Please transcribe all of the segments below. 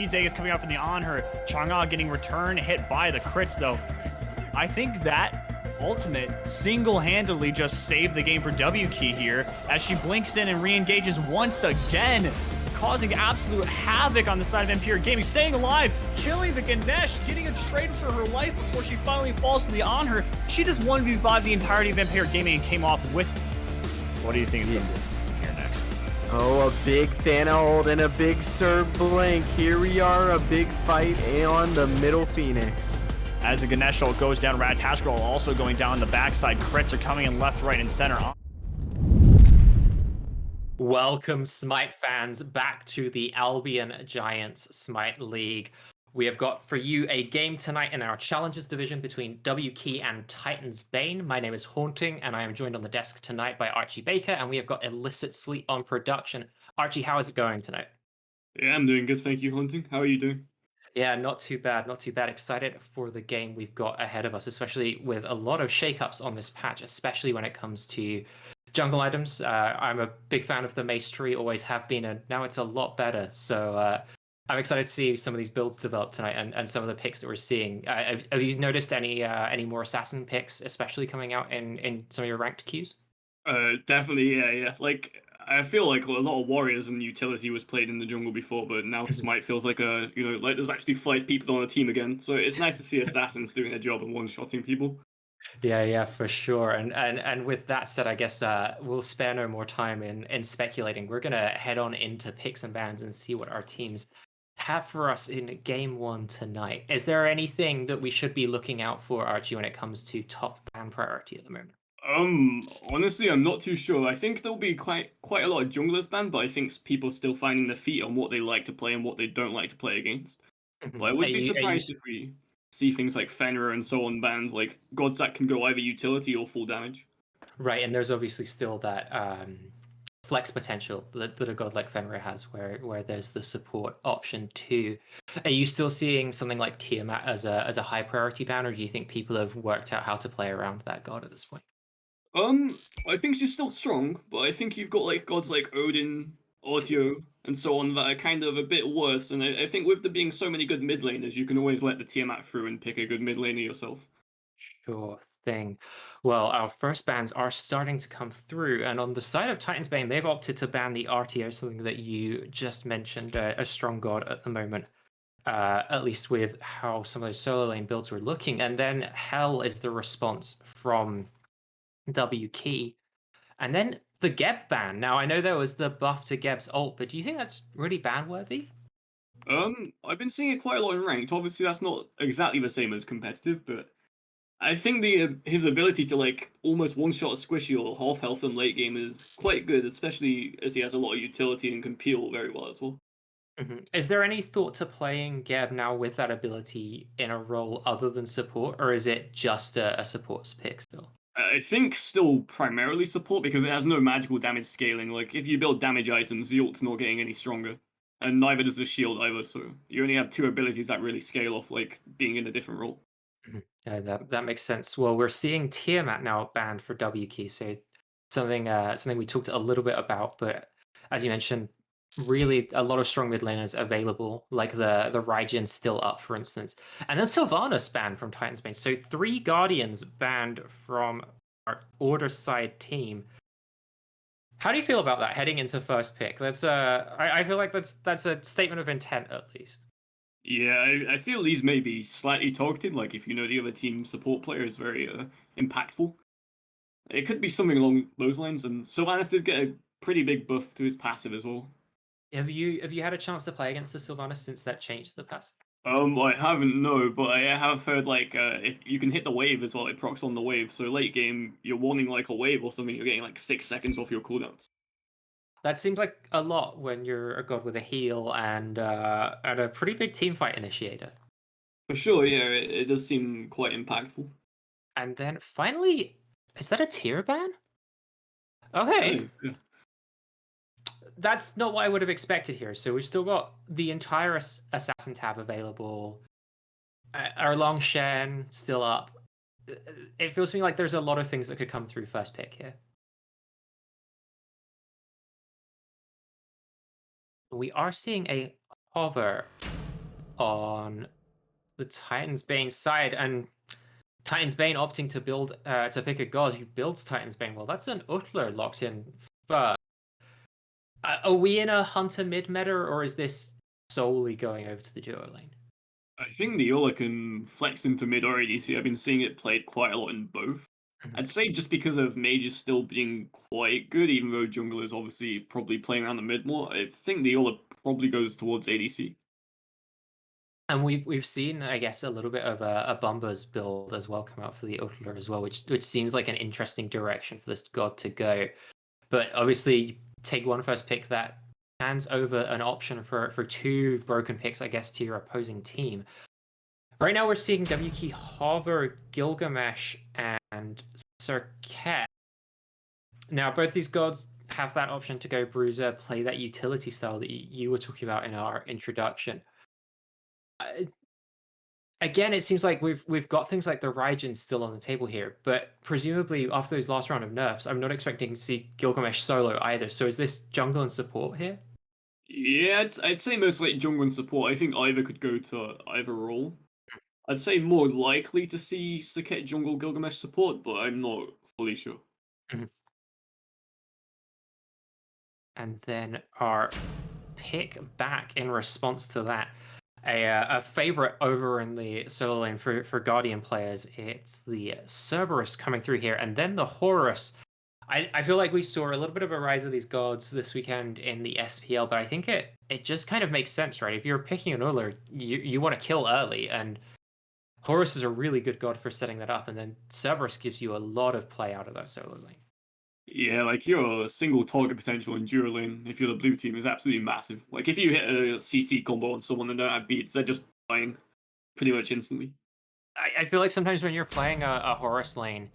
is coming out from the on her. Chang'e getting return hit by the crits though. I think that ultimate single-handedly just saved the game for WK here as she blinks in and re-engages once again, causing absolute havoc on the side of Imperial Gaming, staying alive, killing the Ganesh, getting a trade for her life before she finally falls to the on her. She just 1v5 the entirety of Imperial Gaming and came off with. What do you think is going to be here next? Oh, a big Thana ult and a big Serb blink. Here we are, a big fight on the middle Phoenix. As the Ganesh ult goes down, Rataskral also going down the backside. Crits are coming in left, right, and center. Welcome, Smite fans, back to the Albion Giants Smite League. We have got for you a game tonight in our Challenges division between WK and Titans Bane. My name is Haunting, and I am joined on the desk tonight by Archie Baker, and we have got Illicit Sleep on production. Archie, how is it going tonight? Yeah, I'm doing good, thank you, Haunting. How are you doing? Yeah, not too bad, not too bad. Excited for the game we've got ahead of us, especially with a lot of shakeups on this patch, especially when it comes to jungle items. I'm a big fan of the Mace tree, always have been, and now it's a lot better. So I'm excited to see some of these builds develop tonight and some of the picks that we're seeing. Have you noticed any more assassin picks, especially coming out in some of your ranked queues? Definitely, yeah. Like, I feel like a lot of warriors and utility was played in the jungle before, but now Smite feels like like there's actually 5 people on a team again. So it's nice to see assassins doing their job and one-shotting people. Yeah, for sure. And with that said, I guess we'll spare no more time in speculating. We're gonna head on into picks and bans and see what our teams have for us in game 1 tonight. Is there anything that we should be looking out for, Archie, when it comes to top ban priority at the moment? Honestly, I'm not too sure. I think there'll be quite a lot of junglers banned, but I think people still finding their feet on what they like to play and what they don't like to play against. But I would be surprised if we see things like Fenrir and so on banned, like gods that can go either utility or full damage. Right, and there's obviously still that flex potential that a god like Fenrir has, where there's the support option too. Are you still seeing something like Tiamat as a high priority ban, or do you think people have worked out how to play around that god at this point? I think she's still strong, but I think you've got like gods like Odin, Autio, and so on that are kind of a bit worse. And I think with there being so many good mid laners, you can always let the Tiamat through and pick a good mid laner yourself. Sure thing. Well, our first bans are starting to come through, and on the side of Titans Bane, they've opted to ban the RTO, something that you just mentioned, a strong god at the moment. At least with how some of those solo lane builds were looking. And then Hell is the response from WK. And then the Geb ban. Now, I know there was the buff to Geb's ult, but do you think that's really ban worthy? I've been seeing it quite a lot in ranked. Obviously, that's not exactly the same as competitive, but I think his ability to like almost one-shot a squishy or half health in late game is quite good, especially as he has a lot of utility and can peel very well as well. Is there any thought to playing Geb now with that ability in a role other than support, or is it just a support's pick still? I think still primarily support because it has no magical damage scaling. Like if you build damage items, the ult's not getting any stronger, and neither does the shield either. So you only have 2 abilities that really scale off like being in a different role. Yeah, that makes sense. Well, we're seeing Tiamat now banned for WK, so something we talked a little bit about, but as you mentioned, really a lot of strong mid laners available, like the Raijin still up, for instance. And then Sylvanas banned from Titans Bane. So 3 Guardians banned from our Order side team. How do you feel about that heading into first pick? That's I feel like that's a statement of intent at least. Yeah, I feel these may be slightly targeted. Like if you know the other team support player is very impactful, it could be something along those lines. And Sylvanas did get a pretty big buff to his passive as well. Have you had a chance to play against the Sylvanas since that changed the pass? I haven't, no, but I have heard like if you can hit the wave as well, it procs on the wave. So late game, you're wanting like a wave or something, you're getting like 6 seconds off your cooldowns. That seems like a lot when you're a god with a heal and a pretty big team fight initiator. For sure, yeah, it does seem quite impactful. And then finally, is that a tier ban? Okay. Yeah. That's not what I would have expected here. So we've still got the entire assassin tab available. Our Long Shen still up. It feels to me like there's a lot of things that could come through first pick here. We are seeing a hover on the Titans Bane side, and Titans Bane opting to build to pick a god who builds Titans Bane. Well, that's an Utler locked in first. Are we in a Hunter mid meta, or is this solely going over to the duo lane? I think the Yola can flex into mid or ADC. I've been seeing it played quite a lot in both. I'd say just because of mages still being quite good, even though jungle is obviously probably playing around the mid more, I think the Yola probably goes towards ADC. And we've seen, I guess, a little bit of a Bombers build as well come out for the Utler as well, which seems like an interesting direction for this god to go. But obviously, take one first pick that hands over an option for two broken picks, I guess, to your opposing team. Right now, we're seeing WK Hover, Gilgamesh, and Serket. Now, both these gods have that option to go Bruiser, play that utility style that you were talking about in our introduction. Again, it seems like we've got things like the Raijin still on the table here, but presumably after those last round of nerfs, I'm not expecting to see Gilgamesh solo either. So is this jungle and support here? Yeah, I'd say mostly jungle and support. I think either could go to either role. I'd say more likely to see Saket jungle Gilgamesh support, but I'm not fully sure. And then our pick back in response to that, a favorite over in the solo lane for Guardian players, it's the Cerberus coming through here, and then the Horus. I feel like we saw a little bit of a rise of these gods this weekend in the SPL, but I think it just kind of makes sense, right? If you're picking an Uller, you want to kill early, and Horus is a really good god for setting that up, and then Cerberus gives you a lot of play out of that solo lane. Yeah, like your single target potential in duo lane, if you're the blue team, is absolutely massive. Like if you hit a CC combo on someone and don't have beats, they're just dying pretty much instantly. I feel like sometimes when you're playing a Horus lane,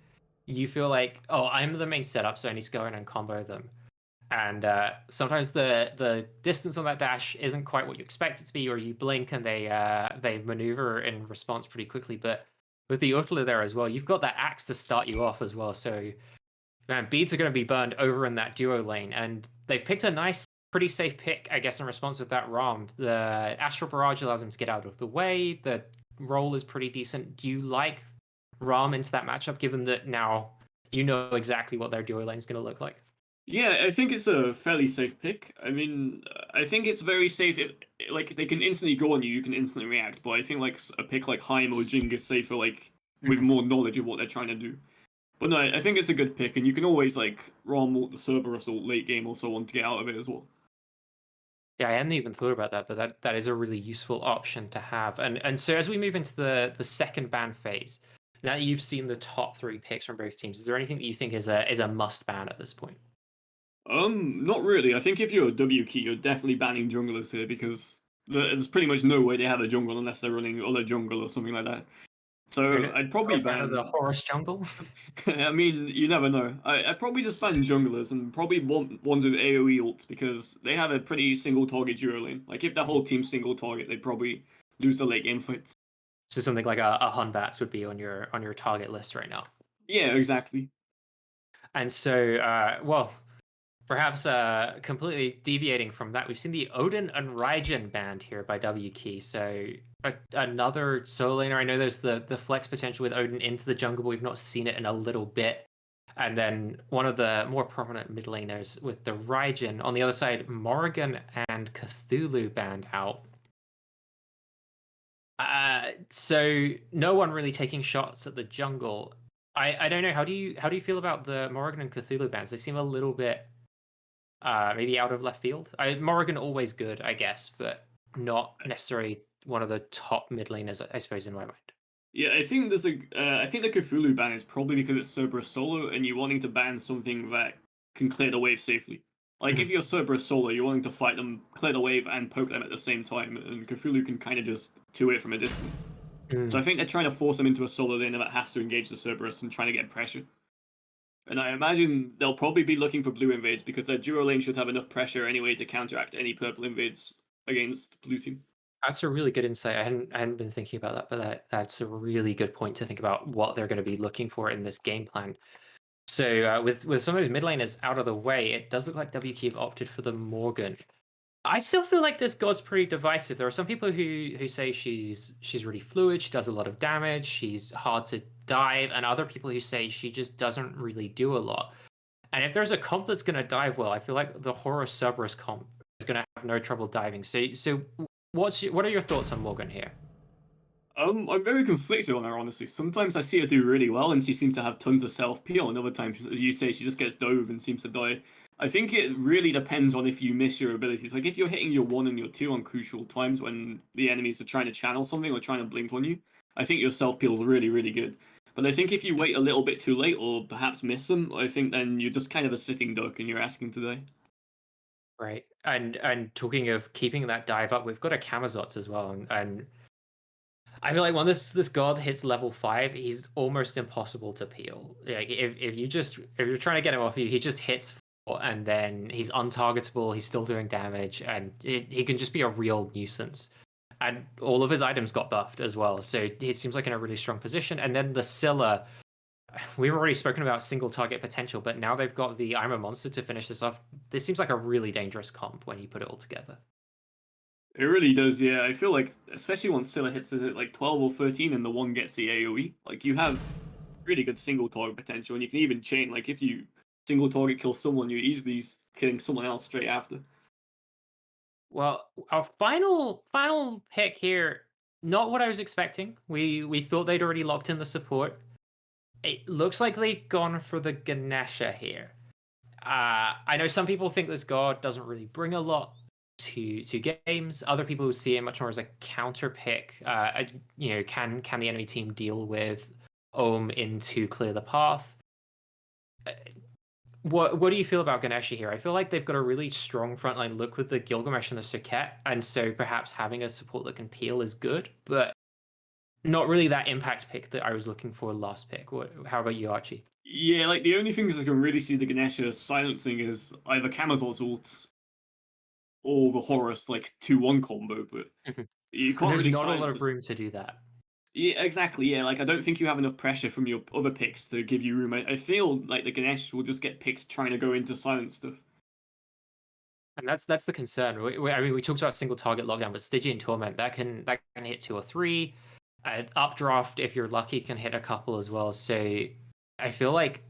you feel like, oh, I'm the main setup, so I need to go in and combo them. And sometimes the distance on that dash isn't quite what you expect it to be, or you blink and they maneuver in response pretty quickly. But with the Utler there as well, you've got that axe to start you off as well. So man, beads are going to be burned over in that duo lane, and they've picked a nice, pretty safe pick, I guess, in response with that ROM. The Astral Barrage allows him to get out of the way. The roll is pretty decent. Do you like ROM into that matchup, given that now you know exactly what their duo lane is going to look like? Yeah, I think it's a fairly safe pick. I mean, I think it's very safe. Like they can instantly go on you, you can instantly react. But I think like a pick like Haim or Jing is safer, like with more knowledge of what they're trying to do. But no, I think it's a good pick, and you can always like ROM ult the Cerberus ult late game or so on to get out of it as well. Yeah, I hadn't even thought about that, but that is a really useful option to have. And so as we move into the second ban phase, now that you've seen the top three picks from both teams, is there anything that you think is a must ban at this point? Not really. I think if you're a W key, you're definitely banning junglers here because there's pretty much no way they have a jungle unless they're running other jungle or something like that. So I'd probably ban the Horus jungle. I mean, you never know. I'd probably just ban junglers and probably want ones with AoE ults because they have a pretty single target duo lane. Like if the whole team's single target, they'd probably lose the late game fights. So something like a Hunbats would be on your target list right now. Yeah, exactly. And so, well, perhaps completely deviating from that, we've seen the Odin and Raijin banned here by WK. So another solo laner. I know there's the flex potential with Odin into the jungle, but we've not seen it in a little bit. And then one of the more prominent mid laners with the Raijin. On the other side, Morrigan and Cthulhu banned out. So no one really taking shots at the jungle. I don't know. How do you feel about the Morrigan and Cthulhu bans? They seem a little bit maybe out of left field. Morrigan always good, I guess, but not necessarily one of the top mid laners, I suppose, in my mind. Yeah, I think there's I think the Cthulhu ban is probably because it's Cerberus solo, and you're wanting to ban something that can clear the wave safely. Like if you're Cerberus solo, you're wanting to fight them, clear the wave, and poke them at the same time, and Cthulhu can kind of just do it from a distance. So I think they're trying to force them into a solo laner that has to engage the Cerberus and trying to get pressure. And I imagine they'll probably be looking for blue invades because their duo lane should have enough pressure anyway to counteract any purple invades against blue team. That's a really good insight. I hadn't been thinking about that, but that's a really good point to think about what they're going to be looking for in this game plan. So with some of those mid laners out of the way, it does look like WK have opted for the Morgan. I still feel like this god's pretty divisive. There are some people who say she's really fluid, she does a lot of damage, she's hard to dive, and other people who say she just doesn't really do a lot. And if there's a comp that's going to dive well, I feel like the Horus Cerberus comp is going to have no trouble diving. So what are your thoughts on Morgan here? I'm very conflicted on her, honestly. Sometimes I see her do really well, and she seems to have tons of self-peel, and other times, as you say, she just gets dove and seems to die. I think it really depends on if you miss your abilities. Like, if you're hitting your 1 and your 2 on crucial times when the enemies are trying to channel something or trying to blink on you, I think your self-peel is really, really good. But I think if you wait a little bit too late or perhaps miss them, I think then you're just kind of a sitting duck and you're asking to die. Right. And talking of keeping that dive up, we've got a Camazotz as well, and I feel like when this god hits level 5, he's almost impossible to peel. Like if you're trying to get him off you, he just hits 4, and then he's untargetable. He's still doing damage, and he can just be a real nuisance. And all of his items got buffed as well, so it seems like in a really strong position. And then the Scylla, we've already spoken about single target potential, but now they've got the I'm a Monster to finish this off. This seems like a really dangerous comp when you put it all together. It really does, yeah. I feel like, especially once Scylla hits it like 12 or 13 and the one gets the AoE, like you have really good single target potential, and you can even chain. Like if you single target kill someone, you're easily killing someone else straight after. Well, our final pick here, not what I was expecting. We thought they'd already locked in the support. It looks like they've gone for the Ganesha here. I know some people think this god doesn't really bring a lot to games. Other people who see it much more as a counter pick. Can the enemy team deal with Ohm in to clear the path? What do you feel about Ganesha here? I feel like they've got a really strong frontline look with the Gilgamesh and the Socket, and so perhaps having a support that can peel is good, but not really that impact pick that I was looking for last pick. How about you, Archie? Yeah, like the only things I can really see the Ganesha silencing is either Camazot's ult or the Horus like 2-1 combo, but you can't There's really not a silence lot this. of room to do that. Yeah, exactly. Yeah, like I don't think you have enough pressure from your other picks to give you room. I feel like the Ganesh will just get picked trying to go into silence stuff. And that's the concern. I mean, we talked about single target lockdown, but Stygian Torment that can hit 2 or 3. Updraft, if you're lucky, can hit a couple as well. So I feel like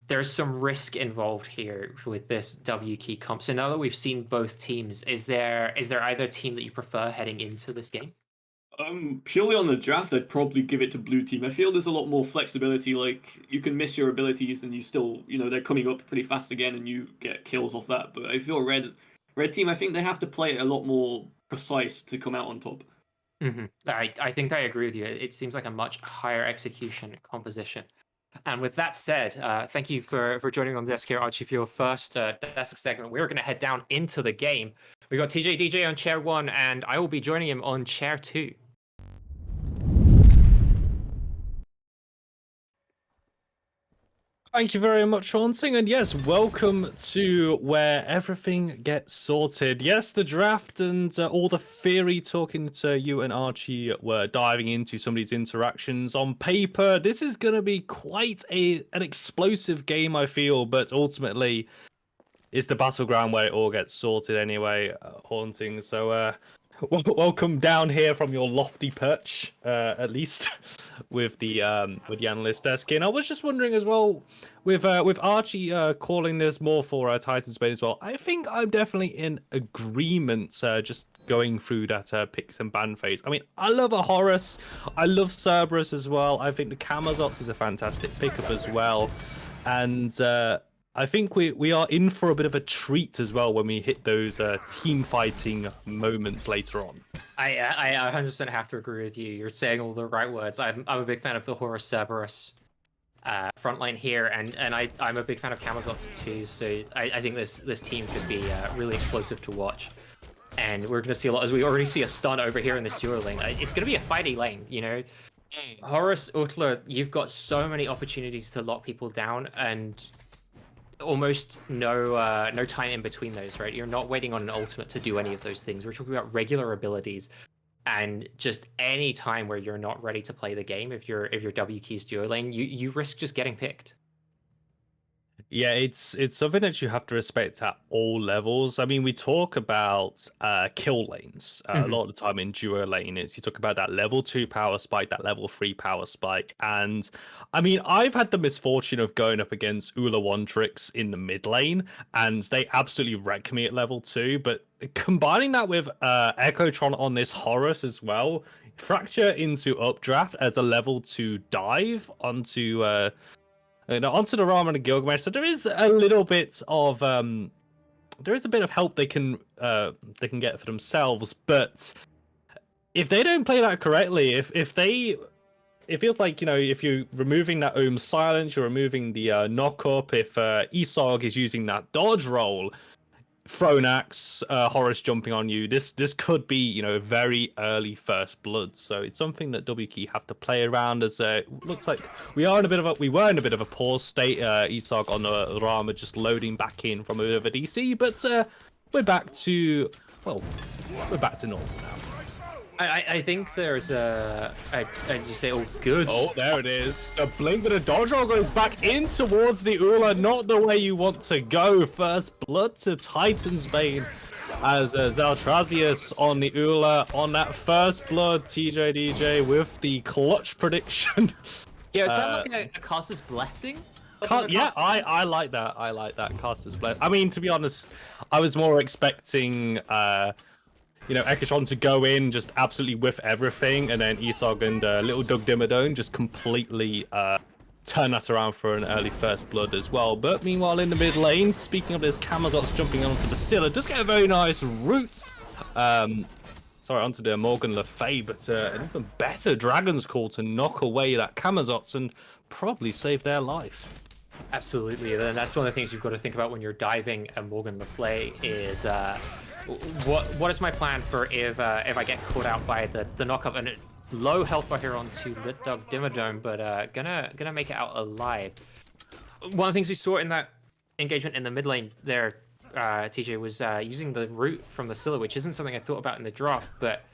there's some risk involved here with this W key comp. So now that we've seen both teams, is there either team that you prefer heading into this game? Purely on the draft, I'd probably give it to blue team. I feel there's a lot more flexibility. Like you can miss your abilities, and you still, they're coming up pretty fast again, and you get kills off that. But I feel red team. I think they have to play it a lot more precise to come out on top. I think I agree with you. It seems like a much higher execution composition. And with that said, thank you for joining on the desk here, Archie, for your first desk segment. We're going to head down into the game. We got TJ DJ on chair 1, and I will be joining him on chair 2. Thank you very much, Haunting, and yes, welcome to where everything gets sorted. Yes, the draft and all the theory talking to you and Archie were diving into some of these interactions. On paper, this is going to be quite an explosive game, I feel, but ultimately, it's the battleground where it all gets sorted anyway, Haunting. So, welcome down here from your lofty perch, at least, with the analyst desk. And I was just wondering as well, with Archie calling this more for Titan's Bane as well. I think I'm definitely in agreement. Just going through that picks and ban phase. I mean, I love a Horus, I love Cerberus as well. I think the Camazotz is a fantastic pickup as well, and I think we are in for a bit of a treat as well when we hit those team fighting moments later on. I 100% have to agree with you. You're saying all the right words. I'm a big fan of the Horus Cerberus frontline here, and I'm a big fan of Camazotz too. So I think this team could be really explosive to watch. And we're going to see a lot, as we already see a stun over here in this duo lane. It's going to be a fighty lane, Horus, Utler, you've got so many opportunities to lock people down, and almost no time in between those, right? You're not waiting on an ultimate to do any of those things. We're talking about regular abilities, and just any time where you're not ready to play the game, if you're W keys duo lane, you risk just getting picked. Yeah, it's something that you have to respect at all levels. I mean, we talk about kill lanes a lot of the time in duo lane. Is you talk about that level 2 power spike, that level 3 power spike, and I mean, I've had the misfortune of going up against Ula One Tricks in the mid lane, and they absolutely wreck me at level 2. But combining that with Echotron on this Horus as well, fracture into updraft as a level 2 dive onto. Onto the Ramen and Gilgamesh. So there is a little bit of there is a bit of help they can get for themselves, but if they don't play that correctly, if they it feels like, if you're removing that Ohm silence, you're removing the knock up, if Isog is using that dodge roll, thrown axe, Horus jumping on you. This could be, a very early first blood. So it's something that WK have to play around. As looks like we were in a bit of a pause state. Isog on the Rama just loading back in from a bit of a DC, but we're back to normal now. I think there's as you say, good. Oh, there it is. The blink with the dodge roll goes back in towards the Ula. Not the way you want to go. First blood to Titan's Bane as Zaltrazius on the Ula on that first blood. DJ with the clutch prediction. Yeah, is that like a caster's blessing? Yeah, I like that. I like that caster's blessing. I mean, to be honest, I was more expecting Ekachon to go in, just absolutely whiff everything, and then Isog and little Doug Dimmadome just completely turn that around for an early first blood as well. But meanwhile, in the mid lane, speaking of this, Camazot's jumping onto the Scylla, does get a very nice route. Onto the Morgan Le Fay, but an even better Dragon's Call to knock away that Camazot's and probably save their life. Absolutely, and that's one of the things you've got to think about when you're diving a Morgan Le Fay is what is my plan for if I get caught out by the knockup and low health by here onto Lit Dog Dimmadome, but gonna make it out alive. One of the things we saw in that engagement in the mid lane there, TJ, was using the root from the Scylla, which isn't something I thought about in the draft, but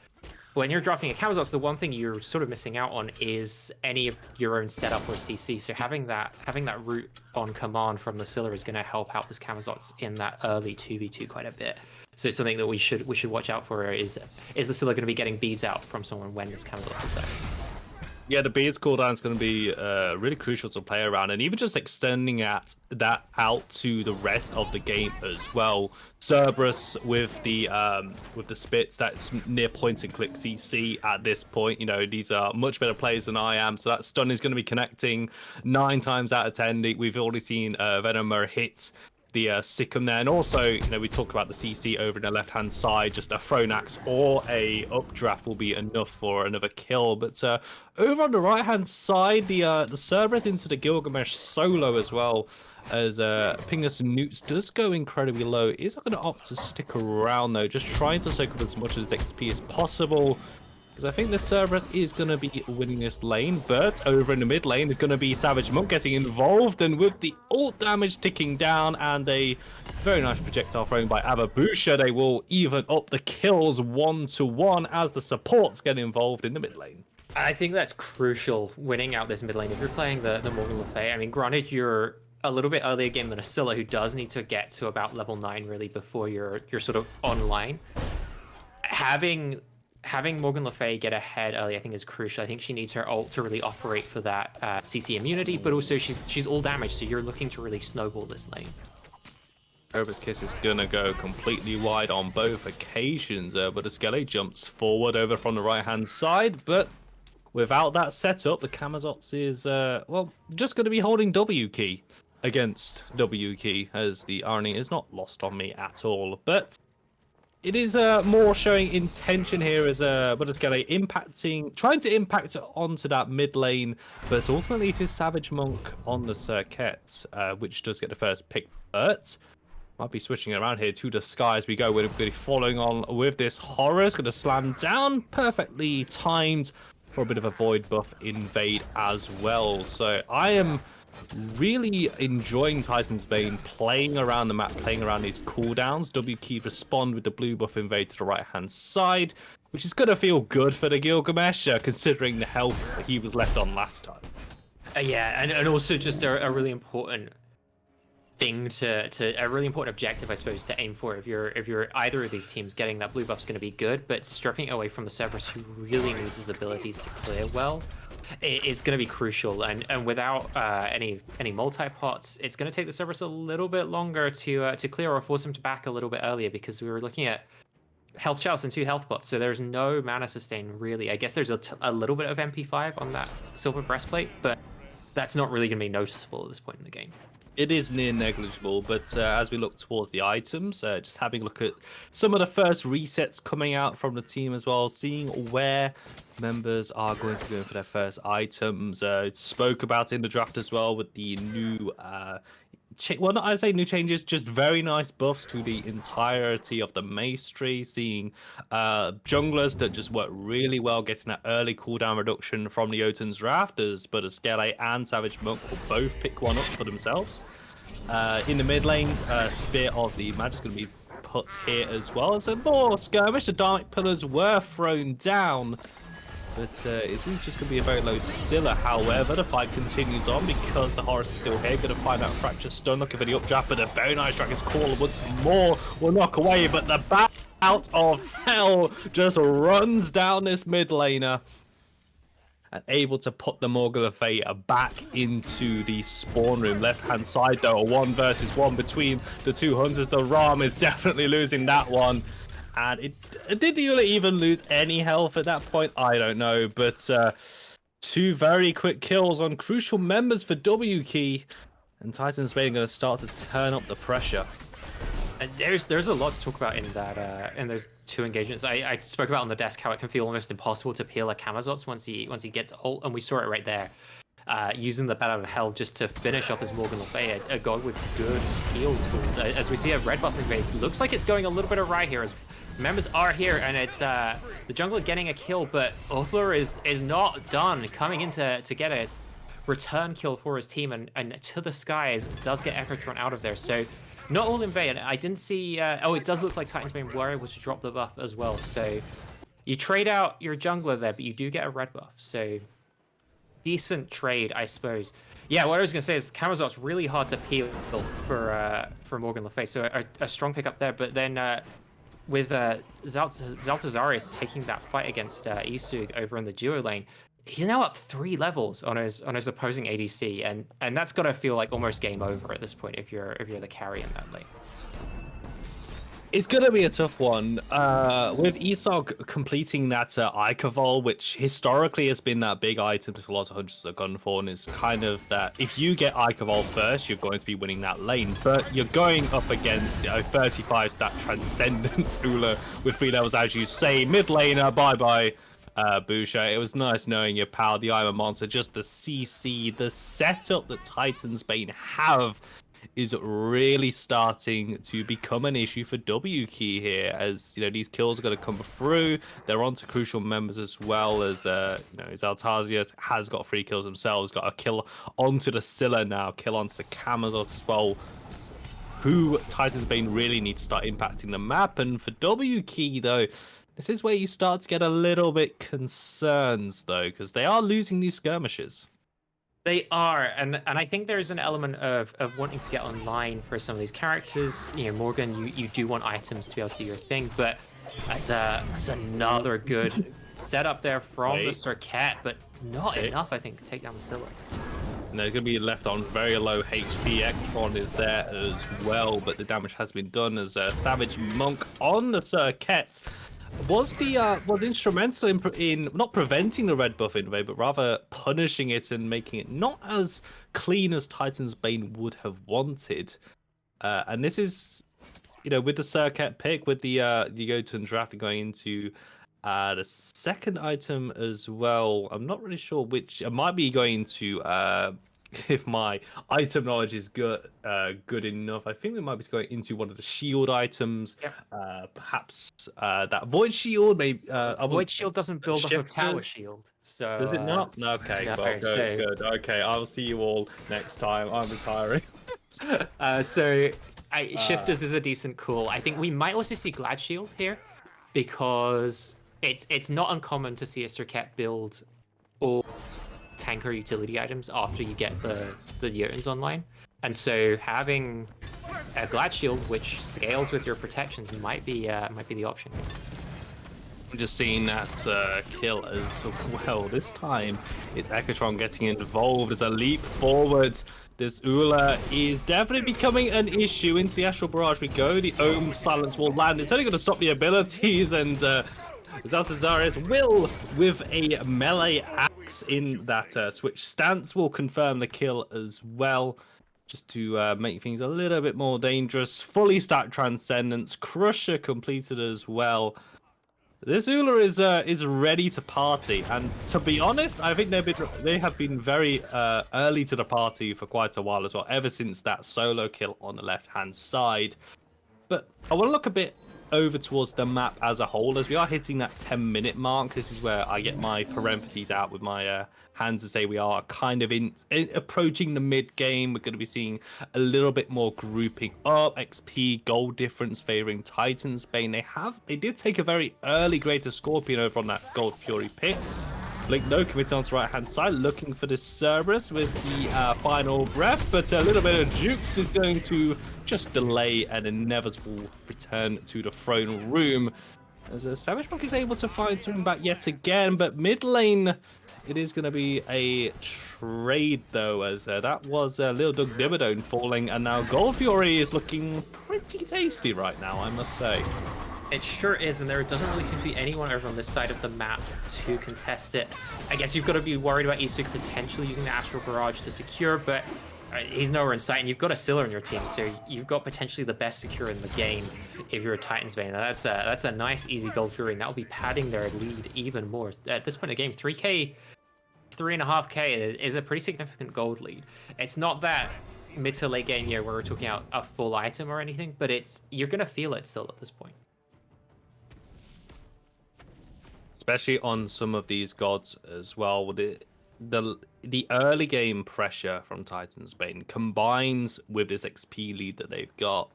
when you're drafting a Camazotz, the one thing you're sort of missing out on is any of your own setup or CC. So having that root on command from the Scylla is going to help out this Camazotz in that early 2v2 quite a bit. So something that we should watch out for is the Scylla going to be getting beads out from someone when this Camazotz is there? Yeah, the beads cooldown is going to be really crucial to play around, and even just extending that out to the rest of the game as well. Cerberus with the spits, that's near point and click CC at this point. These are much better players than I am, so that stun is going to be connecting 9 times out of 10. We've already seen Venomer hit the Sikkim there, and also we talked about the CC over in the left hand side. Just a thrown axe or a updraft will be enough for another kill. But over on the right hand side, the Cerberus into the Gilgamesh solo as well, as Pingus Newts does go incredibly low. Is not going to opt to stick around though, just trying to soak up as much of his XP as possible, because I think the Cerberus is going to be winning this lane. But over in the mid lane is going to be Savage Monk getting involved, and with the ult damage ticking down and a very nice projectile thrown by Ababusha, they will even up the kills 1-1 as the supports get involved in the mid lane. I think that's crucial, winning out this mid lane. If you're playing the Morgan Le Fay, I mean, granted, you're a little bit earlier game than a Scylla, who does need to get to about level 9 really before you're sort of online. Having Morgan Le Fay get ahead early, I think, is crucial. I think she needs her ult to really operate for that CC immunity, but also she's all damage, so you're looking to really snowball this lane. Cobra's Kiss is gonna go completely wide on both occasions, but Escalade jumps forward over from the right-hand side, but without that setup, the Camazotz is, just going to be holding W key against W key, as the irony is not lost on me at all. But it is more showing intention here as Buddhaskele trying to impact onto that mid lane, but ultimately it is Savage Monk on the circuit, which does get the first pick. But might be switching around here to the sky as we go. We're going to be following on with this Horus, going to slam down, perfectly timed for a bit of a void buff invade as well. So I am really enjoying Titan's Bane, playing around the map, playing around these cooldowns. W key respond with the blue buff invade to the right hand side, which is going to feel good for the Gilgamesh, considering the health he was left on last time. Yeah, and also just a really important a really important objective, I suppose, to aim for if you're either of these teams. Getting that blue buff's going to be good, but stripping it away from the Cerberus, who really needs his abilities to clear well, is going to be crucial. And without any multi-pots, it's going to take the Cerberus a little bit longer to clear, or force him to back a little bit earlier, because we were looking at health chalice and 2 health pots, so there's no mana sustain really. I guess there's a little bit of MP5 on that silver breastplate, but that's not really going to be noticeable at this point in the game. It is near negligible, but as we look towards the items, just having a look at some of the first resets coming out from the team as well, seeing where members are going to be going for their first items. Spoke about in the draft as well with the new well, not I'd say new changes, just very nice buffs to the entirety of the mace tree, seeing junglers that just work really well, getting that early cooldown reduction from the Jotun's draft, as Skele and Savage Monk will both pick one up for themselves. In the mid lane, Spear of the Magic's going to be put here as well. As a more skirmish, the Dynamic Pillars were thrown down, but it is just going to be a very low Scylla. However, the fight continues on because the Horus is still here. Going to find out Fracture Stun, looking for the updraft, but a very nice Dragon's Call once more will knock away. But the bat out of hell just runs down this mid laner and able to put the Morgan Le Fay back into the spawn room. Left-hand side, though, a 1 versus 1 between the two hunters. The Ram is definitely losing that one. And did Eula even lose any health at that point? I don't know. But 2 very quick kills on crucial members for W Key. And Titans Bane going to start to turn up the pressure. And there's a lot to talk about in that in those 2 engagements. I spoke about on the desk how it can feel almost impossible to peel a Camazotz once he gets ult, and we saw it right there. Using the Bat Out of Hell just to finish off his Morgan Le Fay, a god with good heal tools. As we see a red buff invade, looks like it's going a little bit awry here as members are here, and it's the jungler getting a kill, but Uthler is not done, coming in to get a return kill for his team, and to the skies does get Echotron out of there. So not all in vain. I didn't see oh, it does look like Titans Bane were able to drop the buff as well. So you trade out your jungler there, but you do get a red buff. So decent trade, I suppose. Yeah, what I was gonna say is Camazot's really hard to peel for Morgan Le Fay. So a strong pick up there, but then with Zaltazarius taking that fight against Isug over in the duo lane, he's now up 3 levels on his opposing ADC, and that's gotta feel like almost game over at this point if you're the carry in that lane. It's going to be a tough one. With Isog completing that Icavol, which historically has been that big item that a lot of hunters have gone for, and it's kind of that if you get Icavol first, you're going to be winning that lane. But you're going up against 35 stat Transcendence Ula with 3 levels, as you say. Mid laner, bye-bye. Busha. It was nice knowing your power, the I'm a Monster, just the CC, the setup that Titans Bane have is really starting to become an issue for W Key here, as these kills are going to come through. They're onto crucial members as well, as Zaltazarius has got 3 kills himself, got a kill onto the Scylla now, kill onto the Camazotz as well, who Titans Bane really need to start impacting the map. And for W Key though, this is where you start to get a little bit concerned though, because they are losing these skirmishes. They are, and I think there's an element of wanting to get online for some of these characters. Morgan, you do want items to be able to do your thing, but that's another good setup there from the Circuit, but not enough, I think, to take down the Scylla. And they're going to be left on very low HP. Ectron is there as well, but the damage has been done as Savage Monk on the Circuit was instrumental in not preventing the red buff invade, but rather punishing it and making it not as clean as Titans Bane would have wanted. And this is, with the Circuit pick, with the Jotun draft going into the second item as well. I'm not really sure which. I might be going to if my item knowledge is good enough. I think we might be going into one of the shield items. Yep. Perhaps that void shield. Maybe void shield doesn't build off of tower shield. So does it not? No, okay, no, well, good. Okay, I'll see you all next time. I'm retiring. Shifters is a decent call. I think we might also see Glad Shield here, because it's not uncommon to see a Circuit build all tanker utility items after you get the Jotuns online. And so having a Glad Shield, which scales with your protections, might be the option. I'm just seeing that kill as well. This time, it's Ekatron getting involved as a leap forward. This Ula is definitely becoming an issue. Into the Astral Barrage we go. The Ohm Silence will land. It's only going to stop the abilities, and Zaltazarius will, with a melee axe in that switch stance, will confirm the kill as well. Just to make things a little bit more dangerous. Fully stacked Transcendence. Crusher completed as well. This Ula is ready to party, and to be honest, I think they have been very early to the party for quite a while as well, ever since that solo kill on the left-hand side. But I want to look a bit over towards the map as a whole, as we are hitting that 10-minute mark. This is where I get my parentheses out with my hands to say we are kind of approaching the mid game. We're going to be seeing a little bit more grouping up, XP, gold difference favoring Titans. Bane, they did take a very early Greater Scorpion over on that Gold Fury pit. Blink no commit on the right hand side, looking for this Cerberus with the final breath, but a little bit of Jukes is going to just delay an inevitable return to the throne room. As a Savage Monk is able to find something back yet again, but mid lane, it is going to be a trade though, as that was Lil Doug Dimmadome falling, and now Gold Fury is looking pretty tasty right now, I must say. It sure is, and there doesn't really seem to be anyone over on this side of the map to contest it. I guess you've got to be worried about Isuk potentially using the Astral Barrage to secure, but he's nowhere in sight, and you've got a Scylla in your team, so you've got potentially the best secure in the game if you're a Titans Bane. Now that's a nice, easy Gold Fury, and that'll be padding their lead even more. At this point in the game, 3k, 3.5k is a pretty significant gold lead. It's not that mid to late game where we're talking about a full item or anything, but you're going to feel it still at this point. Especially on some of these gods as well, with the early game pressure from Titans Bane combines with this XP lead that they've got.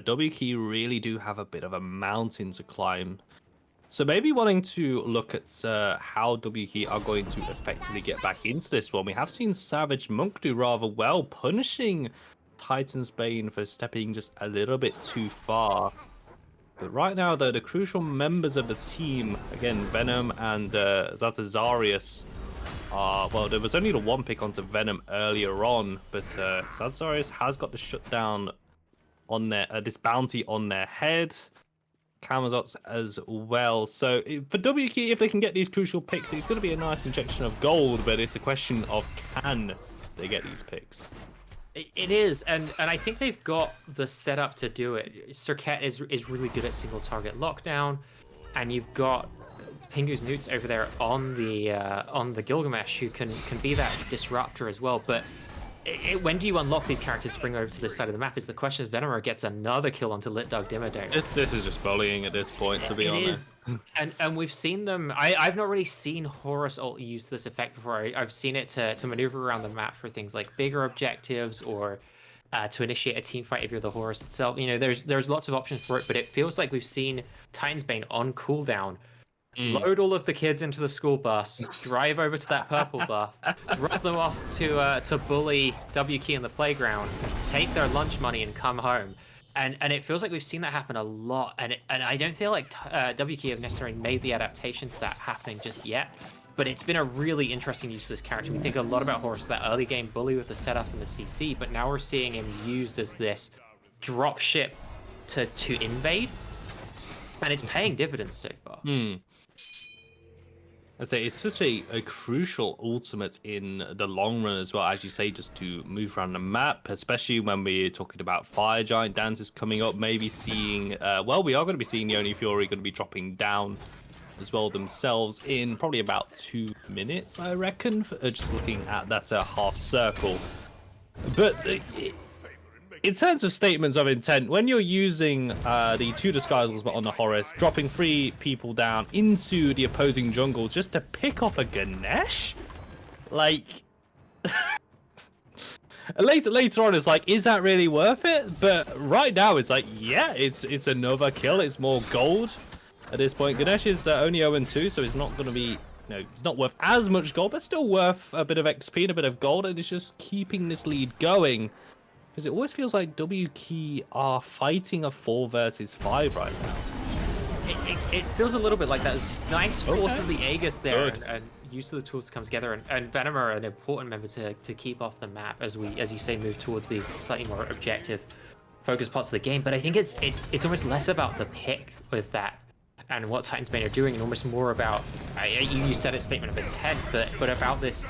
WK really do have a bit of a mountain to climb. So maybe wanting to look at how WK are going to effectively get back into this one. We have seen Savage Monk do rather well, punishing Titans Bane for stepping just a little bit too far. But right now, though, the crucial members of the team, again, Venom and Zaltazarius, well, there was only the one pick onto Venom earlier on, but Zaltazarius has got the shutdown on their, this bounty on their head. Kamazots as well. So for WK, if they can get these crucial picks, it's going to be a nice injection of gold, but it's a question of can they get these picks? It is, and I think they've got the setup to do it. Circuit is really good at single target lockdown, and you've got Pingu's Newts over there on the Gilgamesh who can be that disruptor as well. But when do you unlock these characters to bring over to this side of the map is the question. As Venomer gets another kill onto Lit Dog Dimmadome. This is just bullying at this point, to be honest. And we've seen them. I've not really seen Horus ult use this effect before. I've seen it to maneuver around the map for things like bigger objectives or to initiate a team fight if you're the Horus itself. You know, there's lots of options for it, but it feels like we've seen Titans Bane on cooldown. Load all of the kids into the school bus, drive over to that purple buff, drop them off to bully WK in the playground, take their lunch money and come home. And it feels like we've seen that happen a lot. And I don't feel like WK have necessarily made the adaptation to that happening just yet. But it's been a really interesting use of this character. We think a lot about Horus, that early game bully with the setup and the CC, but now we're seeing him used as this drop ship to invade. And it's paying dividends so far. I say it's such a crucial ultimate in the long run as well, as you say, just to move around the map, especially when we're talking about Fire Giant dances coming up, maybe seeing, well, we are going to be seeing the Oni Fury going to be dropping down as well themselves in probably about 2 minutes, I reckon, just looking at that half circle. But in terms of statements of intent, when you're using the 2 disguisables on the Horus, dropping 3 people down into the opposing jungle just to pick off a Ganesh, like later on, it's like, is that really worth it? But right now, it's like, yeah, it's another kill. It's more gold at this point. Ganesh is only 0-2, so it's not going to be, it's not worth as much gold, but still worth a bit of XP and a bit of gold, and it's just keeping this lead going. Because it always feels like WK are fighting a 4 versus 5 right now. It feels a little bit like that. There's nice force of the Aegis there, Good. and use of the tools to come together, and Venom are an important member to keep off the map as we, as you say, move towards these slightly more objective, focused parts of the game. But I think it's almost less about the pick with that and what Titans Bane are doing, and almost more about you said a statement of intent, but about this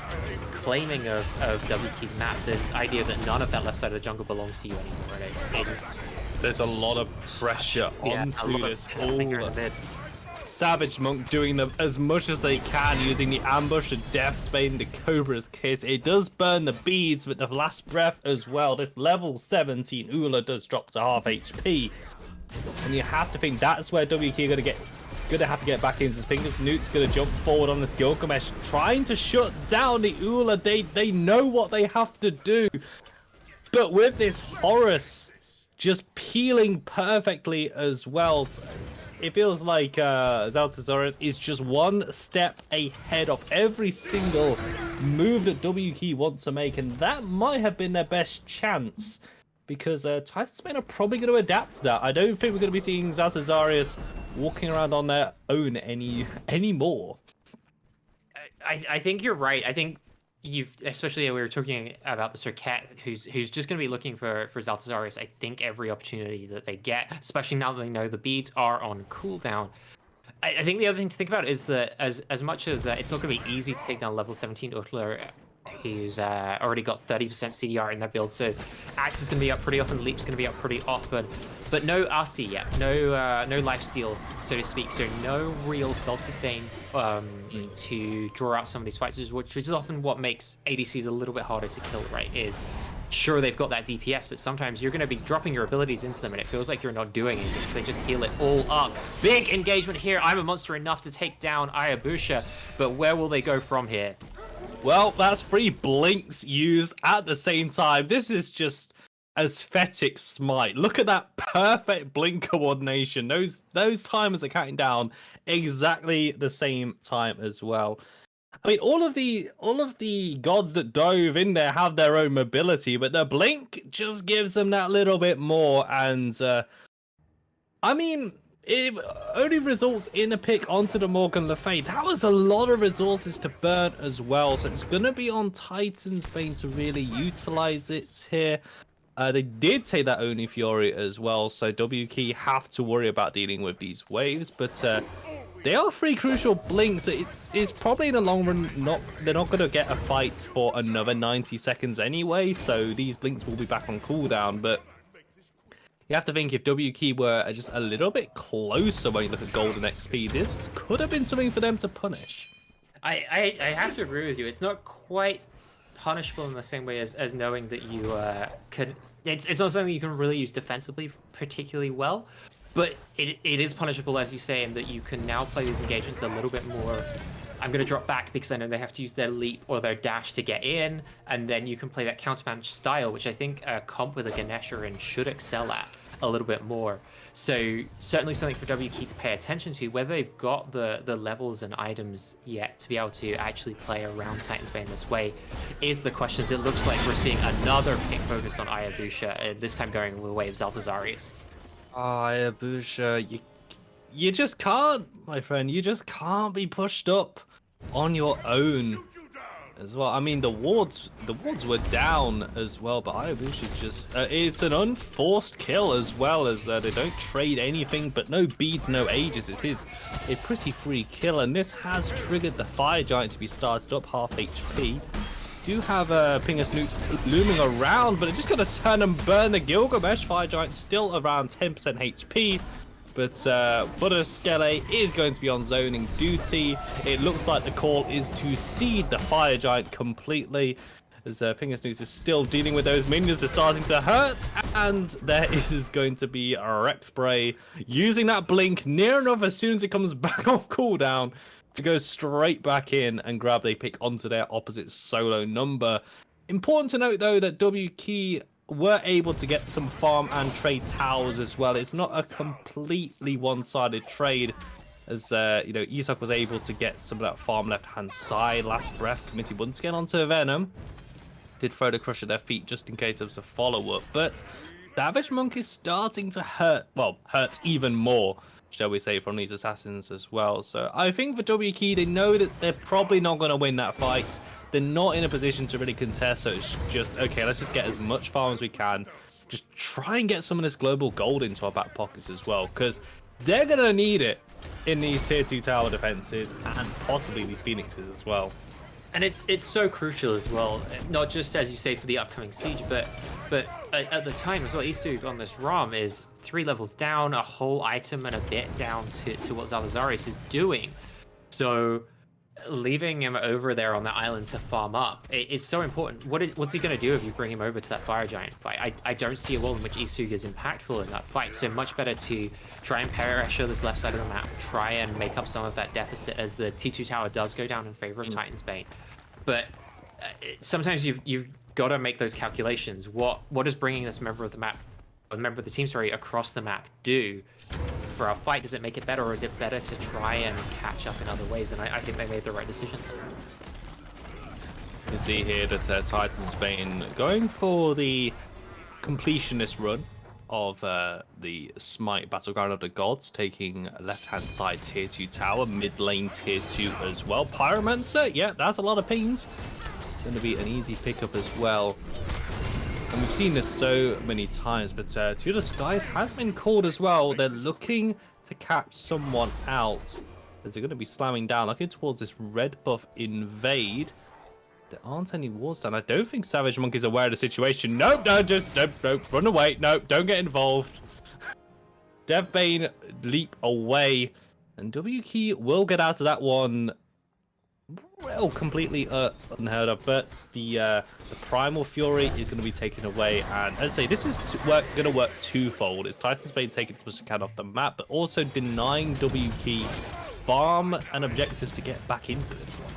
claiming of WK's map, the idea that none of that left side of the jungle belongs to you anymore. And There's a lot of pressure onto this whole Savage Monk doing them as much as they can, using the ambush, the Death Spade, the Cobra's Kiss. It does burn the beads with the last breath as well. This level 17 Ula does drop to half HP. And you have to think that's where WK are gonna have to get back into his fingers. Newt's gonna jump forward on this Gilgamesh, trying to shut down the Ula. They know what they have to do. But with this Horus just peeling perfectly as well, it feels like Zaltasaurus is just one step ahead of every single move that WK wants to make, and that might have been their best chance, because Titans Bane are probably going to adapt to that. I don't think we're going to be seeing Zaltasaurus walking around on their own anymore. I think you're right. I think especially we were talking about the Circuit, who's just going to be looking for Zaltasaurus, I think, every opportunity that they get, especially now that they know the beads are on cooldown. I think the other thing to think about is that as much as it's not going to be easy to take down level 17 Utler, who's already got 30% CDR in their build, so Axe is going to be up pretty often, Leap's going to be up pretty often, but no RC yet, no lifesteal, so to speak, so no real self-sustain to draw out some of these fights, which is often what makes ADCs a little bit harder to kill, right? Is sure, they've got that DPS, but sometimes you're going to be dropping your abilities into them and it feels like you're not doing anything, so they just heal it all up. Big engagement here. I'm a monster enough to take down Ayabusha, but where will they go from here? Well, that's 3 blinks used at the same time. This is just aesthetic smite. Look at that perfect blink coordination. Those timers are counting down exactly the same time as well. I mean, all of the gods that dove in there have their own mobility, but the blink just gives them that little bit more. And I mean, it only results in a pick onto the Morgan Le Fay. That was a lot of resources to burn as well, so it's going to be on Titans Bane to really utilize it here. They did take that Oni Fury as well, so WK have to worry about dealing with these waves, but they are 3 crucial blinks. It's probably in the long run they're not going to get a fight for another 90 seconds anyway, so these blinks will be back on cooldown, but you have to think if WK were just a little bit closer when you look at golden XP, this could have been something for them to punish. I have to agree with you. It's not quite punishable in the same way as knowing that you could. It's not something you can really use defensively particularly well, but it is punishable, as you say, in that you can now play these engagements a little bit more. I'm going to drop back because I know they have to use their leap or their dash to get in, and then you can play that countermanage style, which I think a comp with a Ganesha should excel at a little bit more. So certainly something for WK to pay attention to. Whether they've got the levels and items yet to be able to actually play around Titans Bane this way is the question. It looks like we're seeing another pick focused on Ayabusha, this time going the way of Zaltazarius. Ayabusha, you just can't, my friend. You just can't be pushed up on your own as well. I mean, the wards were down as well, but Ayabusha just it's an unforced kill as well, as they don't trade anything, but no beads, no ages. It is a pretty free kill, and this has triggered the Fire Giant to be started up half HP. Do have Pingus Newt looming around, but it's just gonna turn and burn the Gilgamesh. Fire Giant still around 10% HP. But Butterskele is going to be on zoning duty. It looks like the call is to seed the Fire Giant completely, as Pingus News is still dealing with those minions. They're starting to hurt, and there is going to be a Rex Spray using that blink near enough as soon as it comes back off cooldown to go straight back in and grab a pick onto their opposite solo number. Important to note, though, that WK were able to get some farm and trade towers as well. It's not a completely one-sided trade, as you know, Isak was able to get some of that farm left-hand side. Last breath committed once again onto Venom. Did throw the crush at their feet just in case there was a follow-up, but Savage Monk is starting to hurt even more, shall we say, from these assassins as well. So I think for WK, they know that they're probably not going to win that fight. They're not in a position to really contest, so it's just, okay, let's just get as much farm as we can. Just try and get some of this global gold into our back pockets as well, because they're going to need it in these tier 2 tower defenses and possibly these Phoenixes as well. And it's so crucial as well, not just as you say for the upcoming siege, but at the time as well. Isu on this ROM is 3 levels down, a whole item and a bit down to what Zalazarius is doing. So leaving him over there on the island to farm up is so important. What's he going to do if you bring him over to that fire giant fight? I don't see a world in which Isu is impactful in that fight. So much better to try and pressure this left side of the map, try and make up some of that deficit as the T2 tower does go down in favor of Titan's Bane. But sometimes you've got to make those calculations. What does bringing this member of the map, or member of the team, sorry, across the map do for our fight? Does it make it better, or is it better to try and catch up in other ways? And I think they made the right decision. You see here that Titan's Bane going for the completionist run of the Smite Battleground of the Gods, taking left-hand side tier 2 tower, mid lane tier 2 as well. Pyromancer, yeah, that's a lot of pings. It's going to be an easy pickup as well. And we've seen this so many times, but To the Skies has been called as well. They're looking to catch someone out, as they're going to be slamming down, looking towards this red buff invade. There aren't any walls down. I don't think Savage Monk is aware of the situation. Nope, no, just don't run away. Nope, don't get involved. Bane leap away, and WK will get out of that one. Well, completely unheard of, but the Primal Fury is going to be taken away, and as I say, this is going to work twofold. It's Titan's Bane taking as much as he can off the map, but also denying WK farm and objectives to get back into this one.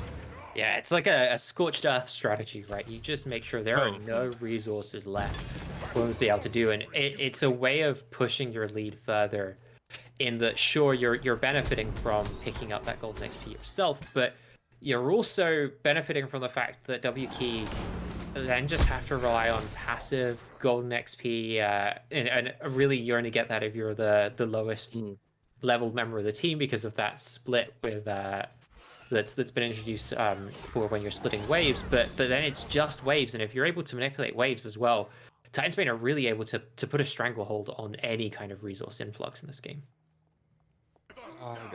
Yeah, it's like a scorched earth strategy, right? You just make sure there are no resources left for them to be able to do, and it's a way of pushing your lead further. In that, sure, you're benefiting from picking up that golden XP yourself, but you're also benefiting from the fact that WK then just have to rely on passive golden XP, and really you only get that if you're the lowest leveled member of the team because of that split with that's been introduced for when you're splitting waves, but then it's just waves, and if you're able to manipulate waves as well, Titan's Bane are really able to put a stranglehold on any kind of resource influx in this game.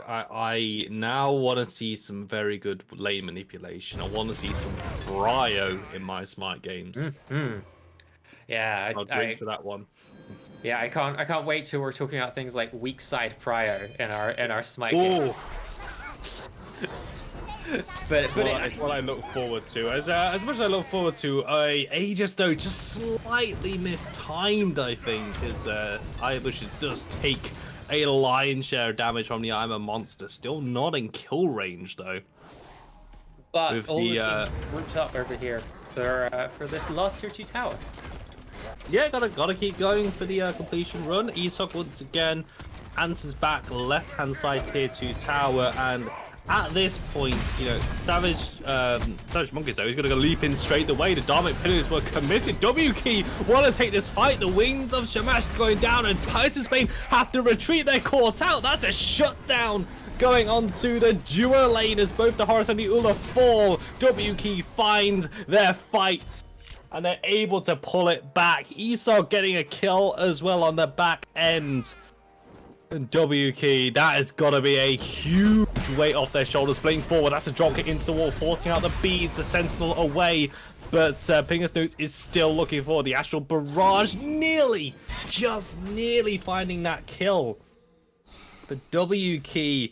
I now want to see some very good lane manipulation. I want to see some Cryo in my Smite games. Yeah, I'll drink to that one. Yeah, I can't wait till we're talking about things like weak side Cryo in our Smite game. But it's what I look forward to. As much as I look forward to Aegis, though, just slightly mistimed, I think, as Irish does take a lion's share of damage from the I'm a Monster. Still not in kill range, though. But with all the teams grouped up over here for this last tier 2 tower. Yeah, gotta keep going for the completion run. Isok once again answers back left-hand side tier 2 tower, and at this point, you know, Savage Monkeys, though, he's going to leap in straight away. The Dharmic Pillars were committed. WK want to take this fight. The wings of Shamash going down, and Titan's Bane have to retreat. They're caught out. That's a shutdown going on to the dual lane as both the Horus and the Ula fall. WK find their fight, and they're able to pull it back. Esau getting a kill as well on the back end. And WK, that has got to be a huge weight off their shoulders. Playing forward, that's a drop kick into the wall, forcing out the beads, the Sentinel away. But Pingasnoots is still looking for the Astral Barrage, just nearly finding that kill. But WK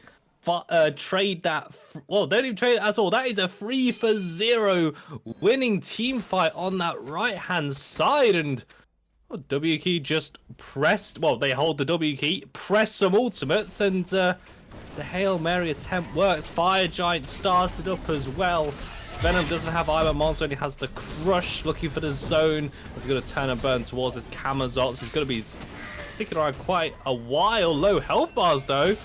trade that, well, they don't even trade it at all. That is a 3-for-0 winning team fight on that right-hand side. And well, WK just pressed, well, they hold the W key, press some ultimates, and the Hail Mary attempt works. Fire Giant started up as well. Venom doesn't have Iron Monster, only has the Crush, looking for the zone. He's going to turn and burn towards this Camazotz. He's going to be sticking around quite a while. Low health bars, though.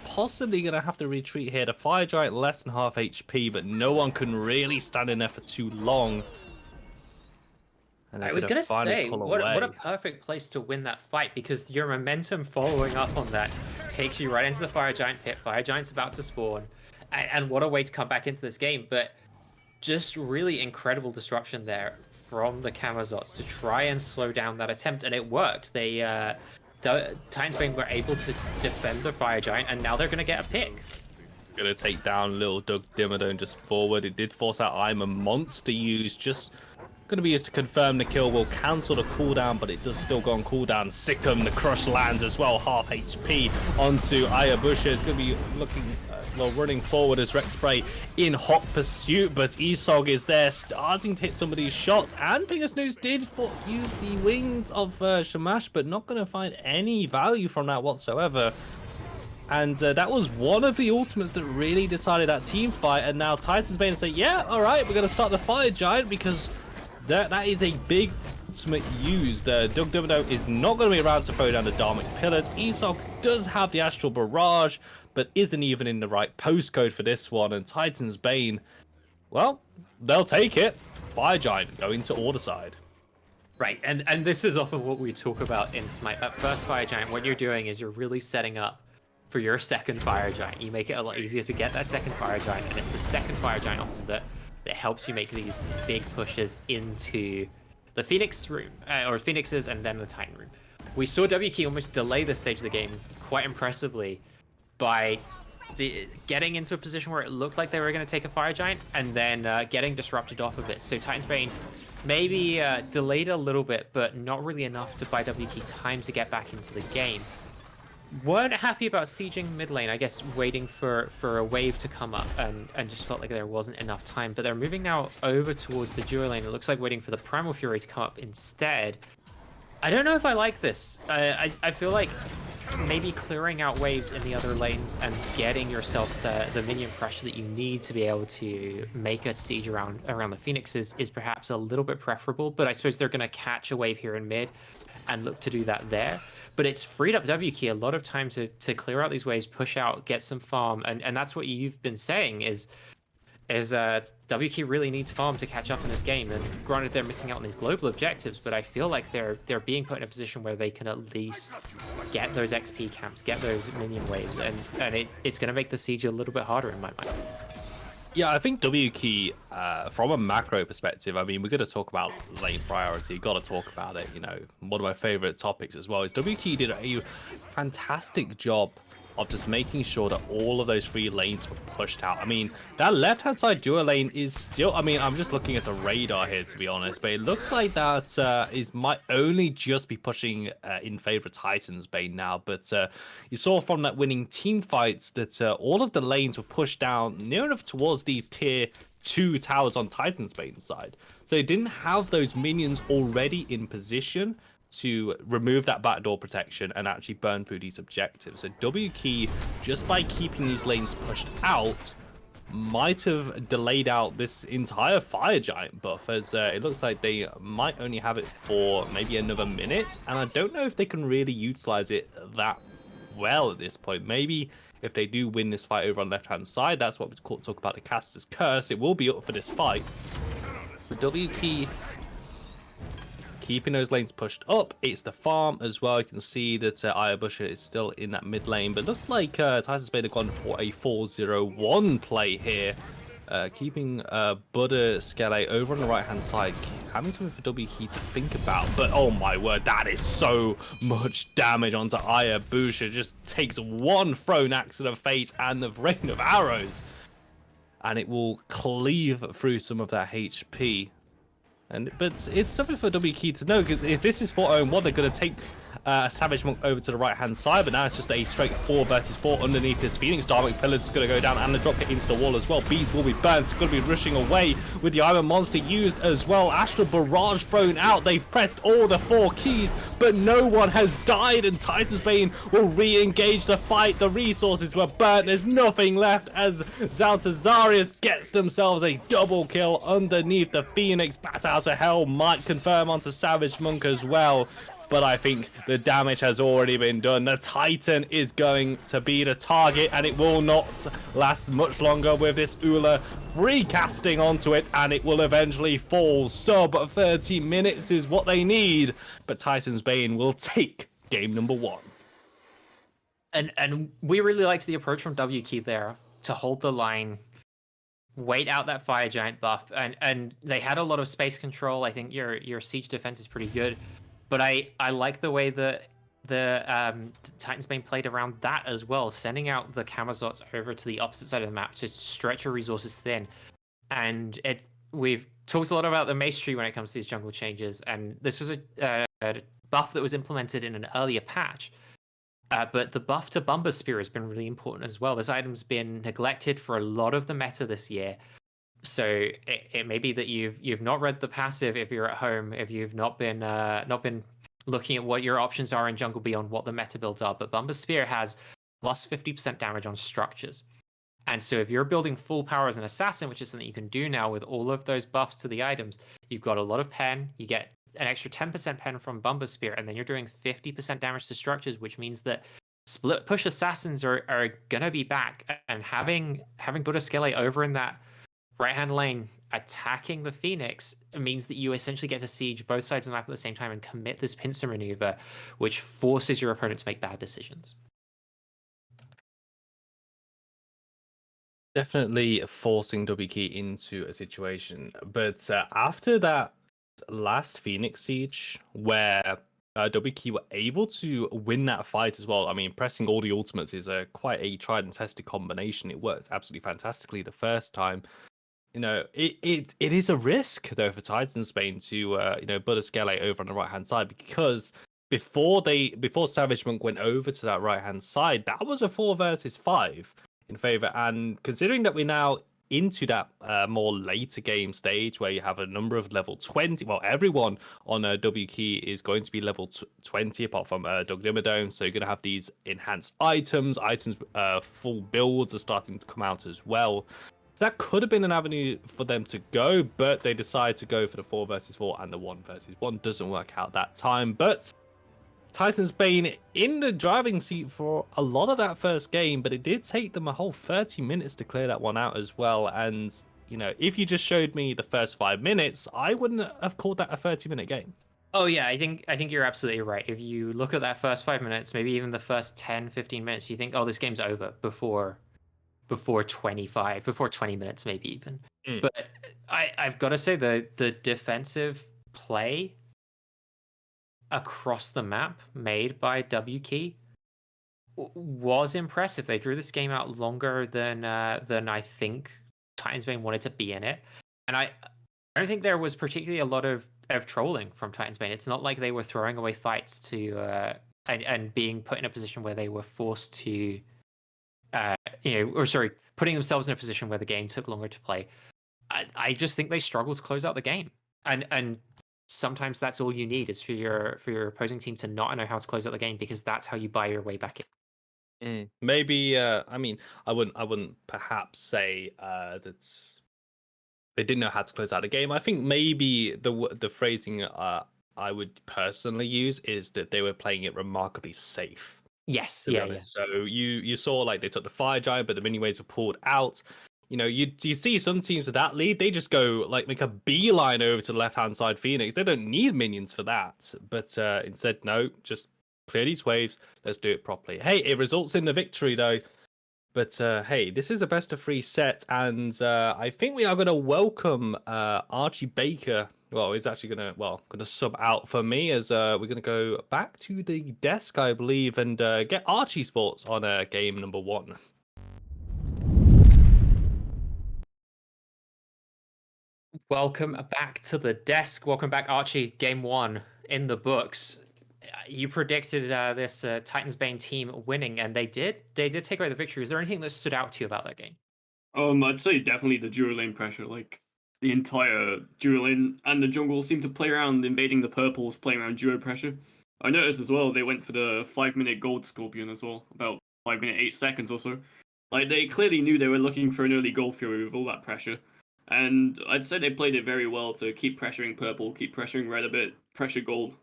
Possibly going to have to retreat here. The Fire Giant less than half HP, but no one can really stand in there for too long. And I was gonna say, what a perfect place to win that fight, because your momentum following up on that takes you right into the Fire Giant pit. Fire Giant's about to spawn, and what a way to come back into this game. But just really incredible disruption there from the Camazots to try and slow down that attempt, and it worked. Titans Bane were able to defend the Fire Giant, and now they're gonna get a pick. Gonna take down little Doug Dimmadome just forward. It did force out I'm a Monster use, just gonna be used to confirm the kill. Will cancel the cooldown, but it does still go on cooldown. Sikkim, the crush lands as well, half HP onto Ayabusha. Is gonna be looking running forward as Rex Spray in hot pursuit, but Esog is there starting to hit some of these shots, and Pingus Snooze did use the wings of Shamash, but not gonna find any value from that whatsoever. And that was one of the ultimates that really decided that team fight. And now Titans Bane say, yeah, all right, we're going to start the Fire Giant, because that is a big ultimate used. Doug Dimmadome is not going to be around to throw down the Dharmic Pillars. Esog does have the Astral Barrage, but isn't even in the right postcode for this one. And Titans Bane, well, they'll take it. Fire Giant going to Order side. Right, and this is often what we talk about in Smite. At first Fire Giant, what you're doing is you're really setting up for your second Fire Giant. You make it a lot easier to get that second Fire Giant, and it's the second Fire Giant often that helps you make these big pushes into the Phoenix room, or Phoenixes, and then the Titan room. We saw WK almost delay this stage of the game quite impressively by getting into a position where it looked like they were going to take a Fire Giant, and then getting disrupted off of it. So Titans Bane maybe delayed a little bit, but not really enough to buy WK time to get back into the game. Weren't happy about sieging mid lane, I guess, waiting for a wave to come up, and just felt like there wasn't enough time. But they're moving now over towards the duo lane. It looks like waiting for the Primal Fury to come up instead. I don't know if I like this. I feel like maybe clearing out waves in the other lanes and getting yourself the minion pressure that you need to be able to make a siege around the Phoenixes is perhaps a little bit preferable. But I suppose they're going to catch a wave here in mid and look to do that there. But it's freed up WK a lot of time to clear out these waves, push out, get some farm, and that's what you've been saying is WK really needs farm to catch up in this game. And granted, they're missing out on these global objectives, but I feel like they're being put in a position where they can at least get those XP camps, get those minion waves, and it's going to make the siege a little bit harder in my mind. Yeah, I think WK, from a macro perspective, I mean, we're going to talk about lane priority. Got to talk about it. You know, one of my favorite topics as well is WK did a fantastic job of just making sure that all of those three lanes were pushed out. I mean, that left-hand side duo lane is still, I mean, I'm just looking at a radar here, to be honest, but it looks like that might only just be pushing in favor of Titans Bane now. But you saw from that winning team fights that all of the lanes were pushed down near enough towards these tier 2 towers on Titans Bane's side. So they didn't have those minions already in position to remove that backdoor protection and actually burn through these objectives. So WK, just by keeping these lanes pushed out, might have delayed out this entire Fire Giant buff, as it looks like they might only have it for maybe another minute, and I don't know if they can really utilize it that well at this point. Maybe if they do win this fight over on left hand side, that's what we talk about the Caster's Curse. It will be up for this fight. The WK keeping those lanes pushed up. It's the farm as well. You can see that Ayabusha is still in that mid lane, but looks like Titans Bane have gone for a 4-0-1 play here, keeping Buddha Skele over on the right hand side, having something for WK to think about. But oh my word, that is so much damage onto Ayabusha. Just takes one thrown axe to the face and the rain of arrows, and it will cleave through some of that HP. But it's something for WK to know, because if this is 4-0-1, they're going to take Savage Monk over to the right-hand side, but now it's just a straight 4 versus 4 underneath this Phoenix. Dharmic Pillars is going to go down, and the drop kick into the wall as well. Beads will be burned, so going to be rushing away with the Iron Monster used as well. Astral Barrage thrown out. They've pressed all the 4 keys, but no one has died, and Titans Bane will re-engage the fight. The resources were burnt. There's nothing left as Zaltazarius gets themselves a double kill underneath the Phoenix. Bat out of hell might confirm onto Savage Monk as well. but I think the damage has already been done. The Titan is going to be the target, and it will not last much longer with this Ula free casting onto it, and it will eventually fall. Sub 30 minutes is what they need, but Titan's Bane will take game number 1. And we really liked the approach from WK there to hold the line, wait out that Fire Giant buff, and they had a lot of space control. I think your siege defense is pretty good, but I like the way that the Titan's Bane played around that as well, sending out the Camazots over to the opposite side of the map to stretch your resources thin. And we've talked a lot about the Mace Tree when it comes to these jungle changes, and this was a buff that was implemented in an earlier patch. But the buff to Bumba Spear has been really important as well. This item's been neglected for a lot of the meta this year. So it may be that you've not read the passive if you're at home, if you've not been looking at what your options are in jungle beyond what the meta builds are. But Bumba Spear has plus 50% damage on structures. And so if you're building full power as an assassin, which is something you can do now with all of those buffs to the items, you've got a lot of pen, you get an extra 10% pen from Bumba Spear, and then you're doing 50% damage to structures, which means that split push assassins are gonna be back, and having Buddha Skele over in that right-hand lane attacking the Phoenix means that you essentially get to siege both sides of the map at the same time and commit this pincer maneuver, which forces your opponent to make bad decisions. Definitely forcing WK into a situation, but after that last Phoenix siege where WK were able to win that fight as well. I mean, pressing all the ultimates is quite a tried and tested combination. It worked absolutely fantastically the first time. You know, it is a risk though for Titan's Bane to Buddha Skele over on the right hand side, because before Savage Monk went over to that right hand side, that was a 4 versus 5 in favor. And considering that we're now into that more later game stage where you have a number of level 20, well, everyone on WK is going to be level 20 apart from Doug Dimmadome, so you're going to have these enhanced items, full builds are starting to come out as well. So that could have been an avenue for them to go, but they decide to go for the 4 versus 4, and the 1 versus 1 doesn't work out that time. But Titan's Bane in the driving seat for a lot of that first game, but it did take them a whole 30 minutes to clear that one out as well. And, you know, if you just showed me the first 5 minutes, I wouldn't have called that a 30-minute game. Oh yeah, I think you're absolutely right. If you look at that first 5 minutes, maybe even the first 10, 15 minutes, you think, oh, this game's over before 20 minutes, maybe even. But I've got to say the defensive play across the map made by WK was impressive. They drew this game out longer than I think Titan's Bane wanted to be in it, and I don't think there was particularly a lot of trolling from Titan's Bane. It's not like they were throwing away fights to and being put in a position where they were forced to putting themselves in a position where the game took longer to play. I just think they struggled to close out the game, and sometimes that's all you need is for your opposing team to not know how to close out the game, because that's how you buy your way back in. Maybe I mean, I wouldn't perhaps say that they didn't know how to close out the game. I think maybe the phrasing I would personally use is that they were playing it remarkably safe. Yes, yeah. So you saw like they took the Fire Giant, but the mini waves were pulled out. You know, you see some teams with that lead, they just go like make a beeline over to the left-hand side Phoenix. They don't need minions for that. But instead, no, just clear these waves. Let's do it properly. Hey, it results in the victory though. But hey, this is a best of 3 set, and I think we are going to welcome Archie Baker. Well, he's actually going to sub out for me, as we're going to go back to the desk, I believe, and get Archie's thoughts on game number 1. Welcome back to the desk. Welcome back, Archie. Game 1 in the books. You predicted this Titan's Bane team winning, and they did take away the victory. Is there anything that stood out to you about that game? I'd say definitely the dual lane pressure. Like, the entire dual lane and the jungle seemed to play around invading the purples, playing around duo pressure. I noticed as well they went for the 5-minute gold scorpion as well, about 5 minute 8 seconds or so. Like, they clearly knew they were looking for an early gold fury with all that pressure. And I'd say they played it very well to keep pressuring purple, keep pressuring red a bit, pressure gold.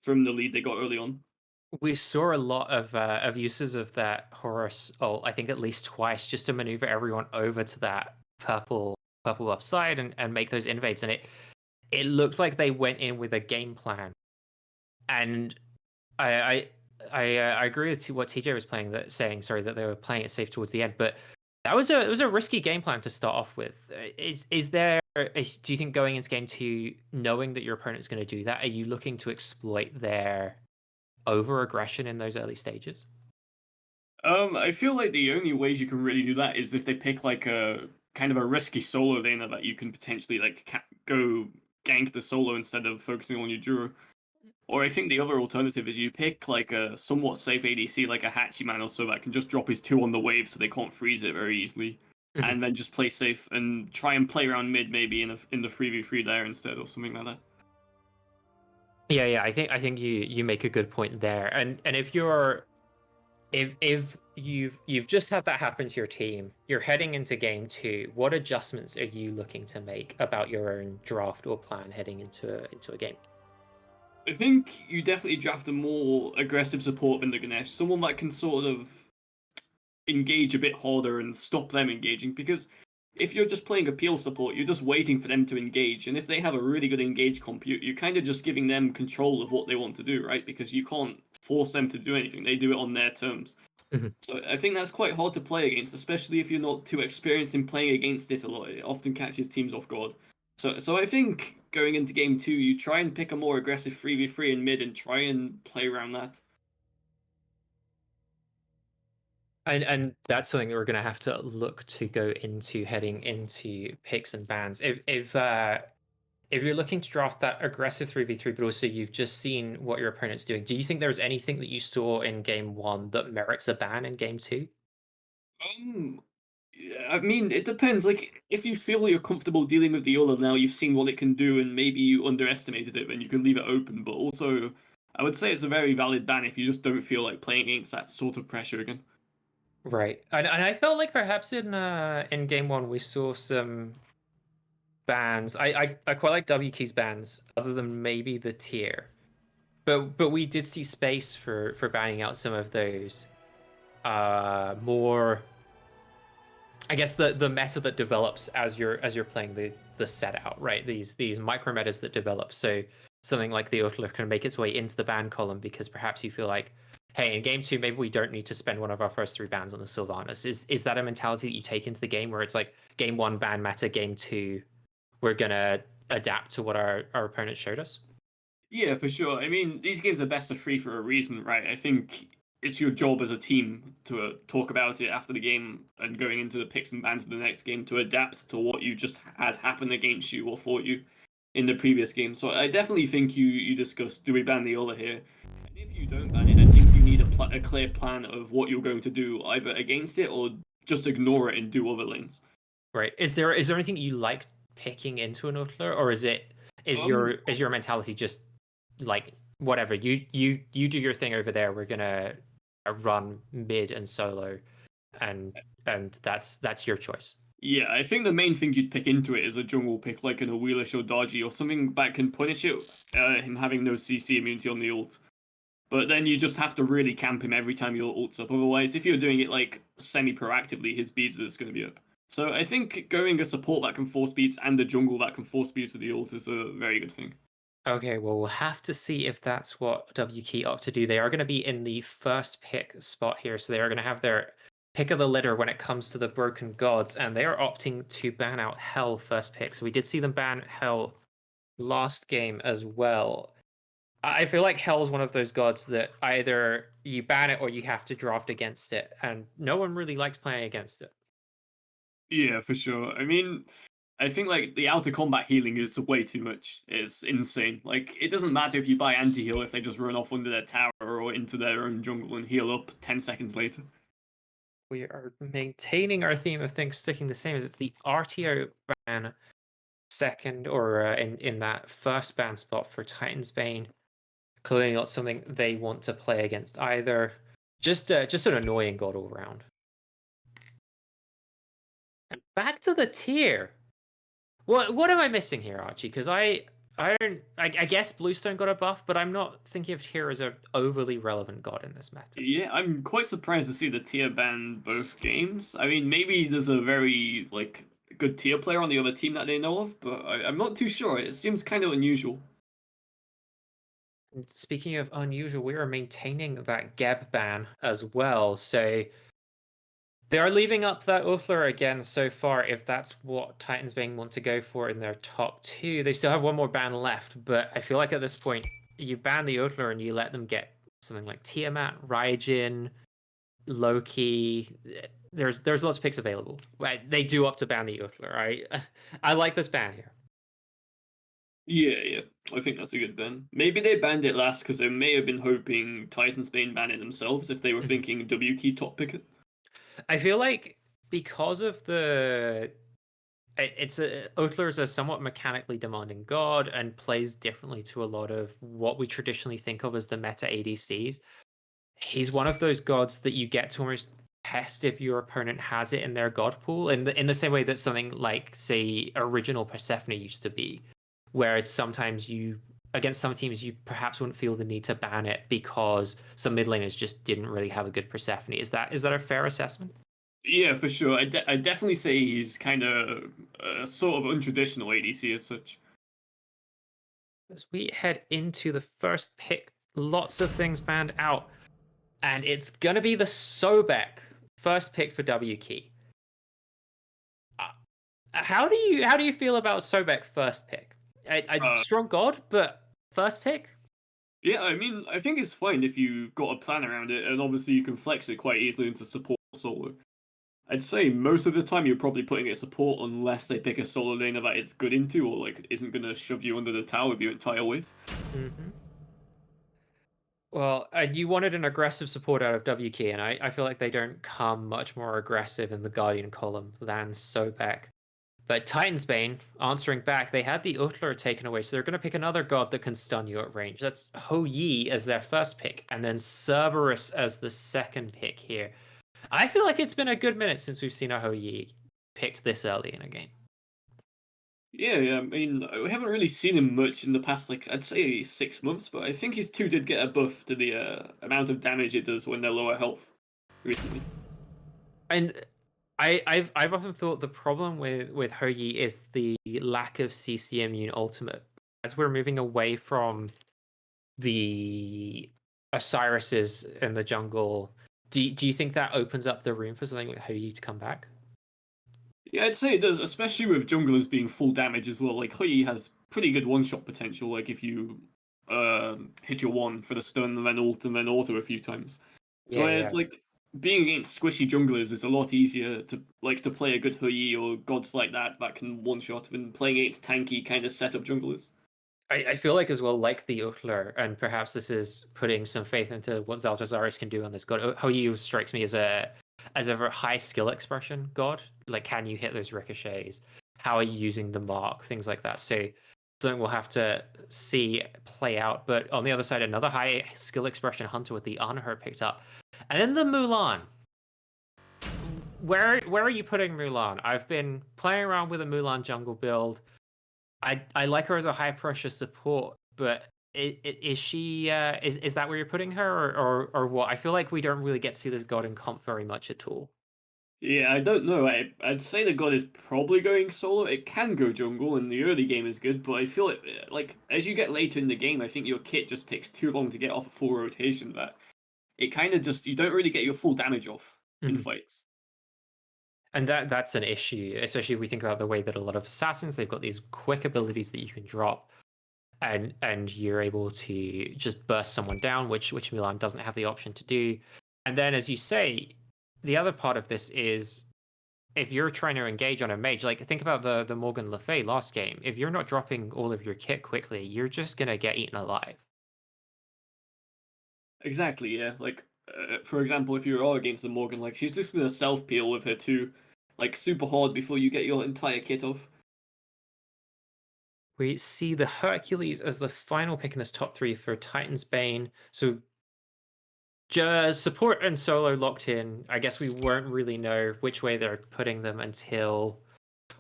from the lead they got early on. We saw a lot of uses of that Horus ult, I think at least twice, just to maneuver everyone over to that purple buff side and make those invades. And it looked like they went in with a game plan. And I agree with what TJ was saying, sorry, that they were playing it safe towards the end, but it was a risky game plan to start off with. Do you think going into game 2, knowing that your opponent's going to do that, are you looking to exploit their over aggression in those early stages? I feel like the only ways you can really do that is if they pick like a kind of a risky solo laner that you can potentially like go gank the solo instead of focusing on your Juro. Or I think the other alternative is you pick like a somewhat safe ADC like a Hachiman or so that can just drop his 2 on the wave so they can't freeze it very easily. And then just play safe and try and play around mid maybe in the 3v3 there instead or something like that. Yeah, I think you make a good point there. And if you've just had that happen to your team, you're heading into game 2, what adjustments are you looking to make about your own draft or plan heading into a game? I think you definitely draft a more aggressive support than the Ganesh, someone that can sort of engage a bit harder and stop them engaging, because if you're just playing a peel support, you're just waiting for them to engage, and if they have a really good engage comp, you're kind of just giving them control of what they want to do, right? Because you can't force them to do anything, they do it on their terms. So I think that's quite hard to play against, especially if you're not too experienced in playing against it a lot. It often catches teams off guard. So I think going into game 2, you try and pick a more aggressive 3v3 in mid and try and play around that. And that's something that we're going to have to look to go into heading into picks and bans. If you're looking to draft that aggressive 3v3, but also you've just seen what your opponent's doing, do you think there was anything that you saw in game 1 that merits a ban in game 2? I mean, it depends. Like, if you feel you're comfortable dealing with the Yola now, you've seen what it can do, and maybe you underestimated it, then you can leave it open. But also, I would say it's a very valid ban if you just don't feel like playing against that sort of pressure again. Right, and I felt like perhaps in game 1 we saw some bans. I quite like WKey's bans, other than maybe the tier, but we did see space for banning out some of those more. I guess the meta that develops as you're playing the set out, right? These micro metas that develop. So something like the Utler can make its way into the ban column because perhaps you feel like, hey, in game 2 maybe we don't need to spend one of our first 3 bans on the Sylvanas. Is that a mentality that you take into the game where it's like game 1 ban meta, game 2 we're gonna adapt to what our opponents showed us? Yeah, for sure. I mean, these games are best of 3 for a reason, right? I think it's your job as a team to talk about it after the game and going into the picks and bans of the next game to adapt to what you just had happen against you or for you in the previous game. So I definitely think you discussed, do we ban the Ola here? And if you don't ban it, I think you need a clear plan of what you're going to do, either against it or just ignore it and do other lanes. Right. Is there anything you like picking into an Utler, or is your mentality just like whatever, you do your thing over there, we're gonna run mid and solo, and that's your choice? Yeah, I think the main thing you'd pick into it is a jungle pick like an Awilish or Dodgy or something that can punish it, him having no CC immunity on the ult. But then you just have to really camp him every time your ult's up. Otherwise, if you're doing it like semi-proactively, his beads is going to be up. So I think going a support that can force beats and a jungle that can force beats to the ult is a very good thing. Okay, well, we'll have to see if that's what WK opt to do. They are going to be in the first pick spot here, so they are going to have their pick of the litter when it comes to the Broken Gods, and they are opting to ban out Hell first pick. So we did see them ban Hell last game as well. I feel like Hell is one of those gods that either you ban it or you have to draft against it, and no one really likes playing against it. Yeah, for sure. I mean, I think like the outer combat healing is way too much. It's insane. Like, it doesn't matter if you buy anti-heal if they just run off under their tower or into their own jungle and heal up 10 seconds later. We are maintaining our theme of things sticking the same as it's the RTO ban second, or in that first ban spot for Titan's Bane. Clearly not something they want to play against either. Just an annoying god all round. And back to the tier. What am I missing here, Archie? Because I I guess Bluestone got a buff, but I'm not thinking of Tyr as an overly relevant god in this meta. Yeah, I'm quite surprised to see the tier ban both games. I mean, maybe there's a very good tier player on the other team that they know of, but I'm not too sure. It seems kind of unusual. And speaking of unusual, we are maintaining that Geb ban as well. So they are leaving up that Uthler again so far, if that's what Titans Bane want to go for in their top 2. They still have one more ban left, but I feel like at this point, you ban the Uthler and you let them get something like Tiamat, Raijin, Loki. There's lots of picks available. Right? They do up to ban the Uthler, right? I like this ban here. Yeah. I think that's a good ban. Maybe they banned it last because they may have been hoping Titans Bane ban it themselves if they were thinking W key top pick it. I feel like because of Oathler is a somewhat mechanically demanding god and plays differently to a lot of what we traditionally think of as the meta ADCs. He's one of those gods that you get to almost test if your opponent has it in their god pool, in the same way that something like, say, original Persephone used to be, where sometimes against some teams you perhaps wouldn't feel the need to ban it because some mid laners just didn't really have a good Persephone. Is that a fair assessment? Yeah, for sure. I definitely say he's kind of sort of untraditional ADC as such. As we head into the first pick, lots of things banned out, and it's gonna be the Sobek first pick for W Key. How do you feel about Sobek first pick? A strong god, but first pick? Yeah, I mean, I think it's fine if you've got a plan around it, and obviously you can flex it quite easily into support solo. I'd say most of the time you're probably putting it support unless they pick a solo laner that it's good into or isn't gonna shove you under the tower with your entire wave. Mm-hmm. Well, you wanted an aggressive support out of W Key, and I feel like they don't come much more aggressive in the Guardian column than Sobek. But Titan's Bane, answering back, they had the Uthler taken away, so they're going to pick another god that can stun you at range. That's Ho Yi as their first pick, and then Cerberus as the second pick here. I feel like it's been a good minute since we've seen a Ho Yi picked this early in a game. Yeah, I mean, we haven't really seen him much in the past, I'd say 6 months, but I think his 2 did get a buff to the amount of damage it does when they're lower health recently. And I've often thought the problem with Ho Yi is the lack of CC immune ultimate. As we're moving away from the Osiris's in the jungle, do you think that opens up the room for something like Ho Yi to come back? Yeah, I'd say it does, especially with junglers being full damage as well. Ho Yi has pretty good one-shot potential, if you hit your 1 for the stun and then ult and then auto a few times. So it's being against squishy junglers is a lot easier to play a good Ho Yi or gods like that can one-shot than playing against tanky kind of setup junglers. I feel like as well, like the Uthler, and perhaps this is putting some faith into what Zaltazaris can do on this god. Ho Yi strikes me as a high skill expression god. Like, can you hit those ricochets? How are you using the mark? Things like that. So something we'll have to see play out. But on the other side, another high skill expression hunter with the Anhur picked up. And then the Mulan. Where are you putting Mulan? I've been playing around with a Mulan jungle build. I like her as a high pressure support, but is she is that where you're putting her or what? I feel like we don't really get to see this god in comp very much at all. Yeah, I don't know. I'd say the god is probably going solo. It can go jungle, and the early game is good, but I feel as you get later in the game, I think your kit just takes too long to get off a full rotation. That it kind of you don't really get your full damage off in fights. And that's an issue, especially if we think about the way that a lot of assassins, they've got these quick abilities that you can drop, and you're able to just burst someone down, which Mulan doesn't have the option to do. And then, as you say, the other part of this is if you're trying to engage on a mage, think about the Morgan Le Fay last game. If you're not dropping all of your kit quickly, you're just gonna get eaten alive. Exactly, yeah. For example, if you're all against the Morgan, she's just gonna self peel with her 2, super hard before you get your entire kit off. We see the Hercules as the final pick in this top 3 for Titan's Bane. So just support and solo locked in. I guess we won't really know which way they're putting them until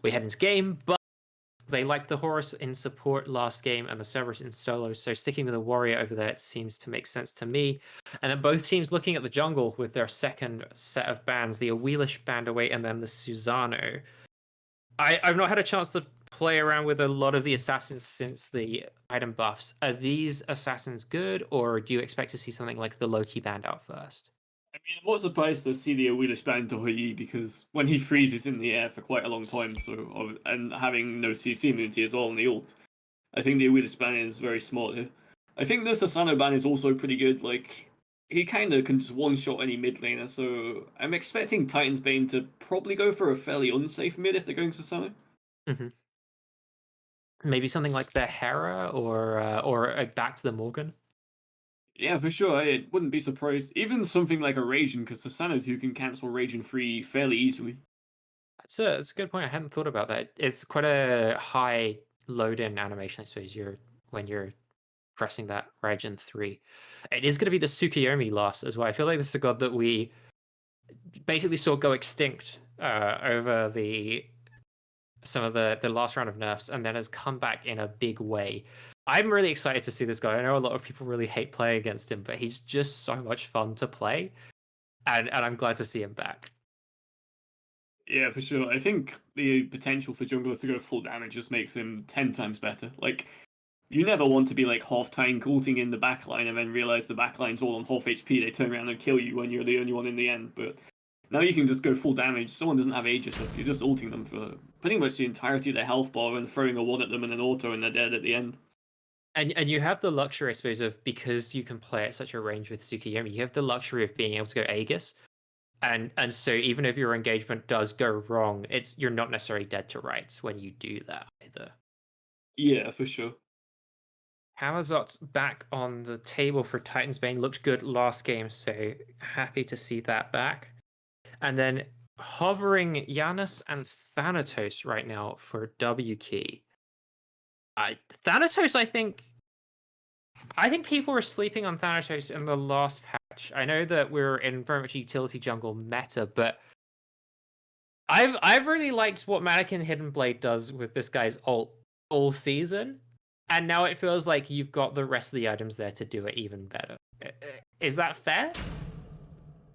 we head into game. But they liked the Horus in support last game and the Cerberus in solo, so sticking with a warrior over there, it seems to make sense to me. And then both teams looking at the jungle with their second set of bans, the Awelish band away and then the Susano. I've not had a chance to play around with a lot of the assassins since the item buffs. Are these assassins good, or do you expect to see something like the Loki band out first? I mean, I'm not surprised to see the Awelish ban to Yi, because when he freezes in the air for quite a long time, and having no CC immunity as well in the ult, I think the Awelish ban is very smart here. I think the Sasano ban is also pretty good. Like, he kind of can just one-shot any mid laner, so I'm expecting Titan's Bane to probably go for a fairly unsafe mid if they're going Sasano. Mm-hmm. Maybe something like the Hera or back to the Morgan. Yeah, for sure. I wouldn't be surprised. Even something like a Raging, because Sasano 2 can cancel Raging free fairly easily. That's a good point. I hadn't thought about that. It's quite a high load-in animation, I suppose. When you're pressing that Raging 3. It is going to be the Tsukuyomi loss as well. I feel like this is a god that we basically saw go extinct over some of the last round of nerfs, and then has come back in a big way. I'm really excited to see this guy. I know a lot of people really hate playing against him, but he's just so much fun to play, and I'm glad to see him back. Yeah, for sure. I think the potential for junglers to go full damage just makes him 10 times better. Like, you never want to be like half tank ulting in the backline and then realize the backline's all on half HP. They turn around and kill you when you're the only one in the end. But now you can just go full damage. Someone doesn't have Aegis up. You're just ulting them for pretty much the entirety of their health bar and throwing a one at them and an auto and they're dead at the end. And you have the luxury, I suppose, of because you can play at such a range with Tsukuyomi, you have the luxury of being able to go Aegis. And so even if your engagement does go wrong, you're not necessarily dead to rights when you do that either. Yeah, for sure. Hamazot's back on the table for Titan's Bane. Looked good last game, so happy to see that back. And then hovering Janus and Thanatos right now for W key. Thanatos, I think people were sleeping on Thanatos in the last patch. I know that we're in very much utility jungle meta, but I've really liked what Mannequin Hidden Blade does with this guy's ult all season, and now it feels like you've got the rest of the items there to do it even better. Is that fair?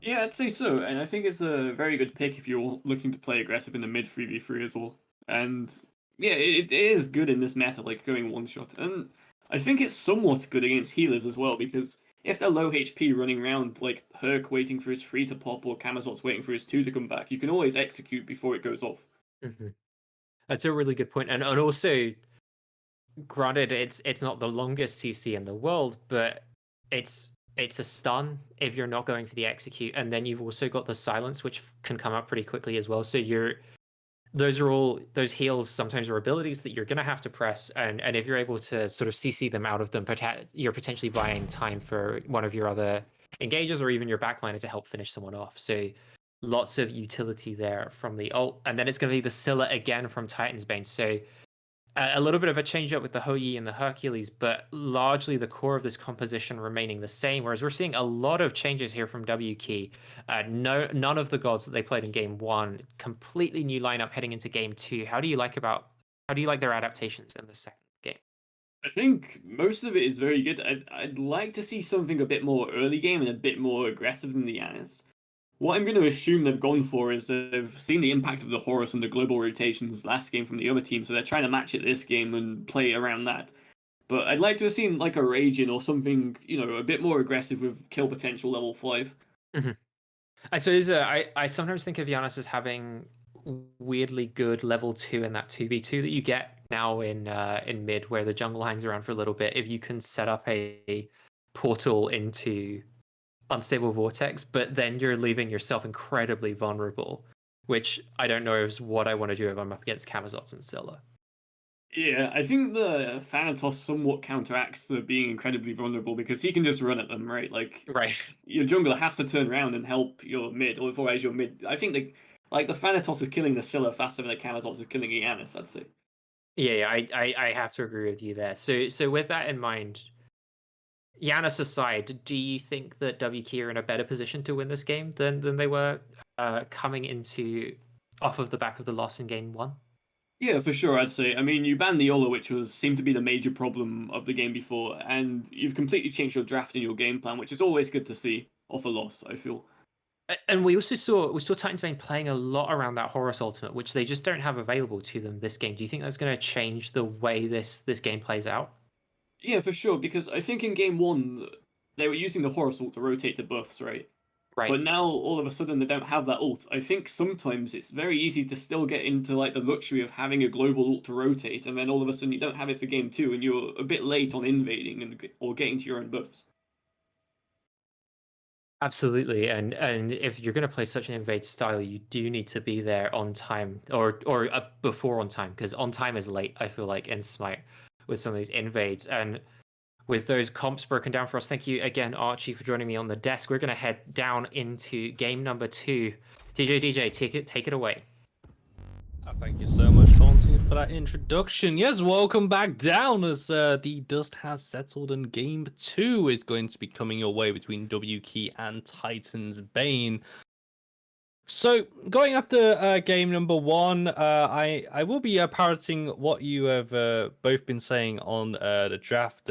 Yeah, I'd say so, and I think it's a very good pick if you're looking to play aggressive in the mid 3v3 as well. And yeah, it is good in this meta, like going one shot. And I think it's somewhat good against healers as well, because if they're low HP running around like Herc waiting for his 3 to pop or Camazot's waiting for his 2 to come back, you can always execute before it goes off. Mm-hmm. That's a really good point. And also, granted, it's not the longest CC in the world, but it's a stun if you're not going for the execute, and then you've also got the silence, which can come up pretty quickly as well. So those heals sometimes are abilities that you're going to have to press, and if you're able to sort of CC them out of them, you're potentially buying time for one of your other engages or even your backliner to help finish someone off. So lots of utility there from the ult, and then it's going to be the Scylla again from Titan's Bane. So a little bit of a change up with the Hou-Yi and the Hercules, but largely the core of this composition remaining the same. Whereas we're seeing a lot of changes here from W Key. None of the gods that they played in game 1. Completely new lineup heading into game 2. How do you like their adaptations in the second game? I think most of it is very good. I'd like to see something a bit more early game and a bit more aggressive than the Yanis. What I'm going to assume they've gone for is they've seen the impact of the Horus and the global rotations last game from the other team, so they're trying to match it this game and play around that. But I'd like to have seen like a Raging or something, a bit more aggressive with kill potential level 5. Mm-hmm. I suppose I sometimes think of Giannis as having weirdly good level 2 in that 2v2 that you get now in mid, where the jungle hangs around for a little bit. If you can set up a portal into unstable vortex, but then you're leaving yourself incredibly vulnerable, which I don't know is what I want to do if I'm up against Camazots and Scylla. Yeah, I think the Thanatos somewhat counteracts the being incredibly vulnerable because he can just run at them, right? Like, right. Your jungler has to turn around and help your mid, or otherwise your mid. I think the Thanatos is killing the Scylla faster than the Camazots is killing Giannis, I'd say. Yeah, I have to agree with you there. So with that in mind, Giannis aside, do you think that WK are in a better position to win this game than they were coming into off of the back of the loss in game 1? Yeah, for sure, I'd say. I mean, you banned the YOLO, which seemed to be the major problem of the game before, and you've completely changed your draft and your game plan, which is always good to see off a loss, I feel. And we also saw Titans Bane playing a lot around that Horus ultimate, which they just don't have available to them this game. Do you think that's going to change the way this game plays out? Yeah, for sure, because I think in game one, they were using the Horus ult to rotate the buffs, right? Right. But now all of a sudden they don't have that ult. I think sometimes it's very easy to still get into like the luxury of having a global ult to rotate, and then all of a sudden you don't have it for game two, and you're a bit late on invading or getting to your own buffs. Absolutely, and if you're going to play such an invade style, you do need to be there on time, or before on time, because on time is late. I feel like in Smite with some of these invades, and with those comps broken down for us. Thank you again, Archie, for joining me on the desk. We're going to head down into game number 2. DJ, take it away. Thank you so much, Taunting, for that introduction. Yes, welcome back down as the dust has settled, and game 2 is going to be coming your way between WKey and Titans Bane. So, going after game number 1, I will be parroting what you have both been saying on the draft.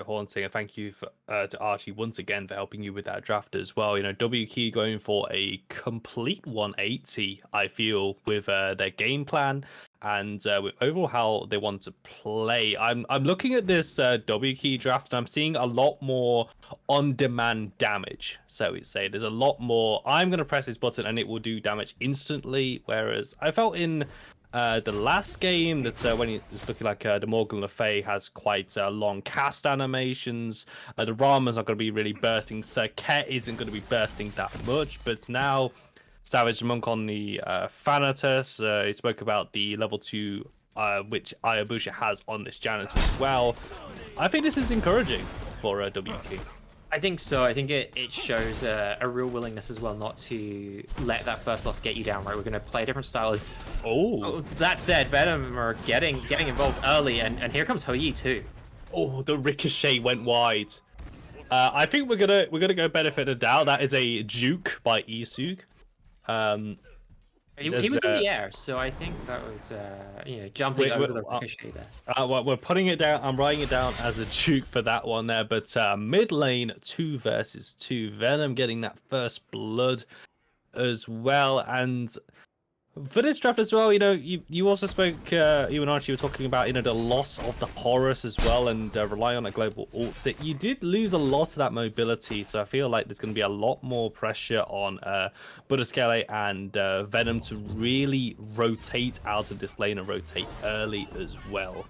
Haunting, and thank you to Archie once again for helping you with that draft as well. You know, WKey going for a complete 180, I feel, with their game plan and with overall how they want to play. I'm looking at this WKey draft, and I'm seeing a lot more on-demand damage. So we say there's a lot more. I'm going to press this button and it will do damage instantly. Whereas I felt in the last game that when it's looking like the Morgan Le Fay has quite long cast animations. The Rama's not going to be really bursting. Ket isn't going to be bursting that much. But now Savage Monk on the Thanatos. He spoke about the level 2 which Ayabusha has on this Janus as well. I think this is encouraging for WK. I think so. I think it shows a real willingness as well not to let that first loss get you down, right? We're going to play different styles. Oh, that said, Venom are getting involved early, and here comes Hou-Yi too. Oh, the ricochet went wide. I think we're gonna go benefit of doubt. That is a juke by Isug. He was in the air, so I think that was jumping over the ricochet there. We're putting it down. I'm writing it down as a juke for that one there. But mid lane 2 versus 2, Venom getting that first blood as well. And for this draft as well, you know, you also spoke, you and Archie were talking about, you know, the loss of the Horus as well, and relying on a global ult. You did lose a lot of that mobility, so I feel like there's going to be a lot more pressure on Butterskele and Venom to really rotate out of this lane and rotate early as well.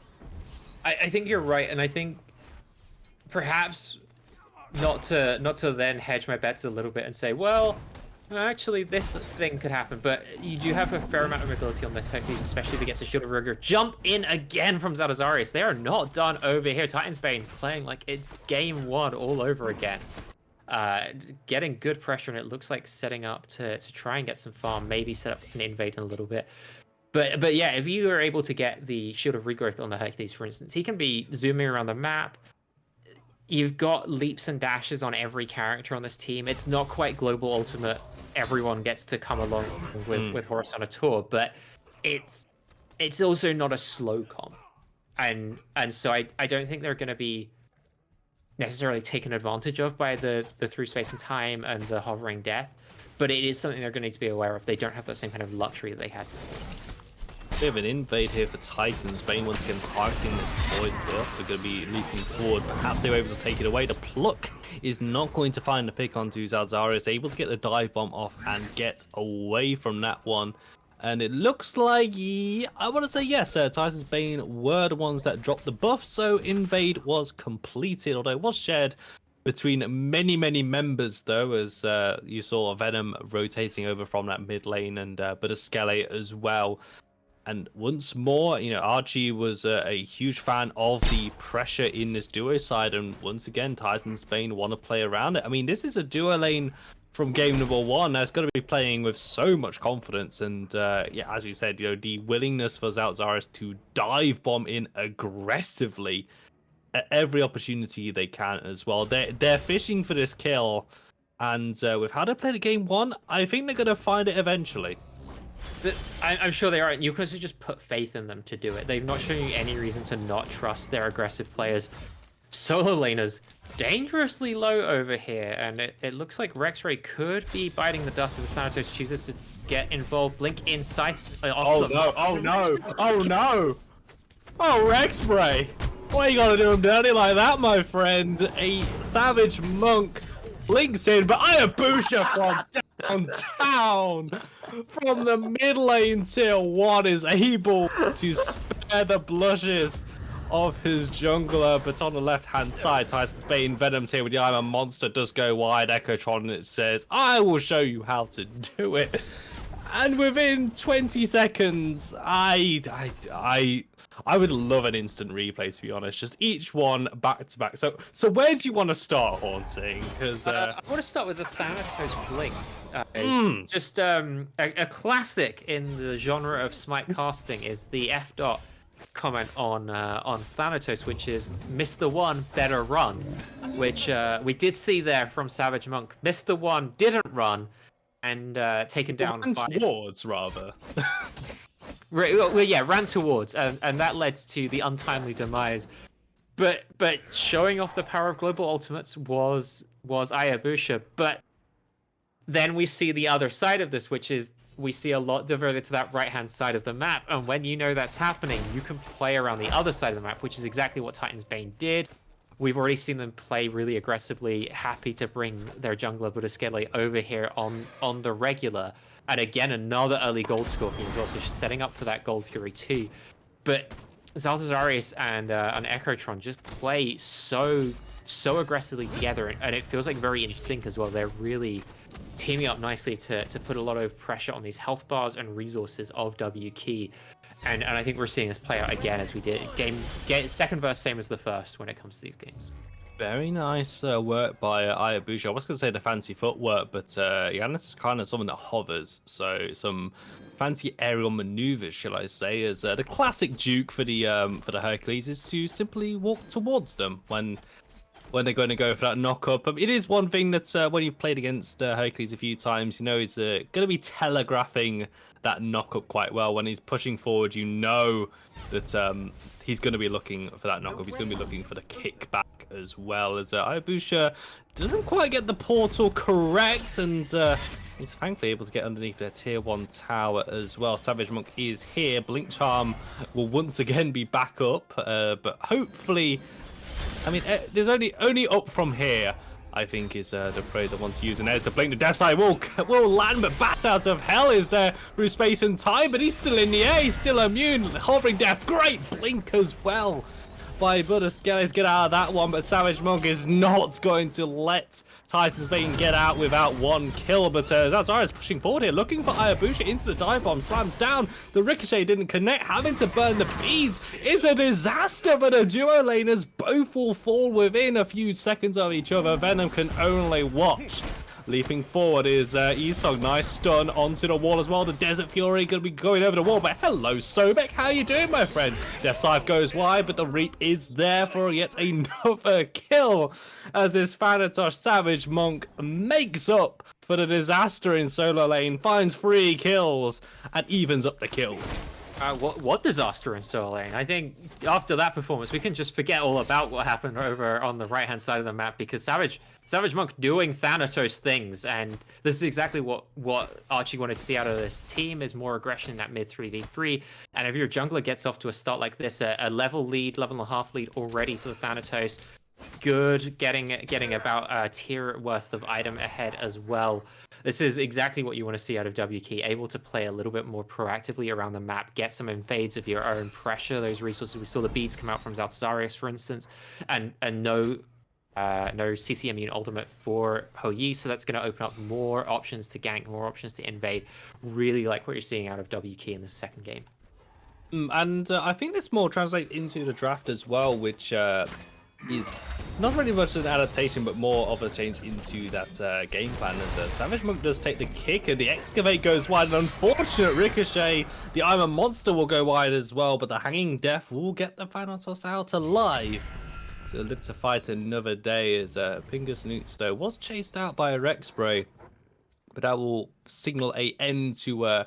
I think you're right, and I think perhaps not to then hedge my bets a little bit and say, well, actually, this thing could happen, but you do have a fair amount of mobility on this Hercules, especially if he gets a Shield of Rigor. Jump in again from Zalazarius. They are not done over here. Titans Bane playing like it's game 1 all over again. Getting good pressure, and it looks like setting up to try and get some farm, maybe set up an invade in a little bit. But yeah, if you are able to get the Shield of Regrowth on the Hercules, for instance, he can be zooming around the map. You've got leaps and dashes on every character on this team. It's not quite global ultimate. Everyone gets to come along with Horus on a tour, but it's also not a slow comp, and so I don't think they're going to be necessarily taken advantage of by the through space and time and the hovering death, but it is something they're going to need to be aware of. They don't have that same kind of luxury that they had before. Bit of an invade here for Titans. Bane once again targeting this void buff. They're going to be leaping forward. Perhaps they were able to take it away. The pluck is not going to find the pick onto Zalzarius. Able to get the dive bomb off and get away from that one. And it looks like, I want to say yes, Titans Bane were the ones that dropped the buff. So invade was completed, although it was shared between many members, though, as you saw Venom rotating over from that mid lane, and Butterskele as well. And once more, you know, Archie was a huge fan of the pressure in this duo side, and once again, Titans Bane want to play around it. I mean, this is a duo lane from game number 1 that's going to be playing with so much confidence, and yeah, as we said, you know, the willingness for Zalzaris to dive bomb in aggressively at every opportunity they can as well. They're fishing for this kill, and with how they played the game 1, I think they're going to find it eventually. I'm sure they are. You can also just put faith in them to do it. They've not shown you any reason to not trust their aggressive players. Solo laners dangerously low over here, and it looks like Rexray could be biting the dust if the Thanatos chooses to get involved. Blink inside. Oh no! Oh no! Oh no! Oh, Rexray! Why you gotta do him dirty like that, my friend? A Savage Monk blinks in, but Hayabusa from downtown, from the mid lane tier 1, is able to spare the blushes of his jungler, but on the left-hand side, Titan's Bane Venom's here with the I'm a Monster, does go wide. Echotron, and it says, I will show you how to do it. And within 20 seconds, I would love an instant replay, to be honest. Just each one back to back. So where do you want to start, Haunting? Because I want to start with the Thanatos Blink. Just a classic in the genre of smite casting is the F dot comment on Thanatos, which is miss the one, better run, which we did see there from Savage Monk. Miss the one, didn't run, and taken down by towards rather. Well, yeah, ran towards, and that led to the untimely demise. But showing off the power of global ultimates was Hayabusa. But then we see the other side of this, which is we see a lot diverted to that right-hand side of the map. And when you know that's happening, you can play around the other side of the map, which is exactly what Titan's Bane did. We've already seen them play really aggressively, happy to bring their jungler Buddhaskele over here on the regular. And again, another early Gold Scorpion as well, so she's setting up for that Gold Fury too. But Zaltazarius and Echotron just play so aggressively together, and it feels like very in sync as well. They're really teaming up nicely to put a lot of pressure on these health bars and resources of WK. And I think we're seeing this play out again as we did. Second verse, same as the first when it comes to these games. Very nice work by Hayabusa. I was going to say the fancy footwork, but yeah, this is kind of something that hovers. So some fancy aerial maneuvers, shall I say, as the classic juke for the Hercules is to simply walk towards them when they're going to go for that knock-up. It is one thing that when you've played against Hercules a few times, you know he's going to be telegraphing that knock-up quite well. When he's pushing forward, you know that he's going to be looking for that knock-up. He's going to be looking for the kickback as well, as Hayabusa doesn't quite get the portal correct, and he's thankfully able to get underneath their tier 1 tower as well. Savage Monk is here. Blink Charm will once again be back up, but hopefully, I mean, there's only up from here, I think, is the phrase I want to use. And there's the Blink. The Death Side will land, but Bat Out of Hell is there through space and time, but he's still in the air. He's still immune. Hovering Death. Great Blink as well by Buddhaskele. Get out of that one, but Savage Monk is not going to let Titan's Bane get out without one kill. But Zaltazarius pushing forward here, looking for Hayabusa into the dive bomb. Slams down. The ricochet didn't connect. Having to burn the beads is a disaster, but the duo laners both will fall within a few seconds of each other. Venom can only watch. Leaping forward is Isog. Nice stun onto the wall as well. The Desert Fury going to be going over the wall. But hello, Sobek. How you doing, my friend? Death Scythe goes wide, but the Reap is there for yet another kill. As this Thanatos Savage Monk makes up for the disaster in solo lane, finds 3 kills, and evens up the kills. What disaster in solo lane? I think after that performance, we can just forget all about what happened over on the right-hand side of the map, because Savage Monk doing Thanatos things, and this is exactly what Archie wanted to see out of this team, is more aggression in that mid 3v3. And if your jungler gets off to a start like this, a level and a half lead already for the Thanatos, good, getting about a tier worth of item ahead as well. This is exactly what you want to see out of WK, able to play a little bit more proactively around the map, get some invades of your own, pressure those resources. We saw the beads come out from Zaltazarius, for instance, and no CC immune ultimate for Hou-Yi, so that's going to open up more options to gank, more options to invade. Really like what you're seeing out of WK in the second game. And I think this more translates into the draft as well, which is not really much an adaptation, but more of a change into that game plan. As Savage Monk does take the kick, and the Excavate goes wide. An unfortunate ricochet. The I'm a Monster will go wide as well, but the Hanging Death will get the Thanatos out alive. So live to fight another day, as Pingus Nutsto was chased out by a Rexray, but that will signal an end to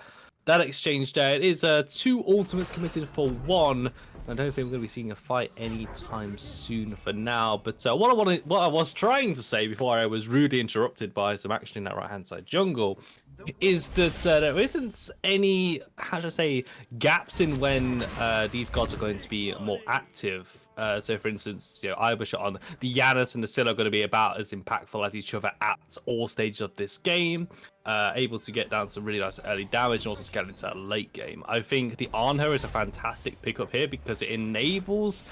that exchange there. It is 2 ultimates committed for 1. I don't think we're going to be seeing a fight anytime soon for now. But what I was trying to say before I was rudely interrupted by some action in that right-hand side jungle is that there isn't any, how should I say, gaps in when these gods are going to be more active. So, for instance, Ibusha on the Yanis and the Scylla are going to be about as impactful as each other at all stages of this game. Able to get down some really nice early damage and also scale into that late game. I think the Anha is a fantastic pickup here because it enables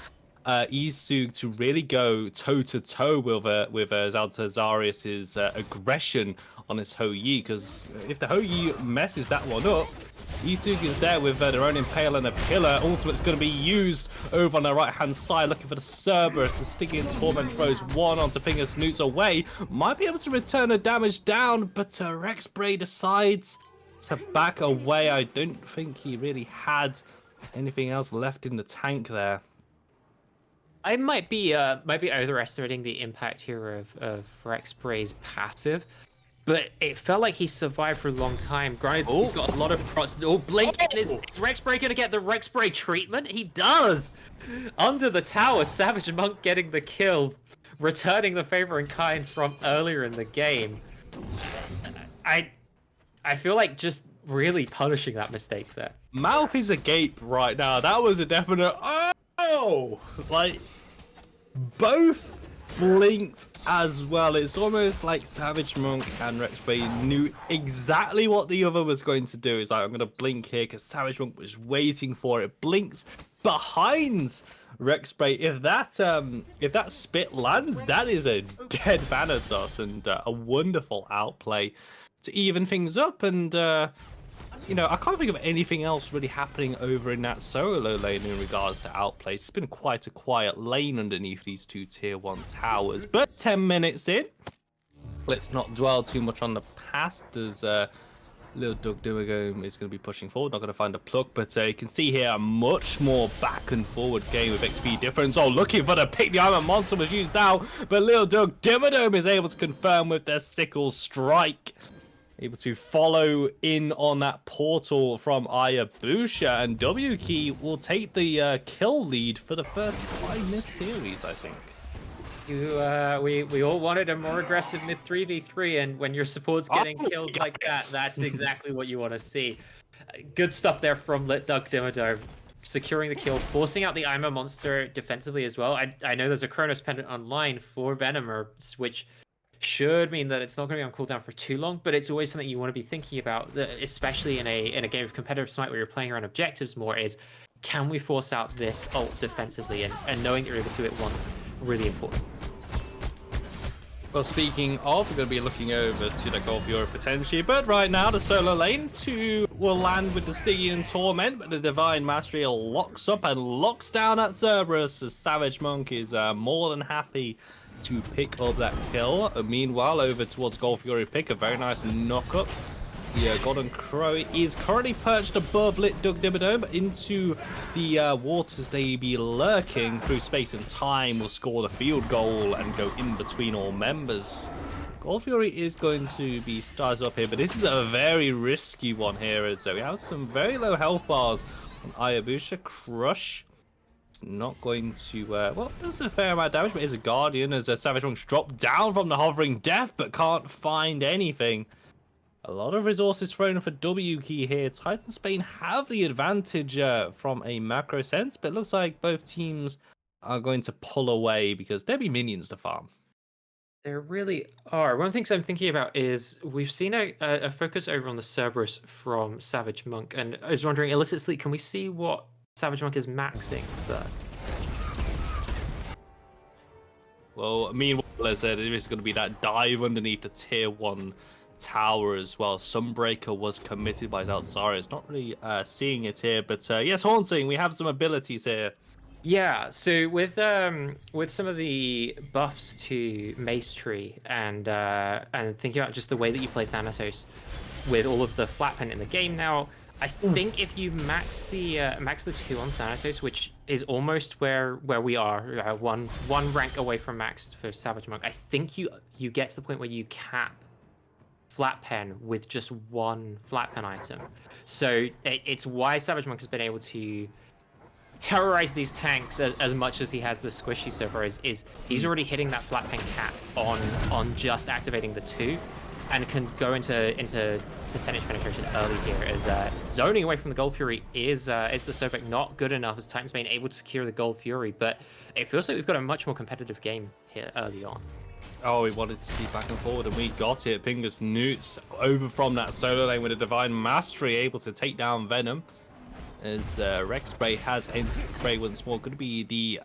Isug to really go toe-to-toe with Zaltazarius's aggression on his Hou-Yi, because if the Hou-Yi messes that one up, Isug is there with their own Impale and a Pillar. Ultimate's going to be used over on the right-hand side, looking for the Cerberus. The Stygian Torment throws one onto Pingus Newts away. Might be able to return the damage down, but Rexbray decides to back away. I don't think he really had anything else left in the tank there. I might be overestimating the impact here of Rexbray's passive, but it felt like he survived for a long time. Granted, he's got a lot of procs. Oh, blink! Is Rexbray gonna get the Rexbray treatment? He does! Under the tower, Savage Monk getting the kill, returning the favor in kind from earlier in the game. I feel like just really punishing that mistake there. Mouth is agape right now. That was a definite like both blinked as well. It's almost like Savage Monk and Rexbray knew exactly what the other was going to do. It's like, I'm going to blink here because Savage Monk was waiting for it. Blinks behind Rexbray. If that spit lands, that is a dead Vanitas and a wonderful outplay to even things up. And I can't think of anything else really happening over in that solo lane in regards to outplays. It's been quite a quiet lane underneath these 2 tier 1 towers. But 10 minutes in, let's not dwell too much on the past, as little Doug Dimmergome is going to be pushing forward. Not going to find a plug, but you can see here a much more back and forward game with XP difference. Oh, looking for the pick. The Iron Monster was used out, but little Doug Dimmergome is able to confirm with their sickle strike. Able to follow in on that portal from Ayabusha, and WKey will take the kill lead for the first time this series, I think. We all wanted a more aggressive mid 3v3, and when your support's getting kills like that, that's exactly what you want to see. Good stuff there from Doug Dimmergome, securing the kill, forcing out the Ima monster defensively as well. I know there's a Chronos pendant online for Venomer, which should mean that it's not going to be on cooldown for too long, but it's always something you want to be thinking about, especially in a game of competitive Smite where you're playing around objectives more, is can we force out this ult defensively, and knowing you're able to do it once, really important. Well, speaking of, we're going to be looking over to the Gulf Europe potentially, but right now the solo lane 2 will land with the Stygian Torment, but the Divine Mastery locks up and locks down that Cerberus, as Savage Monk is more than happy to pick up that kill. Meanwhile, over towards Gulf Fury, pick a very nice knock up. The Golden Crow is currently perched above lit Doug Dimmergome into the waters. They be lurking through space and time, will score the field goal and go in between all members. Gulf Fury is going to be started up here, but this is a very risky one here, as we have some very low health bars on Ayabusha. Crush not going to well, does a fair amount of damage, but is a Guardian as Savage Monk's dropped down from the hovering death, but can't find anything. A lot of resources thrown for WKey here. Titan Spain have the advantage from a macro sense, but it looks like both teams are going to pull away because there'll be minions to farm. There really are. One of the things I'm thinking about is we've seen a focus over on the Cerberus from Savage Monk, and I was wondering, Illicit Sleep, can we see what Savage Monk is maxing there? Well, meanwhile, as there is going to be that dive underneath the tier 1 tower as well. Sunbreaker was committed by Zaltazarius. Not really seeing it here, but yes, Haunting, we have some abilities here. Yeah, so with some of the buffs to Mace Tree and thinking about just the way that you play Thanatos with all of the flat pen in the game now, I think if you max the 2 on Thanatos, which is almost where we are, one rank away from maxed for Savage Monk, I think you get to the point where you cap flat pen with just one flat pen item. So it's why Savage Monk has been able to terrorize these tanks as much as he has the squishy so far. Is he's already hitting that flat pen cap on just activating the 2, and can go into percentage penetration early here. As zoning away from the Gold Fury is the Sobek not good enough, as Titan's Bane able to secure the Gold Fury, but it feels like we've got a much more competitive game here early on. Oh, we wanted to see back and forward, and we got it. Pingus Newts over from that solo lane with a Divine Mastery, able to take down Venom. As Rexbray has entered the fray once more. Going to be the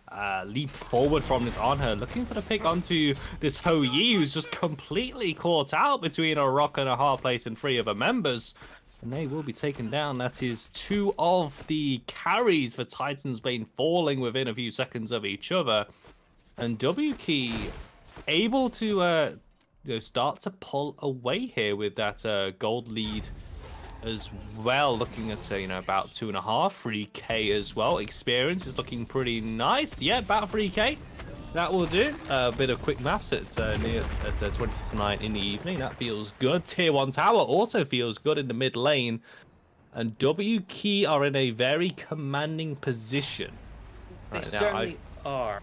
leap forward from this Anher, looking for the pick onto this Ho Yi, who's just completely caught out between a rock and a hard place and 3 other members. And they will be taken down. That is 2 of the carries for Titan's Bane falling within a few seconds of each other. And WKey able to start to pull away here with that gold lead as well, looking at about 2.5, 3k as well. Experience is looking pretty nice. Yeah, about 3k. That will do. A bit of quick maths at 20 to 9 in the evening. That feels good. Tier 1 tower also feels good in the mid lane. And WKey are in a very commanding position. They certainly are.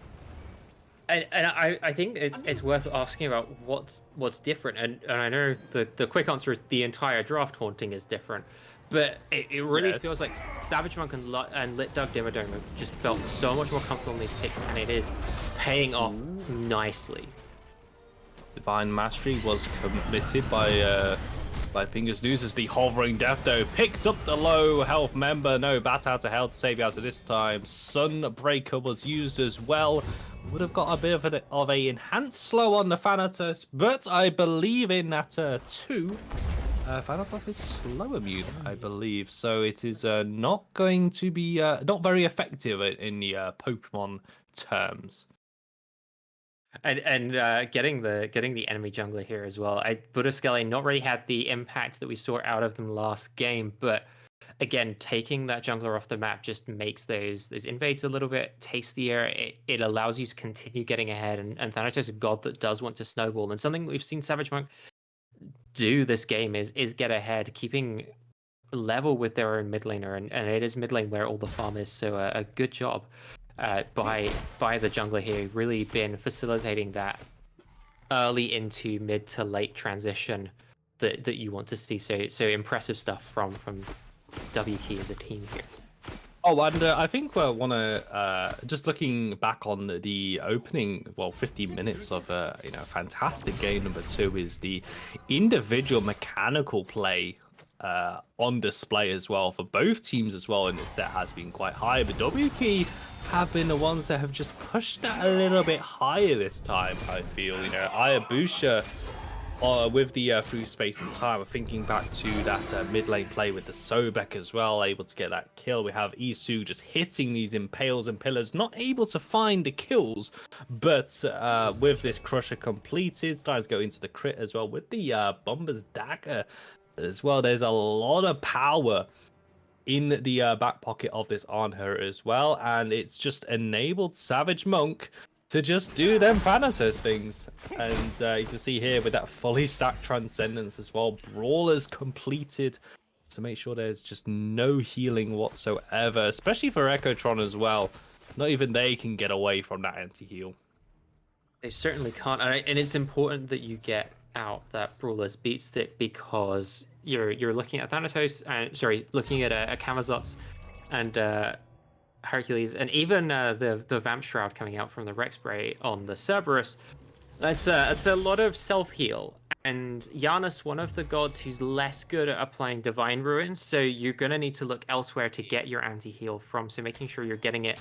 And I think it's worth asking about what's different, and I know the quick answer is the entire draft haunting is different, but it really feels like Savage Monk and Lit Dug Dimmadome have just felt so much more comfortable in these picks, and it is paying off nicely. Divine Mastery was committed by Pingus News as the Hovering Death though picks up the low health member. No bat out of hell to save you out of this time. Sunbreaker was used as well. Would have got a bit of a enhanced slow on the Thanatos, but I believe in that 2. Thanatos is slow immune, I believe, so it is not going to be not very effective in the Pokemon terms. And getting the enemy jungler here as well. Buddha Skelly not really had the impact that we saw out of them last game, but again, taking that jungler off the map just makes those invades a little bit tastier. It allows you to continue getting ahead, and Thanatos is a god that does want to snowball. And something we've seen Savage Monk do this game is get ahead, keeping level with their own mid laner, and it is mid lane where all the farm is. So a good job by the jungler here, really been facilitating that early into mid to late transition that you want to see. So impressive stuff from WKey as a team here. Oh, and I think we'll want to just looking back on the opening 15 minutes of fantastic game number 2 is the individual mechanical play on display as well for both teams as well in this set has been quite high, but WKey have been the ones that have just pushed that a little bit higher this time. I feel Ayabusha with the through space and time. I'm thinking back to that mid lane play with the Sobek as well, able to get that kill. We have Isu just hitting these impales and pillars, not able to find the kills, but with this Crusher completed, starting to go into the crit as well with the Bomber's Dagger as well. There's a lot of power in the back pocket of this Anher as well, and it's just enabled Savage Monk to just do them Thanatos things. And you can see here with that fully stacked Transcendence as well, Brawler's completed to make sure there's just no healing whatsoever, especially for Echotron as well. Not even they can get away from that anti-heal. They certainly can't, and it's important that you get out that Brawler's Beat Stick, because you're looking at Thanatos, and looking at a Camazotz and Hercules, and even the Vamp Shroud coming out from the Rexbray on the Cerberus. It's a lot of self-heal, and Janus, one of the gods who's less good at applying Divine Ruin, so you're going to need to look elsewhere to get your anti-heal from, so making sure you're getting it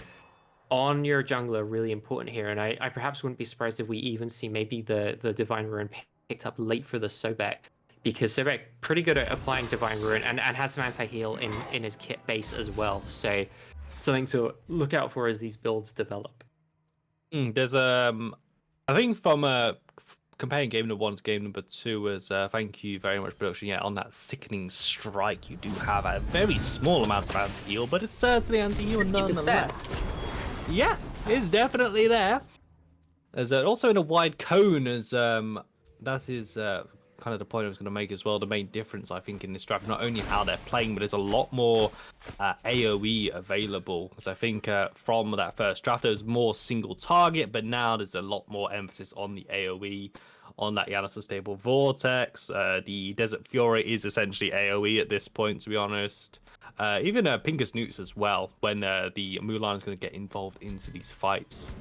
on your jungler, really important here. And I perhaps wouldn't be surprised if we even see maybe the Divine Ruin picked up late for the Sobek, because Sobek pretty good at applying Divine Ruin and has some anti-heal in his kit base as well, so something to look out for as these builds develop. There's I think from comparing game number 1 to game number 2 as thank you very much production. Yeah, on that Sickening Strike you do have a very small amount of anti-heal, but it's certainly anti-heal nonetheless. Yeah, it's definitely there. There's also in a wide cone as that is kind of the point I was going to make as well. The main difference, I think, in this draft, not only how they're playing, but there's a lot more AoE available. Because I think from that first draft, there was more single target, but now there's a lot more emphasis on the AoE, on that Yanis Unstable Vortex. The Desert Fury is essentially AoE at this point, to be honest. Even Pingus Newts as well, when the Mulan is going to get involved into these fights.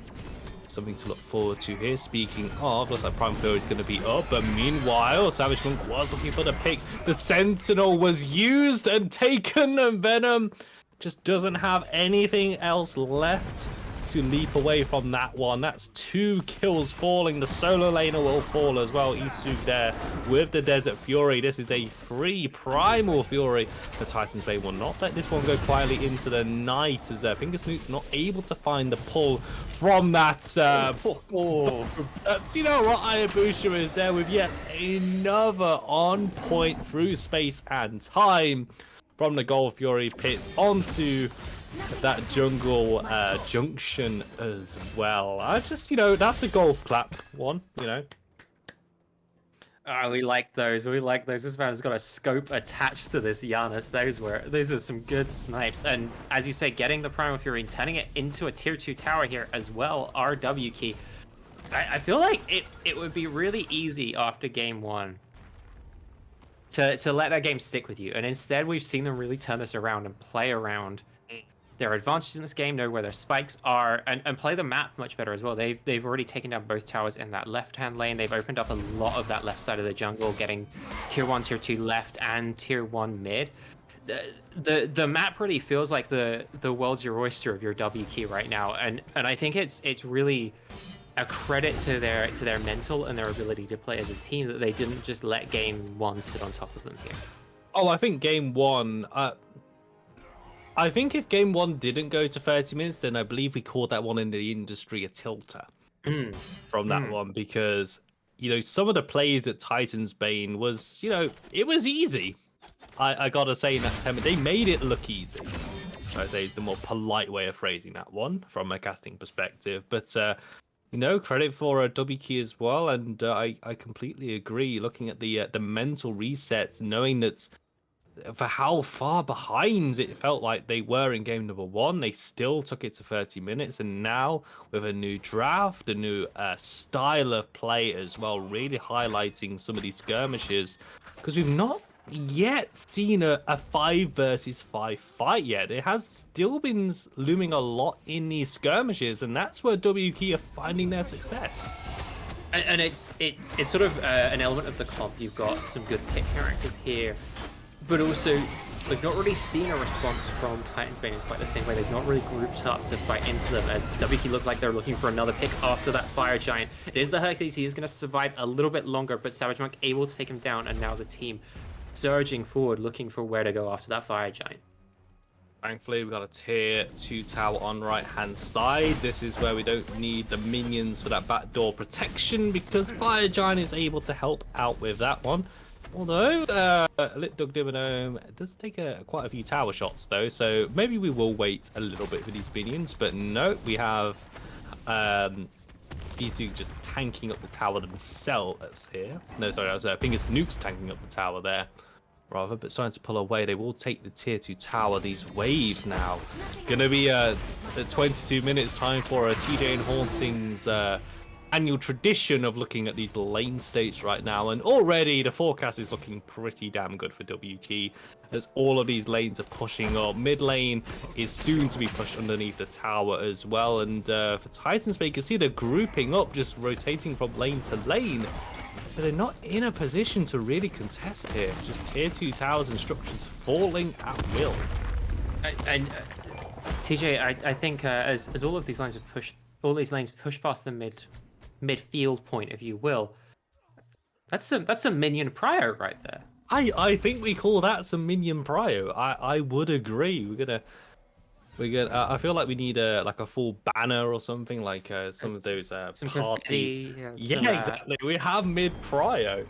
Something to look forward to here. Speaking of, looks like Prime Fury is going to be up, but meanwhile, Savage Monk was looking for the pick. The Sentinel was used and taken, and Venom just doesn't have anything else left to leap away from that one. That's 2 kills falling. The solo laner will fall as well. Isug there with the Desert Fury. This is a free Primal Fury. The Titan's Bane will not let this one go quietly into the night, as Pingus Newt's not able to find the pull from that. You know what? Hayabusa is there with yet another on point through space and time from the Gold Fury pit onto that jungle junction as well. I just, that's a golf clap one, Oh, we like those. We like those. This man has got a scope attached to this Yanis. Those are some good snipes. And as you say, getting the Primal Fury and turning it into a tier 2 tower here as well, RW key. I feel like it would be really easy after game 1 to let that game stick with you. And instead, we've seen them really turn this around and play around their advantages in this game, know where their spikes are, and play the map much better as well. They've already taken down both towers in that left-hand lane. They've opened up a lot of that left side of the jungle, getting tier 1, tier 2 left, and tier 1 mid. The map really feels like the world's your oyster of your W key right now, and I think it's really a credit to their mental and their ability to play as a team that they didn't just let game 1 sit on top of them here. Oh, I think game 1. I think if game 1 didn't go to 30 minutes, then I believe we called that one in the industry a tilter from that one, because, some of the plays at Titan's Bane was, it was easy. I gotta say, in that 10 minutes, they made it look easy. I say is the more polite way of phrasing that one from a casting perspective. But, credit for W key as well. And I completely agree. Looking at the mental resets, knowing that for how far behind it felt like they were in game number 1, they still took it to 30 minutes. And now with a new draft, a new style of play as well, really highlighting some of these skirmishes, because we've not yet seen a 5 versus 5 fight yet. It has still been looming a lot in these skirmishes, and that's where WK are finding their success. And it's sort of an element of the comp. You've got some good pick characters here, but also we've not really seen a response from Titan's Bane in quite the same way. They've not really grouped up to fight into them, as WK looked like they're looking for another pick after that Fire Giant. It is the Hercules. He is going to survive a little bit longer, but Savage Monk able to take him down, and now the team surging forward, looking for where to go after that Fire Giant. Thankfully, we've got a tier 2 tower on right-hand side. This is where we don't need the minions for that backdoor protection, because Fire Giant is able to help out with that one. Although, Lit Dug Dimmadome does take quite a few tower shots, though, so maybe we will wait a little bit for these minions. But no, we have Isu just tanking up the tower themselves here. No, sorry, that was Pingus Nukes tanking up the tower there, rather, but starting to pull away. They will take the tier 2 tower. These waves now gonna be at 22 minutes time for a TJ and Haunting's annual tradition of looking at these lane states right now, and already the forecast is looking pretty damn good for WK, as all of these lanes are pushing up. Mid lane is soon to be pushed underneath the tower as well, and for Titan's Bane, you can see they're grouping up, just rotating from lane to lane, but they're not in a position to really contest here. Just tier 2 towers and structures falling at will. And TJ, I think as all of these lines have pushed, all these lanes push past the midfield point, if you will, that's a minion prio right there. I think we call that some minion prio. I would agree. We're gonna. I feel like we need like a full banner or something, like some of those some party. confetti, Yeah, exactly. We have mid prio,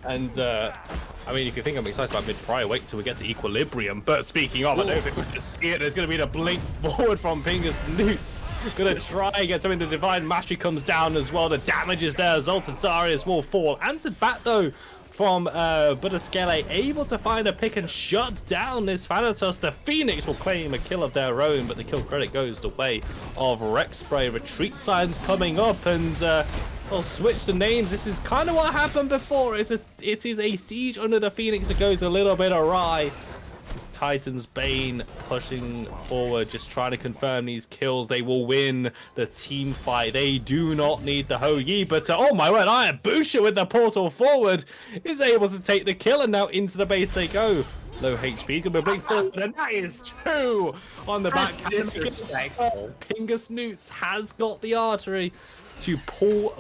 and I mean, if you think I'm excited about mid prio, wait till we get to equilibrium. But speaking of, I don't think we'll just see it. There's going to be the blink forward from Pingus Newts. Gonna try and get something to divide. Mastery comes down as well. The damage is there. Zoltazarius will fall. Answered back though from Budaskele, able to find a pick and shut down this Thanatos. The Phoenix will claim a kill of their own, but the kill credit goes the way of Rex Spray. Retreat signs coming up, and I'll switch the names. This is kind of what happened before. It is a siege under the Phoenix that goes a little bit awry. It's Titan's Bane pushing forward, just trying to confirm these kills. They will win the team fight. They do not need the Ho-Yi, but oh my word, Hayabusa with the portal forward is able to take the kill, and now into the base they go. Low HP, gonna blink forward, and that is 2 on the back. Disrespectful. Pingus Newts has got the artery to pull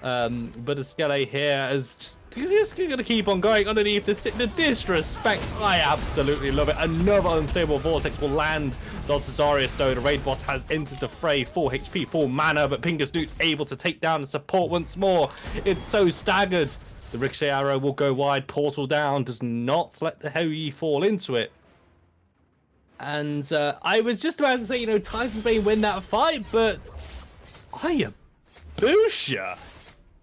but Budaskele here is just gonna keep on going underneath the disrespect. I absolutely love it. Another unstable vortex will land. Zoltazarius though, the raid boss has entered the fray. 4 HP, 4 mana, but Pingus Newt's able to take down the support once more. It's so staggered. The ricochet arrow will go wide. Portal down, does not let the Ho-Yi fall into it. And I was just about to say, you know, Titans may win that fight, but Hayabusa.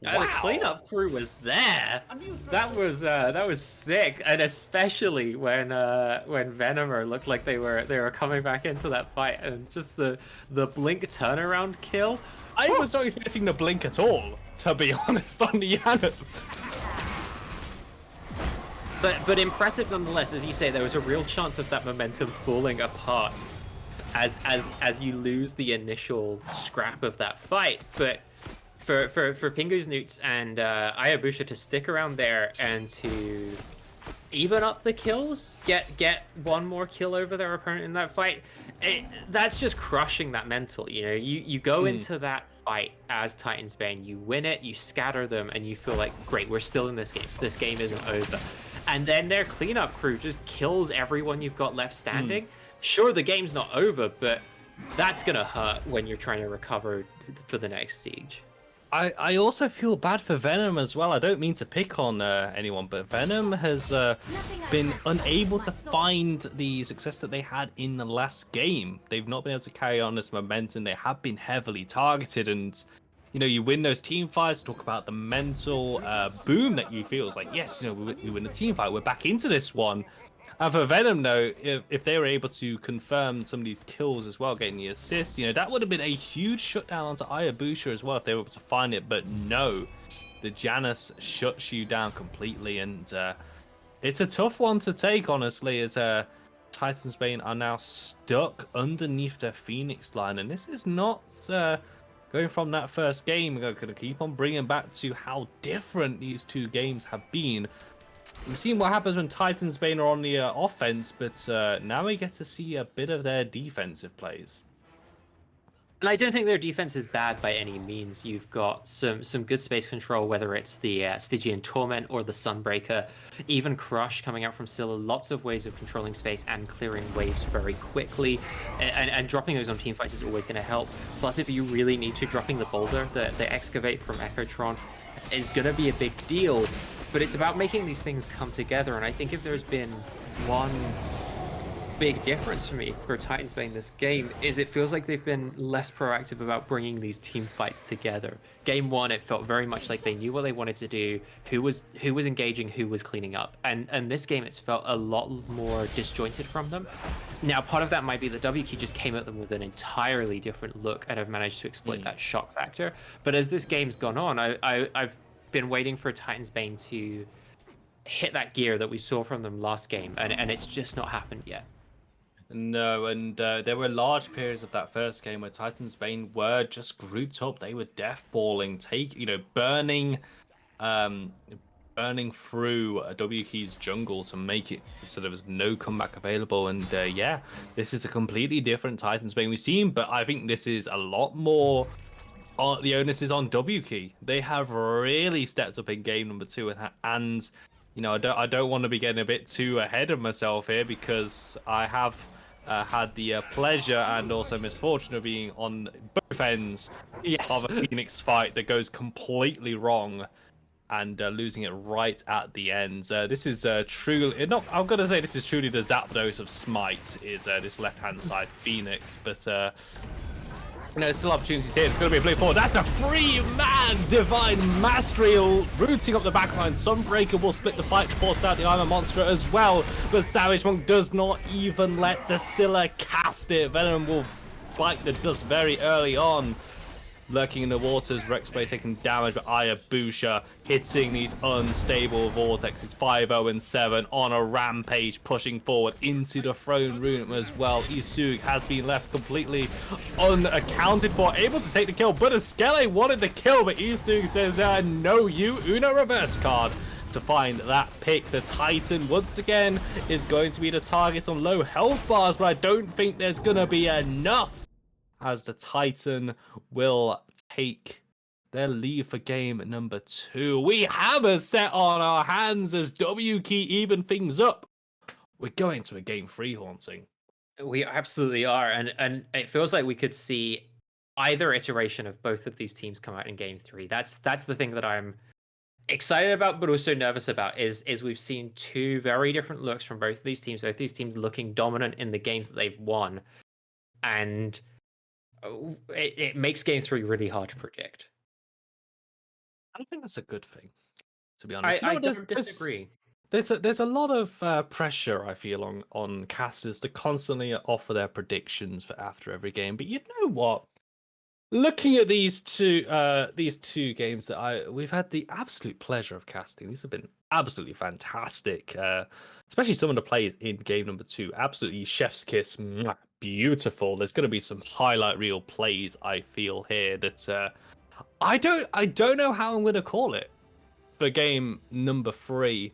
Wow. The cleanup crew was there. That was sick, and especially when Venomer looked like they were coming back into that fight, and just the blink turnaround kill. I was not expecting the blink at all, to be honest, on the Janus. But impressive nonetheless, as you say. There was a real chance of that momentum falling apart as you lose the initial scrap of that fight, but. For Pingus Newts and Hayabusa to stick around there and to even up the kills, get one more kill over their opponent in that fight, that's just crushing that mental. You know, you go into that fight as Titan's Bane, you win it, you scatter them, and you feel like, great, we're still in this game. This game isn't over. And then their cleanup crew just kills everyone you've got left standing. Sure, the game's not over, but that's gonna hurt when you're trying to recover for the next siege. I also feel bad for Venom as well. I don't mean to pick on anyone, but Venom has been unable to find the success that they had in the last game. They've not been able to carry on this momentum. They have been heavily targeted, and you know, you win those team fights. Talk about the mental boom that you feel. It's like, yes, you know, we win the team fight. We're back into this one. And for Venom, though, if they were able to confirm some of these kills as well, getting the assists, you know, that would have been a huge shutdown onto Hayabusa as well if they were able to find it. But no, the Janus shuts you down completely, and it's a tough one to take, honestly, as Titan's Bane are now stuck underneath their Phoenix line, and this is not going from that first game. We're going to keep on bringing back to how different these two games have been. We've seen what happens when Titan's Bane are on the offense, but now we get to see a bit of their defensive plays. And I don't think their defense is bad by any means. You've got some good space control, whether it's the Stygian Torment or the Sunbreaker, even Crush coming out from Scylla. Lots of ways of controlling space and clearing waves very quickly, and dropping those on team fights is always going to help. Plus, if you really need to, dropping the Boulder, the Excavate from Echotron, is going to be a big deal. But it's about making these things come together, and I think if there's been one big difference for me for Titan's Bane this game, is it feels like they've been less proactive about bringing these team fights together. Game 1, it felt very much like they knew what they wanted to do, who was engaging, who was cleaning up, and this game it's felt a lot more disjointed from them. Now, part of that might be that WK just came at them with an entirely different look and have managed to exploit that shock factor. But as this game's gone on, I've been waiting for Titan's Bane to hit that gear that we saw from them last game, and it's just not happened yet. No, and there were large periods of that first game where Titan's Bane were just grouped up. They were death-balling, burning through WK's jungle to make it so there was no comeback available. And yeah, this is a completely different Titan's Bane we've seen, but I think this is a lot more. The onus is on WK. They have really stepped up in game number 2, and you know, I don't want to be getting a bit too ahead of myself here, because I have had the pleasure and also misfortune of being on both ends of a Phoenix fight that goes completely wrong and losing it right at the end. This is truly, I'm gonna say this is truly the Zapdos of Smite, is this left-hand side Phoenix, but there's still opportunities here. It's going to be a play forward. That's a free-man Divine Mastery rooting up the backline. Sunbreaker will split the fight, force out the Armor Monster as well. But Savage Monk does not even let the Scylla cast it. Venom will bite the dust very early on. Lurking in the waters, Rexplay taking damage, but Ayabusha hitting these unstable vortexes. 5-0 and 7 on a rampage, pushing forward into the throne room as well. Isug has been left completely unaccounted for, able to take the kill, but Askele wanted the kill, but Isug says, no, you Uno reverse card to find that pick. The Titan once again is going to be the target on low health bars, but I don't think there's going to be enough, as the Titan will take their lead for game number 2. We have a set on our hands as WK even things up. We're going to a game 3, Haunting. We absolutely are, and it feels like we could see either iteration of both of these teams come out in game 3. That's the thing that I'm excited about, but also nervous about, is we've seen two very different looks from both of these teams. Both these teams looking dominant in the games that they've won, and it makes game 3 really hard to predict. I don't think that's a good thing, to be honest. I don't disagree. There's a lot of pressure, I feel, on casters to constantly offer their predictions for after every game. But you know what? Looking at these two games that we've had the absolute pleasure of casting. These have been absolutely fantastic. Especially some of the plays in game number 2. Absolutely chef's kiss. Mwah, beautiful. There's going to be some highlight reel plays, I feel, here that I don't know how I'm going to call it for game number 3.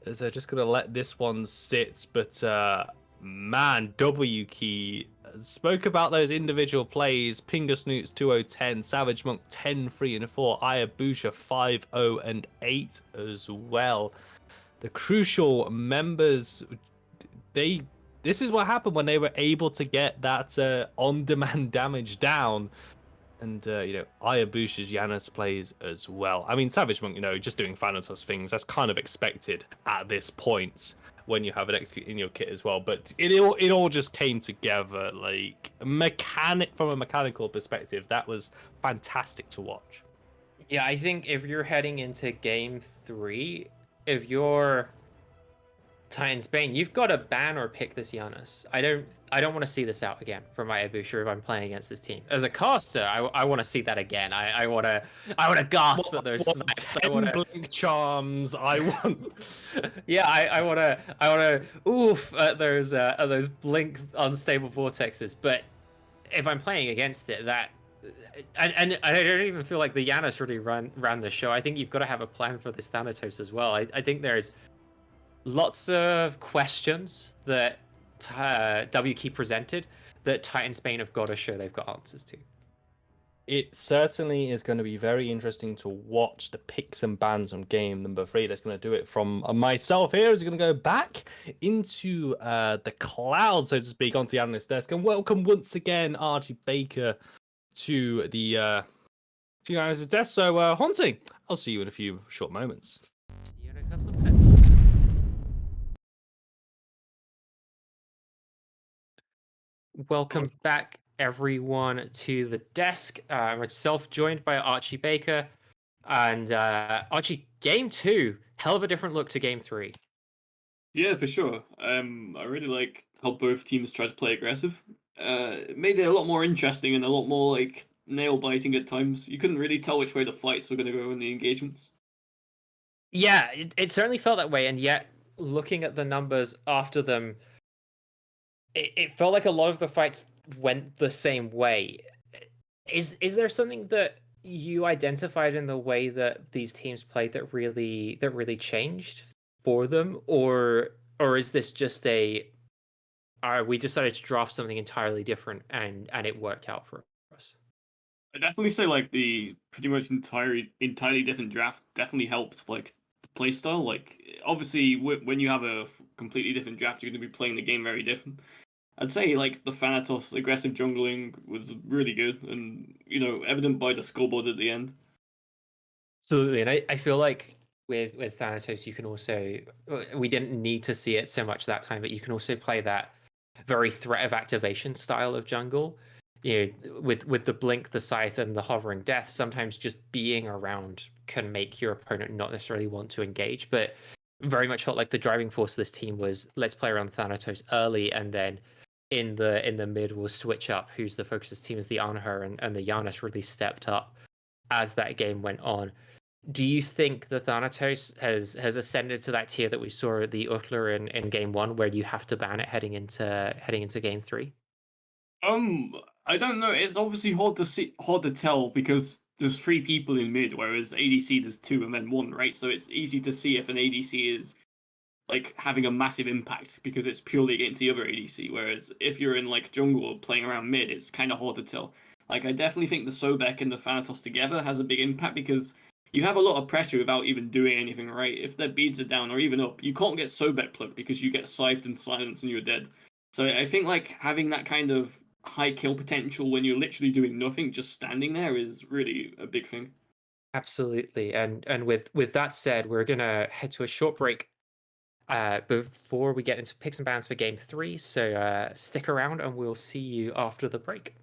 As they're just going to let this one sit, but man, WK spoke about those individual plays. Pinga Snoots 2-0-10, Savage Monk 10-3-4, Ayabusha 5-0 and 8 as well. The crucial members, this is what happened when they were able to get that on-demand damage down. And, Ayabusha's Janus plays as well. I mean, Savage Monk, just doing Thanatos things, that's kind of expected at this point when you have an execute in your kit as well. But it all just came together, like, from a mechanical perspective. That was fantastic to watch. Yeah, I think if you're heading into game 3, if you're Titan's Bane, you've got to ban or pick this Janus. I don't want to see this out again from Ayabusha if I'm playing against this team. As a caster, I want to see that again. I want to gasp at those snipes. I want blink charms. I want. Yeah, I want to oof at those blink unstable vortexes. But if I'm playing against it, and I don't even feel like the Janus really ran the show. I think you've got to have a plan for this Thanatos as well. I think there's lots of questions that WK presented that Titan's Bane have got to show they've got answers to. It certainly is going to be very interesting to watch the picks and bans on game number 3. That's going to do it from myself here. Is going to go back into the cloud, so to speak, onto the analyst desk. And welcome once again, Archie Baker, to the analyst desk. So, Haunting, I'll see you in a few short moments. See you in a couple of minutes. Welcome back, everyone, to the desk. Myself joined by Archie Baker. And Archie, game 2, hell of a different look to game 3. Yeah, for sure. I really like how both teams try to play aggressive. It made it a lot more interesting and a lot more like nail biting at times. You couldn't really tell which way the fights were going to go in the engagements. Yeah, it certainly felt that way. And yet, looking at the numbers after them, it felt like a lot of the fights went the same way. Is there something that you identified in the way that these teams played that really changed for them, or is this just we decided to draft something entirely different and it worked out for us? I definitely say like the pretty much entirely different draft definitely helped like the playstyle. Like obviously when you have a completely different draft, you're going to be playing the game very different. I'd say like the Thanatos aggressive jungling was really good and evident by the scoreboard at the end. Absolutely, and I feel like with Thanatos you can also, we didn't need to see it so much that time, but you can also play that very threat of activation style of jungle. with the blink, the scythe, and the hovering death, sometimes just being around can make your opponent not necessarily want to engage. But very much felt like the driving force of this team was let's play around Thanatos early, and then in the mid we'll switch up who's the focus of this team. Is the Anher and the Giannis really stepped up as that game went on. Do you think the Thanatos has ascended to that tier that we saw at the Utler in game 1, where you have to ban it heading into game 3? I don't know. It's obviously hard to tell because there's 3 people in mid, whereas ADC there's 2 and then 1, right? So it's easy to see if an ADC is like having a massive impact because it's purely against the other ADC. Whereas if you're in like jungle or playing around mid, it's kind of hard to tell. Like I definitely think the Sobek and the Thanatos together has a big impact because you have a lot of pressure without even doing anything, right? If their beads are down or even up, you can't get Sobek plucked because you get scythed and silenced and you're dead. So I think like having that kind of high kill potential when you're literally doing nothing, just standing there, is really a big thing. Absolutely. And with that said, we're gonna head to a short break before we get into picks and bans for game 3. So stick around and we'll see you after the break.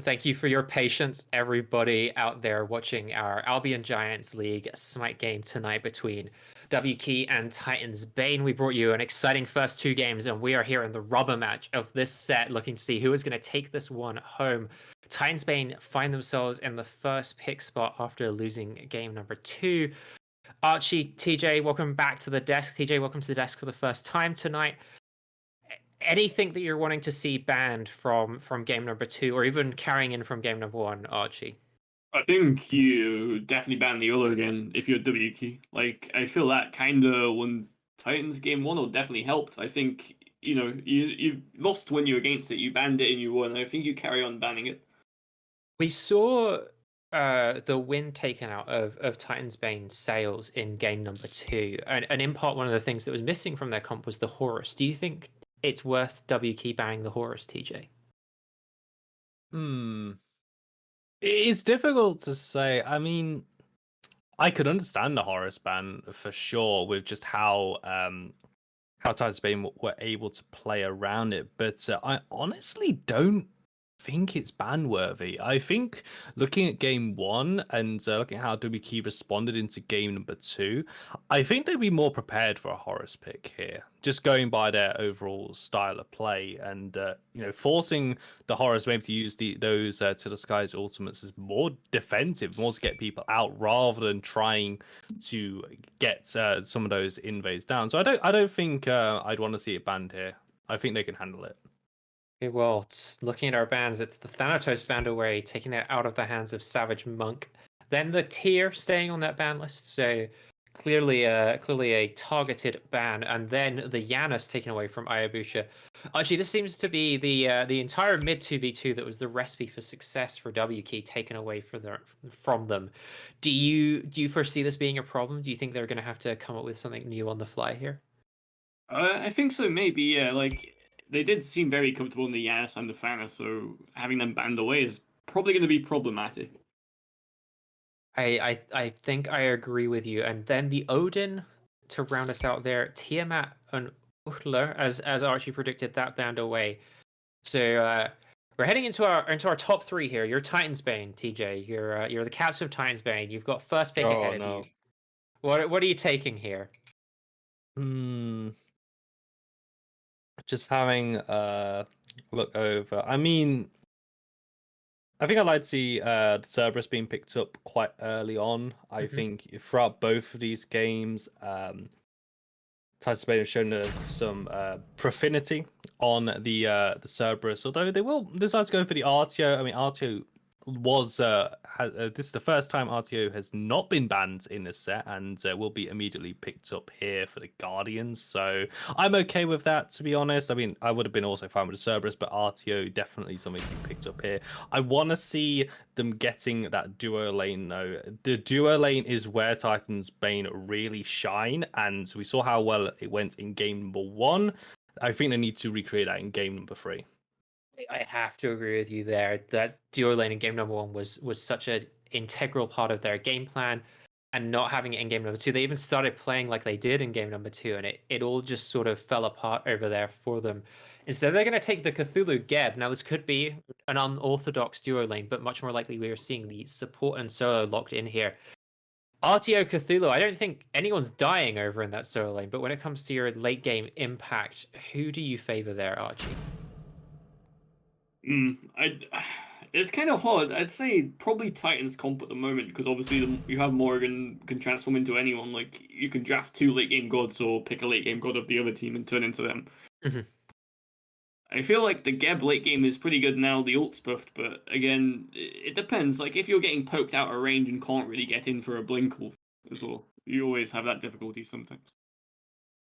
Thank you for your patience, everybody out there watching our Albion Giants League Smite game tonight between WK and Titans Bane. We brought you an exciting first two games, and we are here in the rubber match of this set, looking to see who is going to take this one home. Titans Bane find themselves in the first pick spot after losing game number 2. Archie, TJ, welcome back to the desk. TJ, welcome to the desk for the first time tonight. Anything that you're wanting to see banned from game number 2, or even carrying in from game number 1, Archie? I think you definitely ban the YOLO again if you're WK. Like, I feel that kind of won Titans game 1 or definitely helped. I think, you lost when you were against it. You banned it and you won. I think you carry on banning it. We saw the win taken out of Titans Bane sales in game number 2. And in part, one of the things that was missing from their comp was the Horus. Do you think it's worth WK banning the Horus, TJ? It's difficult to say. I mean, I could understand the Horus ban for sure with just how Titans Bane were able to play around it, but I honestly don't think it's ban worthy. I think looking at game 1 and looking at how WK responded into game number 2, I think they'd be more prepared for a Horus pick here. Just going by their overall style of play, and forcing the Horus maybe to use those to the skies ultimates is more defensive, more to get people out rather than trying to get some of those invades down. So I don't think I'd want to see it banned here. I think they can handle it. Okay, well, looking at our bans, it's the Thanatos banned away, taking that out of the hands of Savage Monk. Then the Tyr staying on that ban list, so clearly a targeted ban. And then the Janus taken away from Ayabusha. Actually, this seems to be the entire mid 2v2 that was the recipe for success for WK taken away from them. Do you foresee this being a problem? Do you think they're going to have to come up with something new on the fly here? I think so, maybe, yeah. Like, they did seem very comfortable in the Yanis and the Fana, so having them banned away is probably going to be problematic. I think I agree with you. And then the Odin to round us out there, Tiamat and Utler, as Archie predicted, that banned away. So we're heading into our top 3 here. You're Titans Bane, TJ. You're the captain of Titans Bane. You've got first pick ahead of you. What are you taking here? Just having a look over. I mean, I think I'd like to see Cerberus being picked up quite early on. I think throughout both of these games, Titan Bane has shown some profinity on the Cerberus, although they will decide to go for the RTO. I mean, RTO was this is the first time RTO has not been banned in this set, and will be immediately picked up here for the Guardians. So I'm okay with that, to be honest. I mean, I would have been also fine with the Cerberus, but RTO definitely something to be picked up here. I want to see them getting that duo lane though. The duo lane is where Titan's Bane really shine, and we saw how well it went in game number 1. I think they need to recreate that in game number 3. I have to agree with you there. That duo lane in game number 1 was such an integral part of their game plan, and not having it in game number 2, they even started playing like they did in game number 2, and it all just sort of fell apart over there for them. Instead, they're going to take the Cthulhu Geb. Now, this could be an unorthodox duo lane, but much more likely we are seeing the support and solo locked in here. RTO Cthulhu, I don't think anyone's dying over in that solo lane, but when it comes to your late game impact, who do you favor there, Archie? It's kind of hard. I'd say probably Titan's comp at the moment, because obviously you have Morgan can transform into anyone. Like, you can draft 2 late game gods or pick a late game god of the other team and turn into them. I feel like the Geb late game is pretty good now. The ult's buffed, but again, it depends. Like, if you're getting poked out of range and can't really get in for a blink as well, you always have that difficulty sometimes.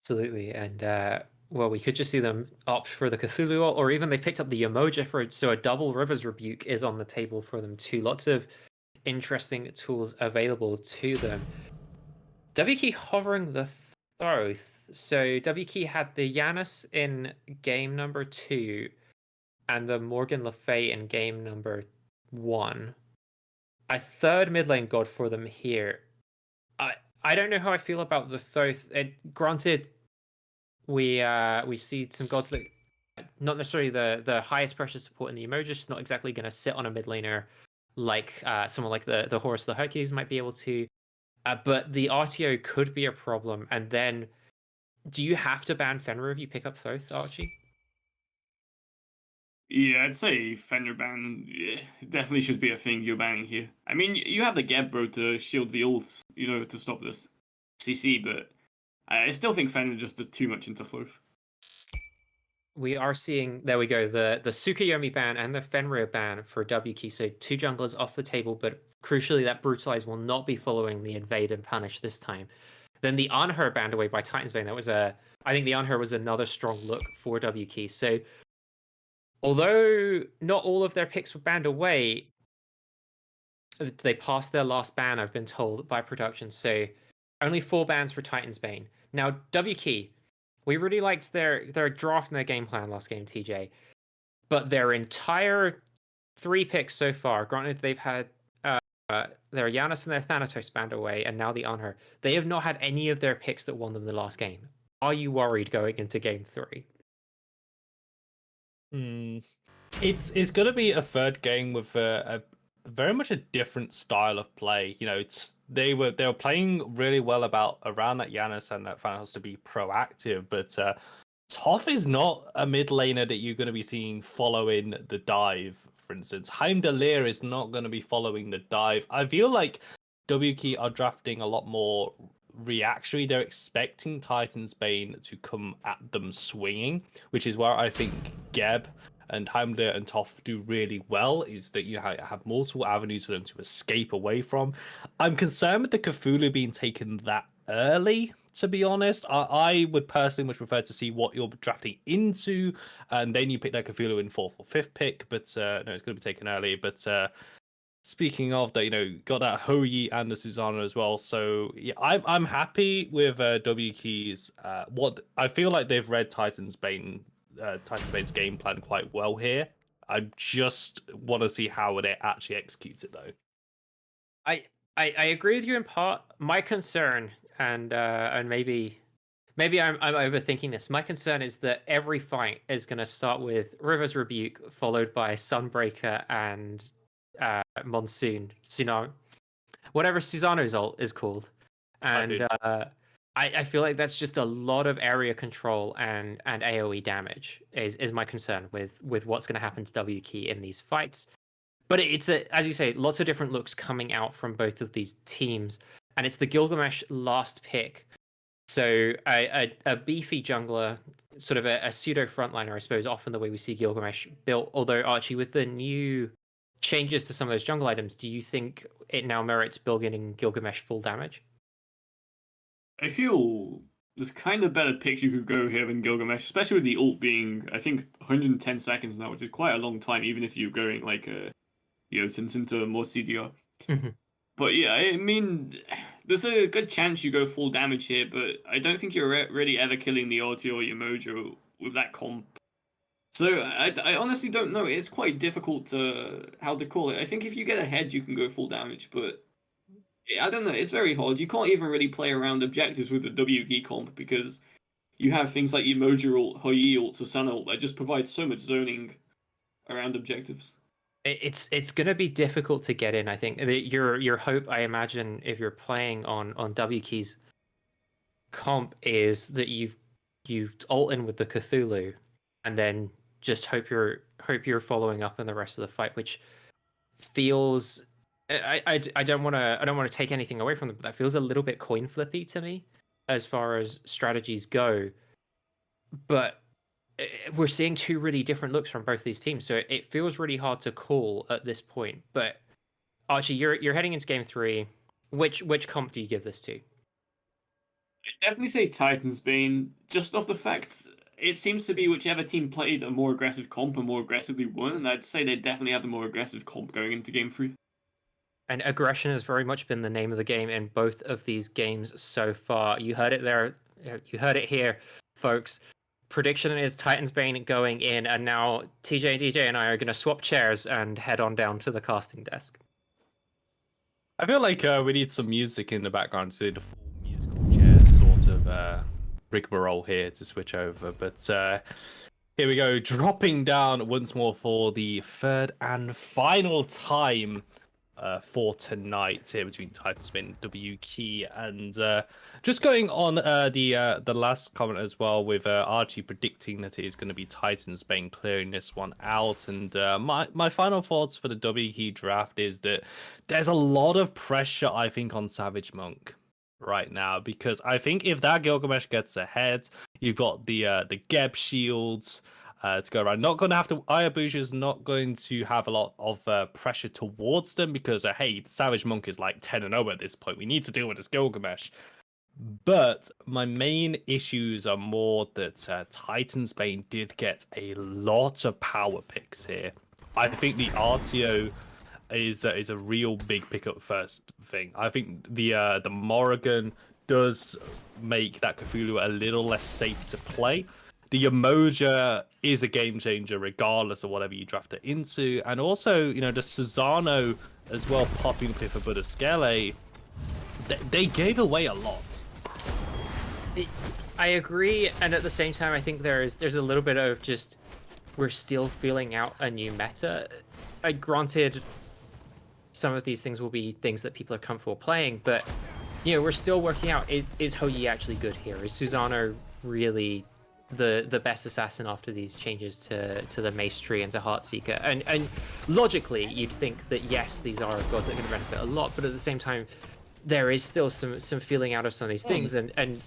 Absolutely, and well, we could just see them opt for the Cthulhu, or even they picked up the Emoja for it, so a double Rivers Rebuke is on the table for them too. Lots of interesting tools available to them. WK hovering the Thoth. So WK had the Janus in game number 2 and the Morgan Le Fay in game number 1. A third mid lane god for them here. I don't know how I feel about the Thoth. Granted, we see some gods that not necessarily the highest pressure support in the emoji, just not exactly going to sit on a mid laner like someone like the Horus the Hercules might be able to. But the RTO could be a problem. And then, do you have to ban Fenrir if you pick up Thoth, Archie? Yeah, I'd say Fenrir ban definitely should be a thing you're banning here. I mean, you have the Geb bro to shield the ult, to stop this CC, but I still think Fenrir just does too much into Floth. We are seeing, there we go, the Tsukuyomi ban and the Fenrir ban for WK. So 2 junglers off the table, but crucially that Brutalize will not be following the Invade and Punish this time. Then the Anhur banned away by Titan's Bane. That was I think the Anhur was another strong look for WK. So although not all of their picks were banned away, they passed their last ban, I've been told, by production. So only 4 bans for Titan's Bane. Now, WK, we really liked their draft and their game plan last game, TJ. But their entire 3 picks so far, granted they've had their Janus and their Thanatos banned away, and now the Anhur, they have not had any of their picks that won them the last game. Are you worried going into game 3? It's going to be a third game with a very much a different style of play. They were playing really well around that Janus and that Thanatos to be proactive, but Toph is not a mid laner that you're going to be seeing following the dive. For instance, Heimdallr is not going to be following the dive. I feel like WK are drafting a lot more reactionary. They're expecting Titan's Bane to come at them swinging, which is where I think Geb and Heimdallr and Toph do really well, is that you have multiple avenues for them to escape away from. I'm concerned with the Cthulhu being taken that early, to be honest. I would personally much prefer to see what you're drafting into, and then you pick that Cthulhu in 4th or 5th pick, but no, it's going to be taken early. But speaking of that, got that Hoyi and the Susanna as well. So yeah, I'm happy with WK's. What I feel like they've read Titan's Bane's game plan quite well here. I just want to see how they actually execute it, though. I agree with you in part. My concern, and maybe I'm overthinking this. My concern is that every fight is going to start with Rivers Rebuke, followed by Sunbreaker and Monsoon, whatever Susano's ult is called, and I feel like that's just a lot of area control and AoE damage is my concern with what's going to happen to WK in these fights. But it's as you say, lots of different looks coming out from both of these teams, and it's the Gilgamesh last pick. So a beefy jungler, sort of a pseudo frontliner, I suppose, often the way we see Gilgamesh built. Although Archie, with the new changes to some of those jungle items, do you think it now merits building Gilgamesh full damage? I feel there's kind of better picks you could go here than Gilgamesh, especially with the ult being, I think, 110 seconds now, which is quite a long time, even if you're going like into more CDR. But yeah, I mean, there's a good chance you go full damage here, but I don't think you're really ever killing the ulti or your Mojo with that comp. So I honestly don't know. It's quite difficult to how to call it. I think if you get ahead, you can go full damage, but I don't know. It's very hard. You can't even really play around objectives with the W key comp because you have things like your Mojo ult, Hoi ult, Susana ult that just provide so much zoning around objectives. It's going to be difficult to get in. I think your hope, I imagine, if you're playing on W keys comp, is that you ult in with the Cthulhu, and then just hope you're following up in the rest of the fight, which feels I don't want to take anything away from them, but that feels a little bit coin flippy to me as far as strategies go. But we're seeing two really different looks from both these teams, so it feels really hard to call at this point. But Archie, you're heading into game 3. Which comp do you give this to? I'd definitely say Titans Bane, just off the fact it seems to be whichever team played a more aggressive comp and more aggressively won, and I'd say they definitely have the more aggressive comp going into game 3. And aggression has very much been the name of the game in both of these games so far. You heard it there. You heard it here, folks. Prediction is Titans Bane going in, and now TJ, DJ, and I are going to swap chairs and head on down to the casting desk. I feel like we need some music in the background to do the full musical chair sort of rigmarole here to switch over. But here we go, dropping down once more for the third and final time for tonight here between Titans Bane and W Key, and just going on the last comment as well, with Archie predicting that it is going to be Titans Bane clearing this one out. And my final thoughts for the W Key draft is that there's a lot of pressure, I think, on Savage Monk right now, because I think if that Gilgamesh gets ahead, you've got the Geb shields to go around. Not going to have to. Ayabusa's not going to have a lot of pressure towards them because hey, Savage Monk is like 10-0 at this point. We need to deal with this Gilgamesh. But my main issues are more that Titans Bane did get a lot of power picks here. I think the RTO is a real big pickup first thing. I think the Morrigan does make that Cthulhu a little less safe to play. The Emoja is a game changer regardless of whatever you draft it into. And also, you know, the Susano as well popping up here for Buddhaskele, they gave away a lot. I agree, and at the same time, I think there's a little bit of just we're still feeling out a new meta. Granted, some of these things will be things that people are comfortable playing, but you know, we're still working out, is Hou actually good here? Is Susano really the best assassin after these changes to the Mace Tree and to Heartseeker? And logically, you'd think that yes, these are gods that are going to benefit a lot, but at the same time, there is still some feeling out of some of these things, and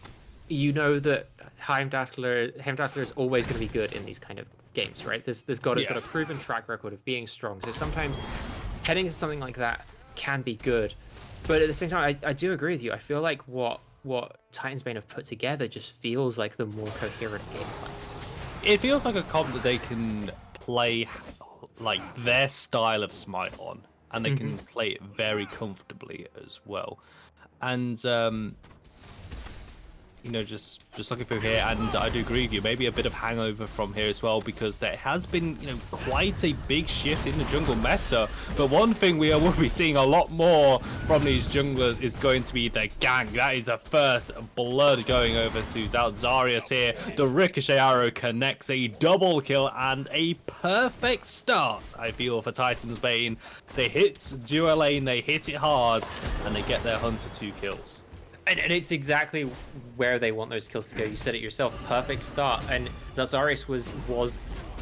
you know that Heimdallr is always going to be good in these kind of games, right? This god has got a proven track record of being strong, so sometimes heading to something like that can be good. But at the same time, I do agree with you. I feel like what Titans Bane have put together just feels like the more coherent gameplay. It feels like a comp that they can play like their style of Smite on, and they can play it very comfortably as well. And you know, just looking through here, and I do agree with you, maybe a bit of hangover from here as well, because there has been, you know, quite a big shift in the jungle meta. But one thing we will be seeing a lot more from these junglers is going to be the gank. That is a first blood going over to Zarius here. The ricochet arrow connects, a double kill and a perfect start, I feel, for Titans Bane. They hit dual lane, they hit it hard, and they get their Hunter 2 kills. And it's exactly where they want those kills to go. You said it yourself, perfect start. And Zarius was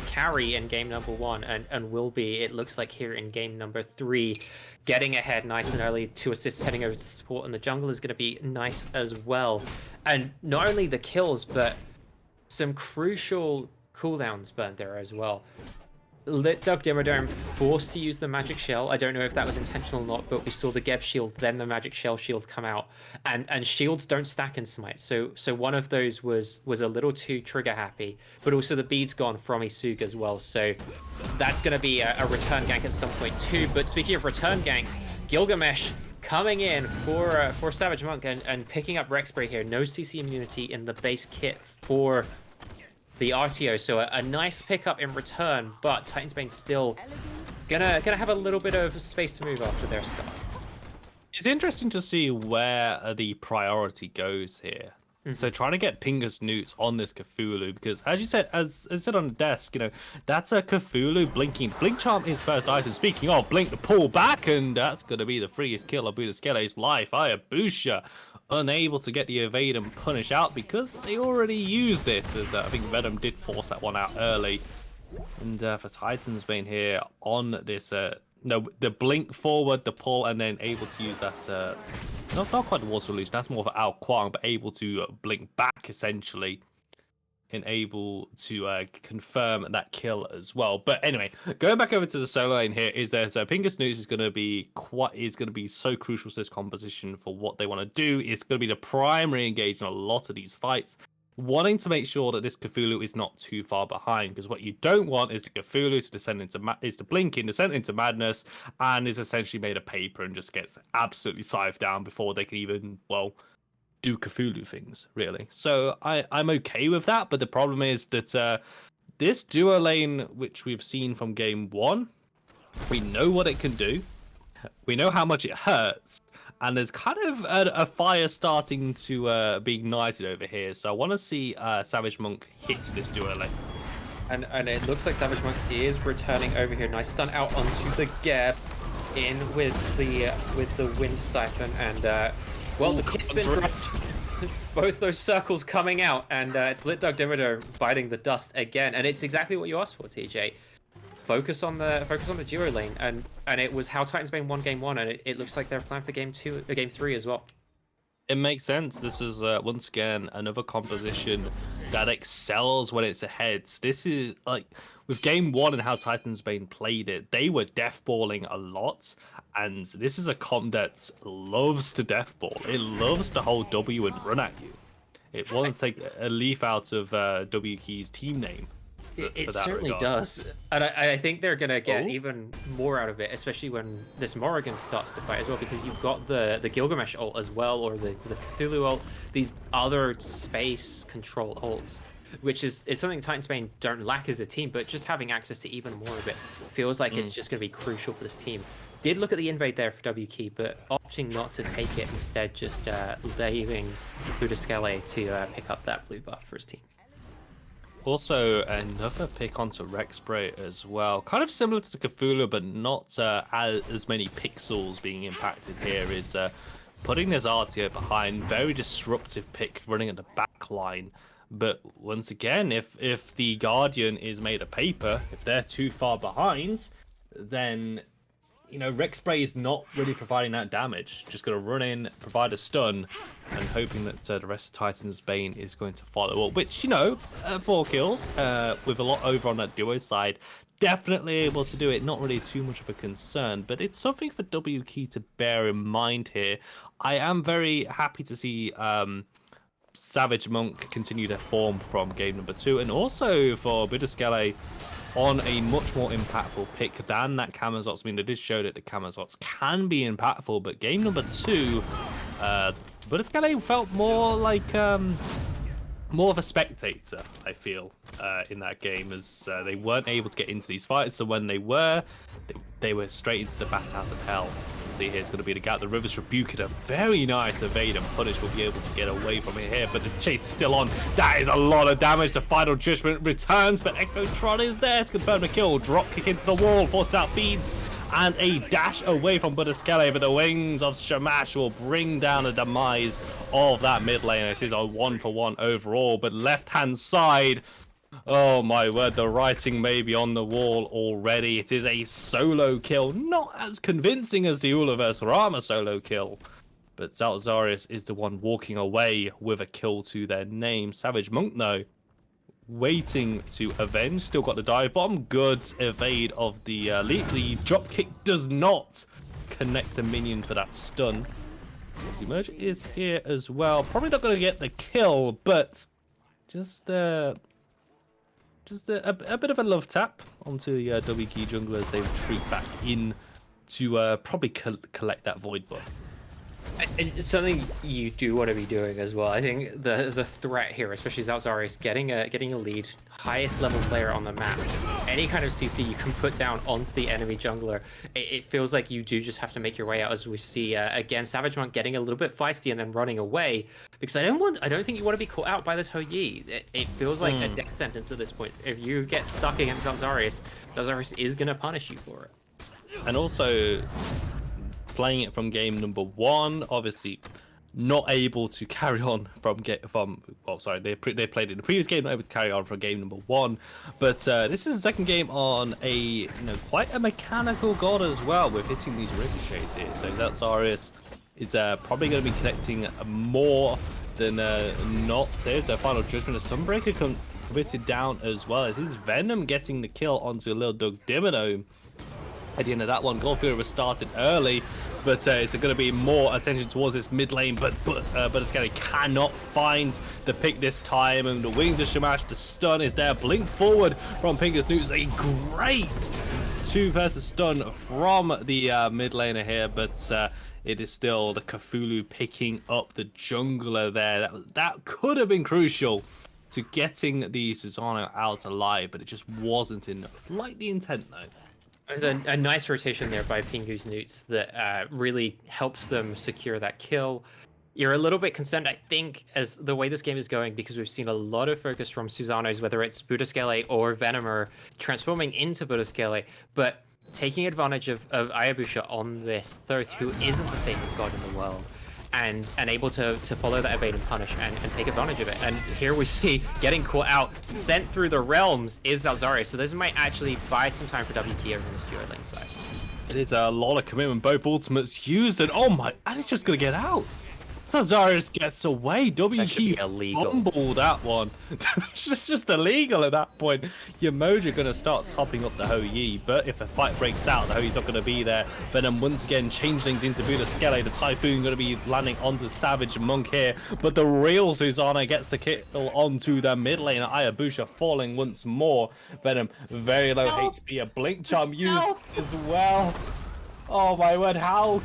carry in game number 1 and will be, it looks like, here in game number 3. Getting ahead nice and early, 2 assists heading over to support, and the jungle is going to be nice as well. And not only the kills, but some crucial cooldowns burnt there as well. Lit Dug Dimmadome forced to use the magic shell. I don't know if that was intentional or not, but we saw the Geb shield, then the magic shell shield come out, and shields don't stack in Smite. So one of those was a little too trigger happy, but also the bead's gone from Isug as well. So that's going to be a return gank at some point too. But speaking of return ganks, Gilgamesh coming in for Savage Monk and picking up Rexspray here. No CC immunity in the base kit for the RTO, so a nice pickup in return, but Titan's Bane still gonna have a little bit of space to move after their stuff. It's interesting to see where the priority goes here. So trying to get Pingus Newts on this Cthulhu, because as you said, as I said on the desk, that's a Cthulhu blinking. Blink Charm is first item. Speaking of, Blink to pull back, and that's going to be the freest kill of Budaskele's life. Hayabusa unable to get the evade and punish out because they already used it, as I think Venom did force that one out early. And for Titan's Bane here on this, the blink forward, the pull, and then able to use that, not quite the water illusion, that's more of an Ao Kuang, but able to blink back essentially, and able to confirm that kill as well. But anyway, going back over to the solo lane here, is that Pingus News is going to be so crucial to this composition for what they want to do. It's going to be the primary engagement in a lot of these fights, wanting to make sure that this Cthulhu is not too far behind, because what you don't want is the Cthulhu to blink in, descend into madness, and is essentially made of paper and just gets absolutely scythed down before they can even, well, do Cthulhu things, really. So I'm okay with that, but the problem is that this duo lane, which we've seen from game 1, we know what it can do, we know how much it hurts, and there's kind of a fire starting to be ignited over here. So I want to see Savage Monk hit this duo lane. And it looks like Savage Monk is returning over here. Nice stun out onto the Geb, in with the Wind Siphon, and well, the kit's been dropped. Both those circles coming out, and it's Lit Dug Dimmadome biting the dust again, and it's exactly what you asked for, TJ. Focus on the duo lane, and it was how Titan's Bane won game 1, and it looks like they're planning for game 3 as well. It makes sense. This is once again another composition that excels when it's ahead. This is like with game 1 and how Titan's Bane played it. They were deathballing a lot, and this is a comp that loves to deathball. It loves to hold W and run at you. It wants to take a leaf out of W Key's team name. It certainly does, and I think they're gonna get even more out of it, especially when this Morrigan starts to fight as well, because you've got the Gilgamesh ult as well, or the Cthulhu ult, these other space control ults, which is something Titan's Bane don't lack as a team, but just having access to even more of it feels like it's just gonna be crucial for this team. Did look at the invade there for W Key, but opting not to take it, instead just leaving Budaskele to pick up that blue buff for his team. Also, another pick onto Rexspray as well. Kind of similar to Cthulhu, but not as many pixels being impacted here, is putting this RTO behind. Very disruptive pick running at the back line. But once again, if the Guardian is made of paper, if they're too far behind, then Rexspray is not really providing that damage. Just going to run in, provide a stun, and hoping that the rest of Titan's Bane is going to follow up. Which, 4 kills with a lot over on that duo side. Definitely able to do it. Not really too much of a concern, but it's something for W Key to bear in mind here. I am very happy to see Savage Monk continue to form from game number 2, and also for Budaskele on a much more impactful pick than that Camazots. I mean, they did show that the Camazots can be impactful, but game number 2, Budaskele felt more like more of a spectator, I feel, in that game, as they weren't able to get into these fights. So when they were straight into the bat out of hell. See, here's going to be the gap. The River's Rebuke, a very nice evade, and Punish will be able to get away from it here, but the chase is still on. That is a lot of damage. The Final Judgment returns, but Ecotron is there to confirm the kill. Drop kick into the wall, force out beads, and a dash away from Budaskele, but the wings of Shamash will bring down the demise of that mid lane. It is a 1-for-1 overall, but left-hand side, Oh my word, the writing may be on the wall already. It is a solo kill, not as convincing as the Ula vs Rama solo kill. But Zalzarius is the one walking away with a kill to their name. Savage Monk, though, waiting to avenge. Still got the dive bomb. Good evade of the leap. The drop kick does not connect a minion for that stun. The merge is here as well. Probably not going to get the kill, but just a bit of a love tap onto the W key jungler as they retreat back in to probably collect that void buff. It's something you do want to be doing as well. I think the threat here, especially Zalzarius, getting a lead, highest level player on the map, any kind of CC you can put down onto the enemy jungler, it feels like you do just have to make your way out, as we see again Savage Monk getting a little bit feisty and then running away, because I don't think you want to be caught out by this Hou Yi. It feels like a death sentence at this point. If you get stuck against Zalzarius, Zalzarius is gonna punish you for it. And also, playing it from game number 1, obviously not able to carry on they played it in the previous game, not able to carry on from game number 1, but this is the second game on a quite a mechanical god as well, with hitting these ricochets here. So Zalzarius is probably going to be connecting more than not here. So Final Judgment, a Sunbreaker committed down as well. It is Venom getting the kill onto Lil Doug Dimino. At the end of that one, Goldfield was started early, but it's going to be more attention towards this mid lane. But Buddhaskeli cannot find the pick this time, and the wings of Shamash, the stun is there. Blink forward from Pingus Newts, a great 2-person stun from the mid laner here, but it is still the Cthulhu picking up the jungler there. That could have been crucial to getting the Susano out alive, but it just wasn't enough. Like the intent though. A nice rotation there by Pingus Newts that really helps them secure that kill. You're a little bit concerned, I think, as the way this game is going, because we've seen a lot of focus from Susanos, whether it's Buddhaskeli or Venomer, transforming into Buddhaskeli, but taking advantage of Ayabusha on this Thoth, who isn't the safest god in the world, and able to follow that evade and punish and take advantage of it. And here we see getting caught out, sent through the realms is Zalzarius, so this might actually buy some time for WK over on this duo lane side. It is a lot of commitment, both ultimates used, and oh my, and it's just gonna get out. Zalzarius gets away. WK fumbled that one. It's just illegal at that point. Your Mojo gonna start topping up the Hou Yi, but if the fight breaks out, the Hou Yi's not gonna be there. Venom once again changelings into Buddhaskeli. The Typhoon gonna be landing onto Savage Monk here, but the real Susanna gets the kill onto the mid lane. Ayabusha falling once more. Venom very low HP. A blink charm used as well. Oh my word, how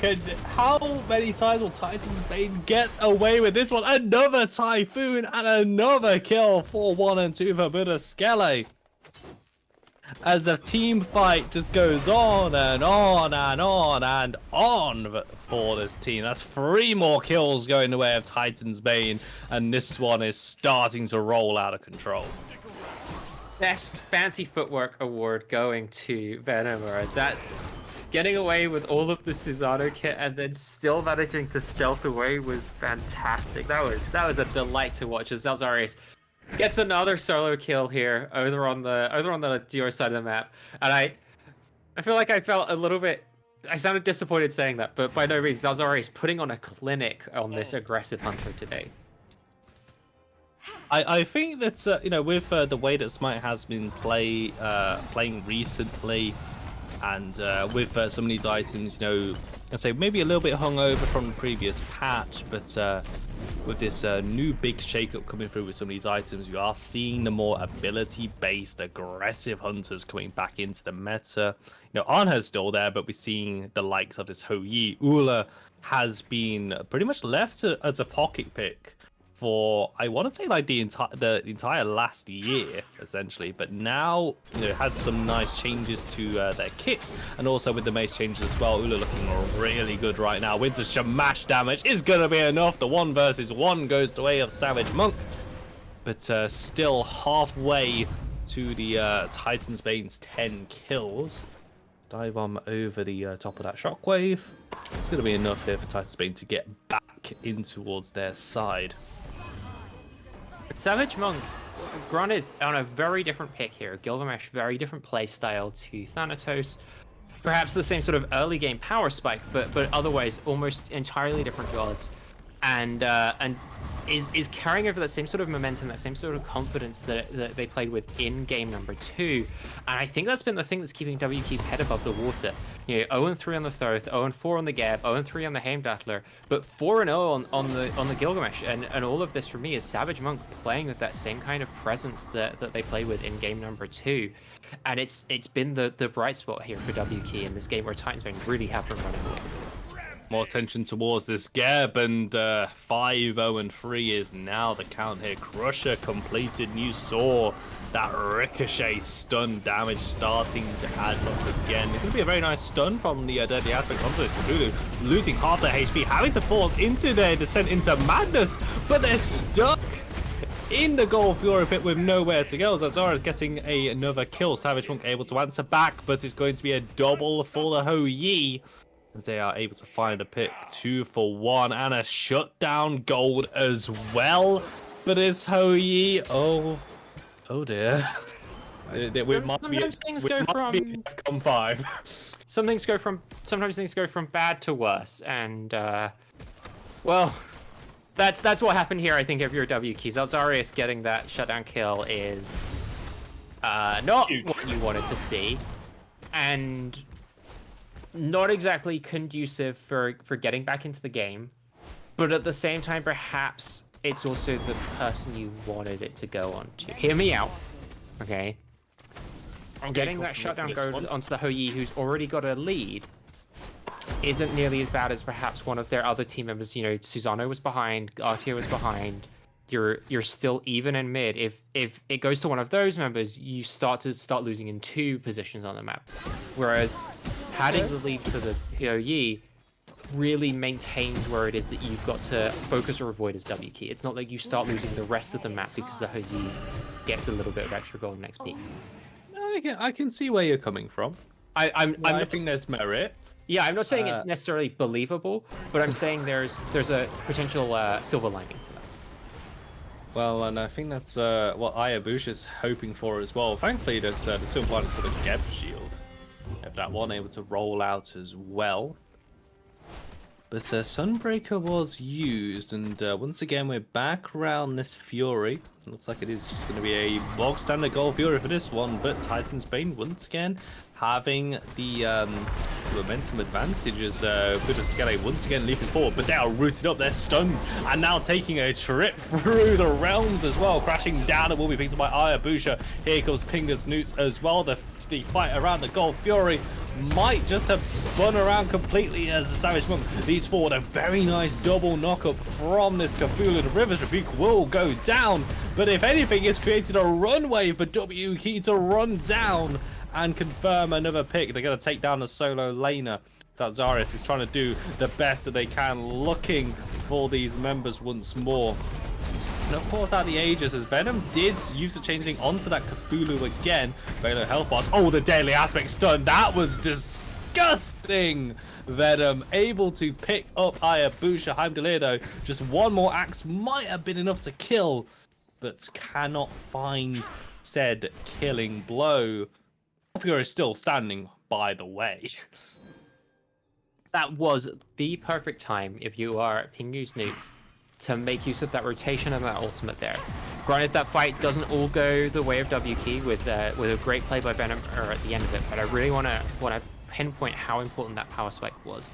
many times will Titan's Bane get away with this one? Another Typhoon and another kill for 1 and 2 for Buddhaskeli. As the team fight just goes on and on and on and on for this team. That's 3 more kills going the way of Titan's Bane, and this one is starting to roll out of control. Best fancy footwork award going to Venomer. That getting away with all of the Susano kit and then still managing to stealth away was fantastic. That was a delight to watch as Zalzarius gets another solo kill here over on the duo side of the map. And I feel like I felt a little bit, I sounded disappointed saying that, but by no means. Zalzarius putting on a clinic on this aggressive hunter today. I think that with the way that Smite has been playing recently, and with some of these items, I say maybe a little bit hungover from the previous patch, but with this new big shakeup coming through with some of these items, you are seeing the more ability-based, aggressive hunters coming back into the meta. Anha's still there, but we're seeing the likes of this Hou Yi. Ula has been pretty much left as a pocket pick for, I want to say, like the entire last year, essentially. But now, had some nice changes to their kit, and also with the mace changes as well. Ula looking really good right now. Winter's Shamash damage is going to be enough. The 1 versus 1 goes the way of Savage Monk, but still halfway to the Titan's Bane's 10 kills. Dive bomb over the top of that shockwave. It's going to be enough here for Titan's Bane to get back in towards their side. Savage Monk granted, on a very different pick here. Gilgamesh, very different play style to Thanatos. Perhaps the same sort of early game power spike, but otherwise almost entirely different gods. And is carrying over that same sort of momentum, that same sort of confidence that they played with in game number 2. And I think that's been the thing that's keeping WK's head above the water. You know, 0-3 on the Thoth, 0-4 on the Geb, 0-3 on the Heimdallr, but 4-0 on the Gilgamesh. And all of this for me is Savage Monk playing with that same kind of presence that they played with in game number 2. And it's been the bright spot here for WK in this game where Titans Bane really have been running away with it. More attention towards this Geb, and 5-0-3 is now the count here. Crusher completed. You saw that ricochet stun damage starting to add up again. It could be a very nice stun from the Deadly Aspect onto this Cthulhu, losing half their HP, having to force into their descent into madness, but they're stuck in the Gold Fury pit with nowhere to go. Zazara's getting another kill. Savage Monk able to answer back, but it's going to be a double for the Ho Yi, as they are able to find a pick 2 for 1 and a shutdown gold as well. But is Ho Yi? Oh dear. Sometimes things go from 5. Sometimes things go from bad to worse, and well, that's what happened here. I think if you're WK, Zalzarius getting that shutdown kill is not what you wanted to see, and not exactly conducive for getting back into the game, but at the same time, perhaps it's also the person you wanted it to go on to. Hear me out, okay? Getting that shutdown go onto the Ho Yi, who's already got a lead, isn't nearly as bad as perhaps one of their other team members. You know, Susano was behind, Artio was behind. You're still even in mid. If it goes to one of those members, you start losing in 2 positions on the map. Whereas having the lead for the Ho Yi really maintains where it is that you've got to focus or avoid as WK. It's not like you start losing the rest of the map because the Ho Yi gets a little bit of extra gold and XP. I can see where you're coming from. I think there's merit. Yeah, I'm not saying it's necessarily believable, but I'm saying there's a potential silver lining to that. Well, and I think that's what Ayabush is hoping for as well. Thankfully, that's the silver lining for the Geb shield. If that one able to roll out as well. But Sunbreaker was used, and once again we're back around this Fury. It looks like it is just going to be a bog standard Gold Fury for this one, but Titans Bane once again having the momentum advantage as Buddha once again leaping forward, but they are rooted up, they're stunned, and now taking a trip through the realms as well, crashing down and will be picked up by Ayabusha. Here comes Pingus Newts as well. The fight around the Gold Fury might just have spun around completely as the Savage Monk leads forward. A very nice double knock-up from this Cthulhu. The River's Rebuke will go down, but if anything, it's created a runway for WK to run down and confirm another pick. They're going to take down the solo laner. Zarius is trying to do the best that they can, looking for these members once more. And of course, out the ages, as Venom did use the changeling onto that Cthulhu again. Velo health bars. Oh, the Deadly Aspect stun. That was disgusting. Venom able to pick up Ayabusha. Heimdallr, though, just one more axe might have been enough to kill, but cannot find said killing blow. Figure is still standing, by the way. That was the perfect time if you are Pingus Newts to make use of that rotation and that ultimate there. Granted, that fight doesn't all go the way of WK with a great play by Venom at the end of it, but I really want to pinpoint how important that power spike was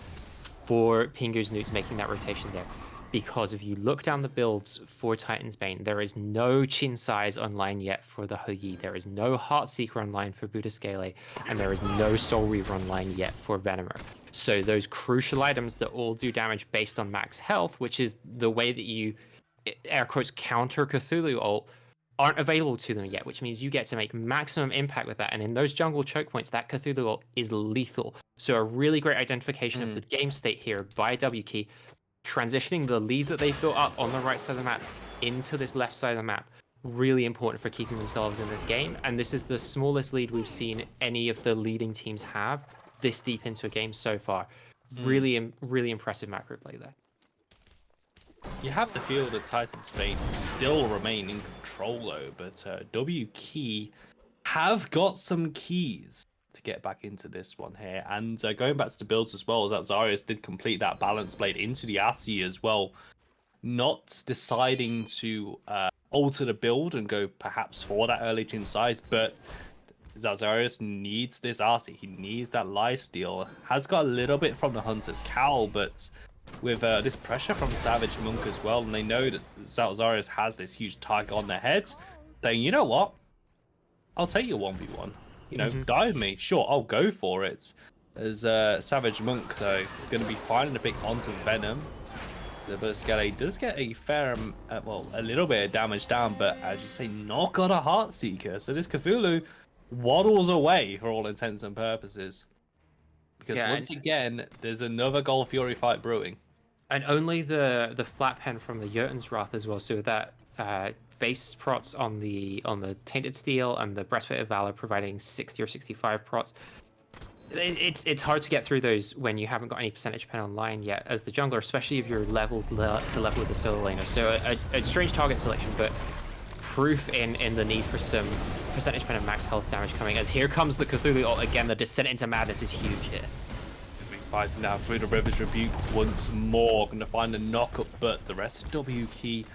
for Pingus Newts making that rotation there. Because if you look down the builds for Titan's Bane, there is no Chin size online yet for the Ho Yi, there is no Heartseeker online for Buddha Scale, and there is no Soul Reaver online yet for Venomer. So those crucial items that all do damage based on max health, which is the way that you, air quotes, counter Cthulhu ult, aren't available to them yet, which means you get to make maximum impact with that. And in those jungle choke points, that Cthulhu ult is lethal. So a really great identification of the game state here by WK, transitioning the lead that they've built up on the right side of the map into this left side of the map. Really important for keeping themselves in this game. And this is the smallest lead we've seen any of the leading teams have this deep into a game so far. Really impressive macro play there. You have to feel that Titan Spain still remain in control though, but W Key have got some keys to get back into this one here. And going back to the builds as well, as that Zarius did complete that balance blade into the Asi as well, not deciding to alter the build and go perhaps for that early tune size, but Zazarius needs this Arcee. He needs that lifesteal. Has got a little bit from the Hunter's Cowl, but with this pressure from Savage Monk as well, and they know that Zazarius has this huge target on their head, saying, you know what? I'll take your 1v1. You know, dive me. Sure, I'll go for it. As Savage Monk, though, going to be finding a bit onto Venom. The Burskele does get a fair, well, a little bit of damage down, but as you say, not got a Heartseeker. So this Cthulhu waddles away for all intents and purposes. Because once again, there's another Gold Fury fight brewing. And only the flat pen from the Jotun's Wrath as well. So that base prots on the Tainted Steel and the Breastplate of Valor providing 60 or 65 prots. It's hard to get through those when you haven't got any percentage pen online yet as the jungler, especially if you're leveled to level with the solo laner. So a strange target selection, but proof in the need for some percentage pen and max health damage coming. As here comes the Cthulhu ult again. The descent into madness is huge here. Fighting now through the River's Rebuke once more, going to find a knock-up, but the rest of W Key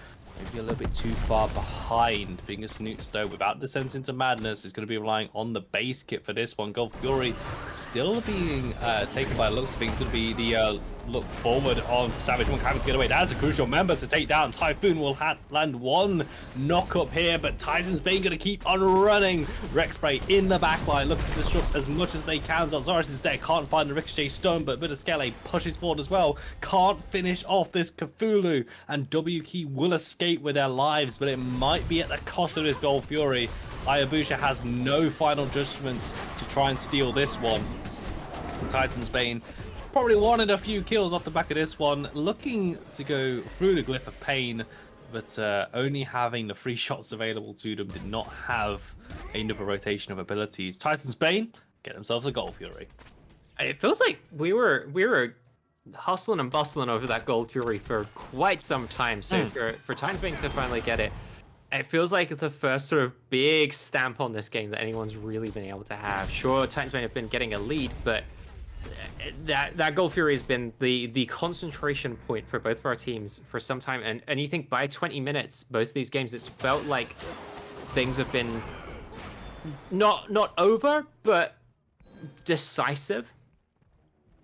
maybe a little bit too far behind. Being a Snoots though, without Descent into Madness, is going to be relying on the base kit for this one. Gold Fury still being taken by looks of being going to be the look forward on Savage Monk having to get away. That's a crucial member to take down. Typhoon will land one knock up here, but Titan's Bane going to keep on running. Rex Spray in the backline, looking to disrupt as much as they can. Zalzaris is there, can't find the Ricochet stun, but Bidaskele pushes forward as well. Can't finish off this Cthulhu, and W Key will escape with their lives, but it might be at the cost of this Gold Fury. Hayabusa has no final judgment to try and steal this one. Titan's Bane probably wanted a few kills off the back of this one, looking to go through the Glyph of Pain, but only having the 3 shots available to them, did not have another rotation of abilities. Titan's Bane get themselves a Gold Fury. It feels like we were hustling and bustling over that Gold Fury for quite some time. So for Titan's Bane to finally get it, it feels like the first sort of big stamp on this game that anyone's really been able to have. Sure, Titan's Bane have been getting a lead, but that Gold Fury has been the concentration point for both of our teams for some time. And you think by 20 minutes, both these games, it's felt like things have been not over, but decisive.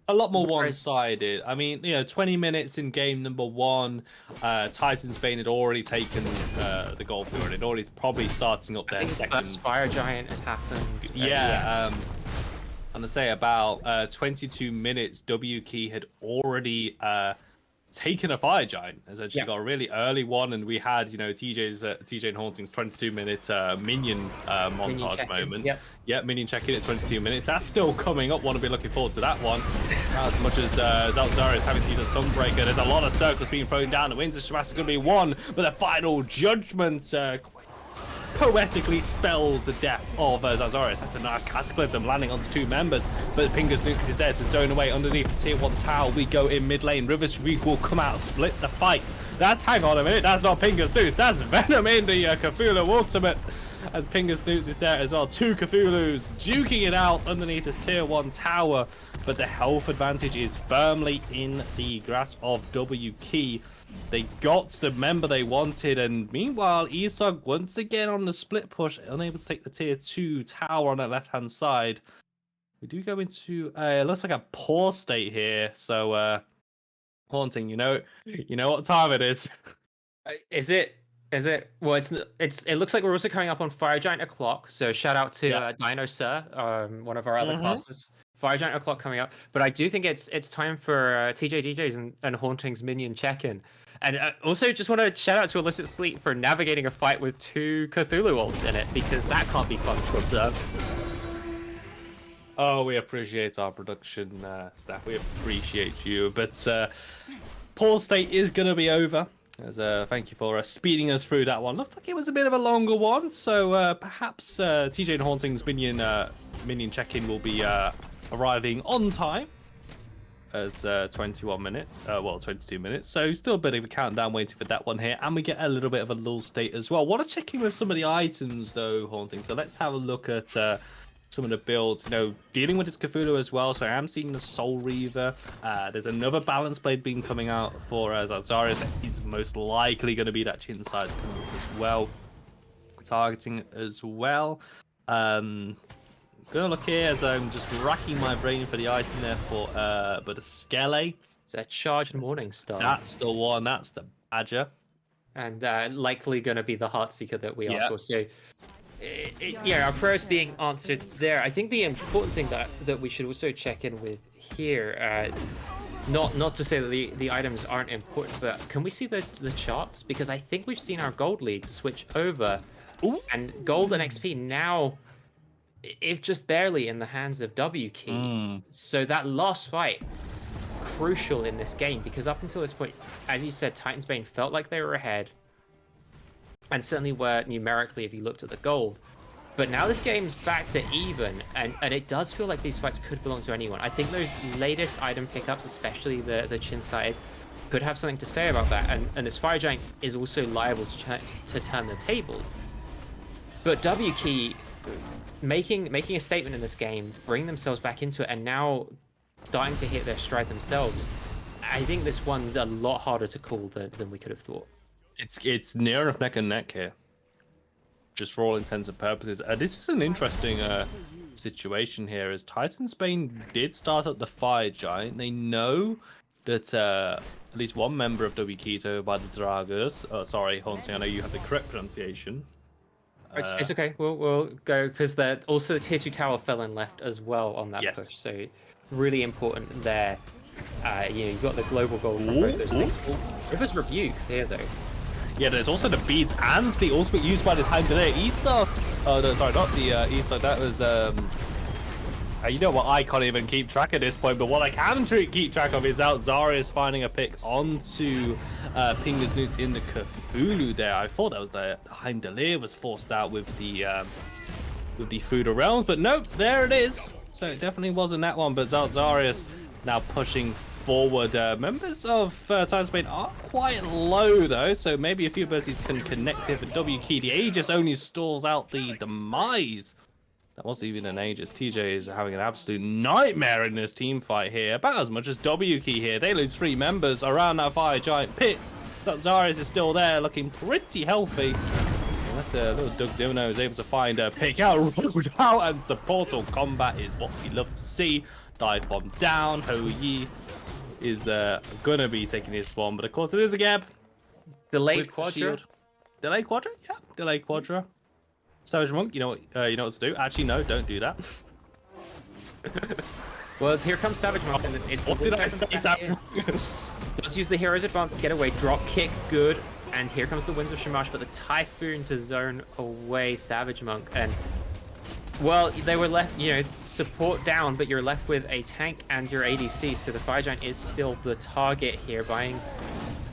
A lot more one-sided. I mean, 20 minutes in game number 1, Titan's Bane had already taken the Gold Fury. It already probably starting up their second. First Fire Giant had happened. Yeah. And I say about 22 minutes, W Key had already taken a Fire Giant. Essentially got a really early one, and we had TJ and Haunting's 22-minute minion montage moment. Minion check-in at 22 minutes. That's still coming up. Want to be looking forward to that one. As much as Zalzaris having to use a Sunbreaker, there's a lot of circles being thrown down. The Winds of Shabazz is going to be one, but the final judgment poetically spells the death of Zalzaris. That's a nice cataclysm landing onto 2 members, but Pingus Nuke is there to zone away underneath the tier 1 tower. We go in mid lane. Rivers Reek will come out, split the fight. Hang on a minute, that's not Pingus Nuke, that's Venom in the Cthulhu Ultimate. As Pingus Nuke is there as well. 2 Cthulhus duking it out underneath this tier 1 tower, but the health advantage is firmly in the grasp of W Key. They got the member they wanted, and meanwhile, Isog once again on the split push, unable to take the tier 2 tower on that left-hand side. We do go into it looks like a poor state here. So, Haunting, you know what time it is. Is it? Well, it looks like we're also coming up on Fire Giant o'clock. So shout out to Dino Sir, one of our other classes. Fire Giant o'clock coming up, but I do think it's time for TJ DJs and Haunting's minion check-in. And also just want to shout out to Illicit Sleep for navigating a fight with 2 Cthulhu ults in it, because that can't be fun to observe. Oh, we appreciate our production staff. We appreciate you. But Paul State is going to be over. As thank you for speeding us through that one. Looks like it was a bit of a longer one, so perhaps TJ and Haunting's minion check-in will be arriving on time. at 21 minutes, well, 22 minutes. So still a bit of a countdown waiting for that one here. And we get a little bit of a lull state as well. Want to check in with some of the items, though, Haunting. So let's have a look at some of the builds. You know, dealing with this Cthulhu as well. So I am seeing the Soul Reaver. There's another Balance Blade being coming out for Zarius. He's most likely going to be that chin side as well. Targeting as well. Gonna look here as I'm just racking my brain for the item there for but a Skele. It's a charged Morning Star. That's the one, that's the Badger. And likely gonna be the Heartseeker that we asked for. So yeah, our prayers being answered there. I think the important thing that we should also check in with here, not to say that the items aren't important, but can we see the charts? Because I think we've seen our gold league switch over. Ooh. And gold and XP now, if just barely in the hands of WK. So that last fight, crucial in this game, because up until this point, as you said, Titan's Bane felt like they were ahead, and certainly were numerically if you looked at the gold. But now this game's back to even, and it does feel like these fights could belong to anyone. I think those latest item pickups, especially the chin size, could have something to say about that. And this Fire Giant is also liable to turn the tables. But WK making a statement in this game, bring themselves back into it, and now starting to hit their stride themselves. I think this one's a lot harder to call than we could have thought. It's near enough neck and neck here, just for all intents and purposes. This is an interesting situation here, as Titan's Bane did start up the Fire Giant. They know that at least one member of WK is over by the Dragers. Sorry, Haunting, I know you have the correct pronunciation. It's okay. We'll go, because also the tier 2 tower fell in left as well on that push. So really important there. You've got the global goal from both those things. River's Rebuke here though. Yeah, there's also the beads and the ultimate used by the time delay. Esau. Oh no, sorry, not the Esau. That was you know what? I can't even keep track at this point. But what I can keep track of is Zarius finding a pick onto Pingus Newts in the Cthulhu there. I thought that was the Heimdallr was forced out with the Food of Realms, but nope, there it is. So it definitely wasn't that one, but Zarius now pushing forward. Members of Titan's Bane are quite low though, so maybe a few abilities can connect here for WK. The Aegis only stalls out the Demise. That wasn't even an Aegis. TJ is having an absolute nightmare in this team fight here, about as much as WK here. They lose 3 members around that Fire Giant pit. Zarius is still there, looking pretty healthy. Unless little Doug Dimino is able to find a pick out, rolled out, and supportal combat is what we love to see. Dive bomb down. Ho Yi is gonna be taking this one, but of course it is a gap. Delayed Quadra. Delayed Quadra? Yeah, delayed Quadra. Savage Monk, you know what to do. Actually, no, don't do that. Well, here comes Savage Monk, and it's what did I say, Savage Monk? Does use the hero's advance to get away. Drop kick, good. And here comes the Winds of Shamash, but the Typhoon to zone away Savage Monk. And well, they were left, support down, but you're left with a tank and your ADC. So the Fire Giant is still the target here, buying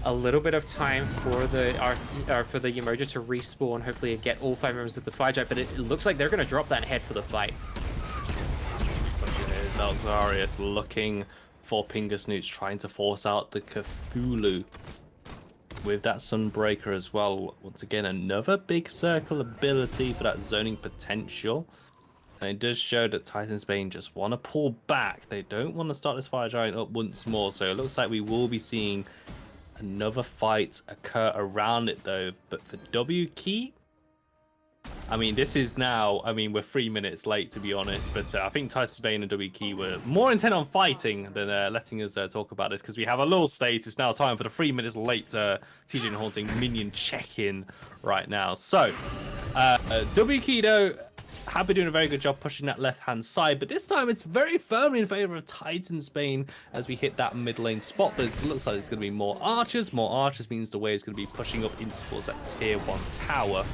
a little bit of time for the Yemoja to respawn, hopefully get all 5 members of the Fire Giant, but it looks like they're going to drop that and head for the fight. Zarius looking for Pingus Newts, trying to force out the Cthulhu with that Sunbreaker as well. Once again, another big circle ability for that zoning potential. And it does show that Titan's Bane just want to pull back. They don't want to start this Fire Giant up once more, so it looks like we will be seeing another fight occur around it though. But for WK, I mean, this is now, we're 3 minutes late to be honest, but I think Titan's Bane and WK were more intent on fighting than letting us talk about this, because we have a little state. It's now time for the 3 minutes late TJ and Haunting minion check-in right now. So WK though have been doing a very good job pushing that left-hand side, but this time it's very firmly in favor of Titan's Bane as we hit that mid lane spot. But it looks like it's going to be more archers. More archers means the wave is going to be pushing up in towards that tier 1 tower.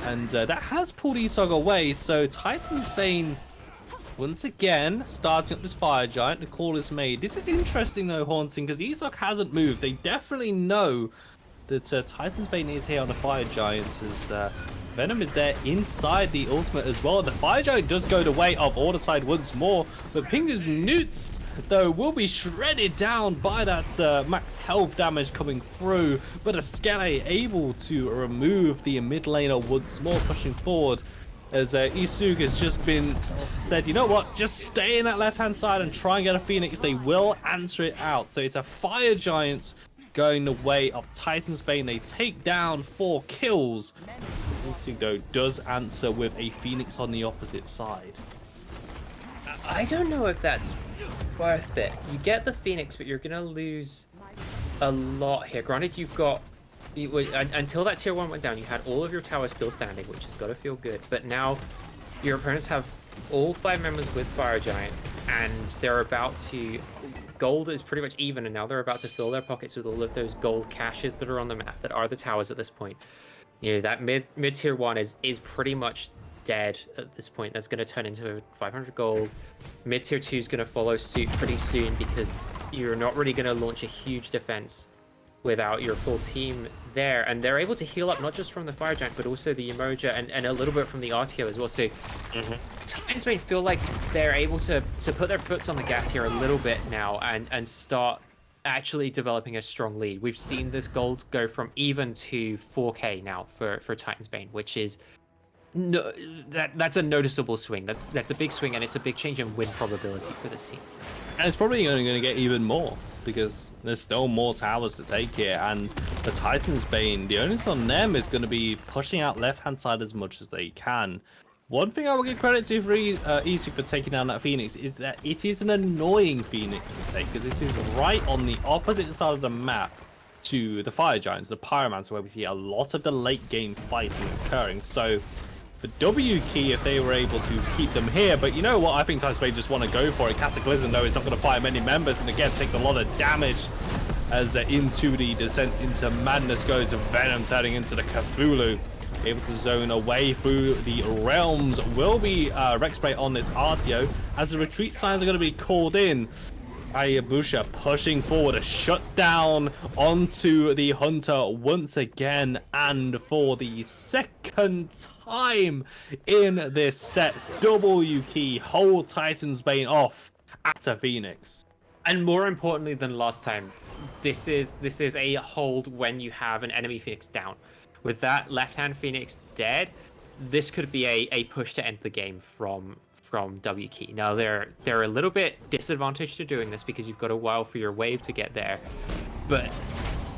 And that has pulled Esog away, so Titan's Bane once again starting up this Fire Giant. The call is made. This is interesting though, Haunting, because Esog hasn't moved. They definitely know that Titan's Bane is here on the Fire Giant, as Venom is there inside the ultimate as well. The Fire Giant does go the way of Orderside once more, but Pingu's Newts, though, will be shredded down by that max health damage coming through, but Askele able to remove the mid laner once more, pushing forward. As Isug has just been said, you know what, just stay in that left-hand side and try and get a Phoenix. They will answer it out. So it's a Fire Giant going the way of Titan's Bane. They take down 4 kills. Isug, though, does answer with a Phoenix on the opposite side. I don't know if that's worth it. You get the Phoenix, but you're going to lose a lot here. Granted, you've got... until that tier 1 went down, you had all of your towers still standing, which has got to feel good. But now your opponents have all 5 members with Fire Giant, and they're about to... Gold is pretty much even, and now they're about to fill their pockets with all of those gold caches that are on the map, that are the towers at this point. You know, that mid tier 1 is pretty much dead at this point. That's going to turn into 500 gold. Mid tier 2 is going to follow suit pretty soon, because you're not really going to launch a huge defense without your full team there, and they're able to heal up not just from the Fire Giant but also the Emoja and a little bit from the RTO as well. So Titans may feel like they're able to put their foots on the gas here a little bit now and start actually developing a strong lead. We've seen this gold go from even to 4k now for Titan's Bane, which is that's a noticeable swing. That's a big swing, and it's a big change in win probability for this team. And it's probably only going to get even more, because there's still more towers to take here, and the Titan's Bane, the onus on them is going to be pushing out left-hand side as much as they can. One thing I will give credit to for Isug for taking down that Phoenix is that it is an annoying Phoenix to take, because it is right on the opposite side of the map to the Fire Giants, the Pyromancer, where we see a lot of the late-game fighting occurring. So for W Key, if they were able to keep them here, but you know what, I think Titan's Bane just want to go for it. Cataclysm, though, is not going to fire many members, and again takes a lot of damage as into the descent into madness goes. Venom turning into the Cthulhu, able to zone away through the realms. Will be Rex Spray on this RTO as the retreat signs are going to be called in. Ayabusha pushing forward, a shutdown onto the Hunter once again, and for the second time in this set, W Key hold Titan's Bane off at a Phoenix. And more importantly than last time, this is a hold when you have an enemy Phoenix down. With that left-hand Phoenix dead, this could be a push to end the game from W Key. Now they're a little bit disadvantaged to doing this because you've got a while for your wave to get there. But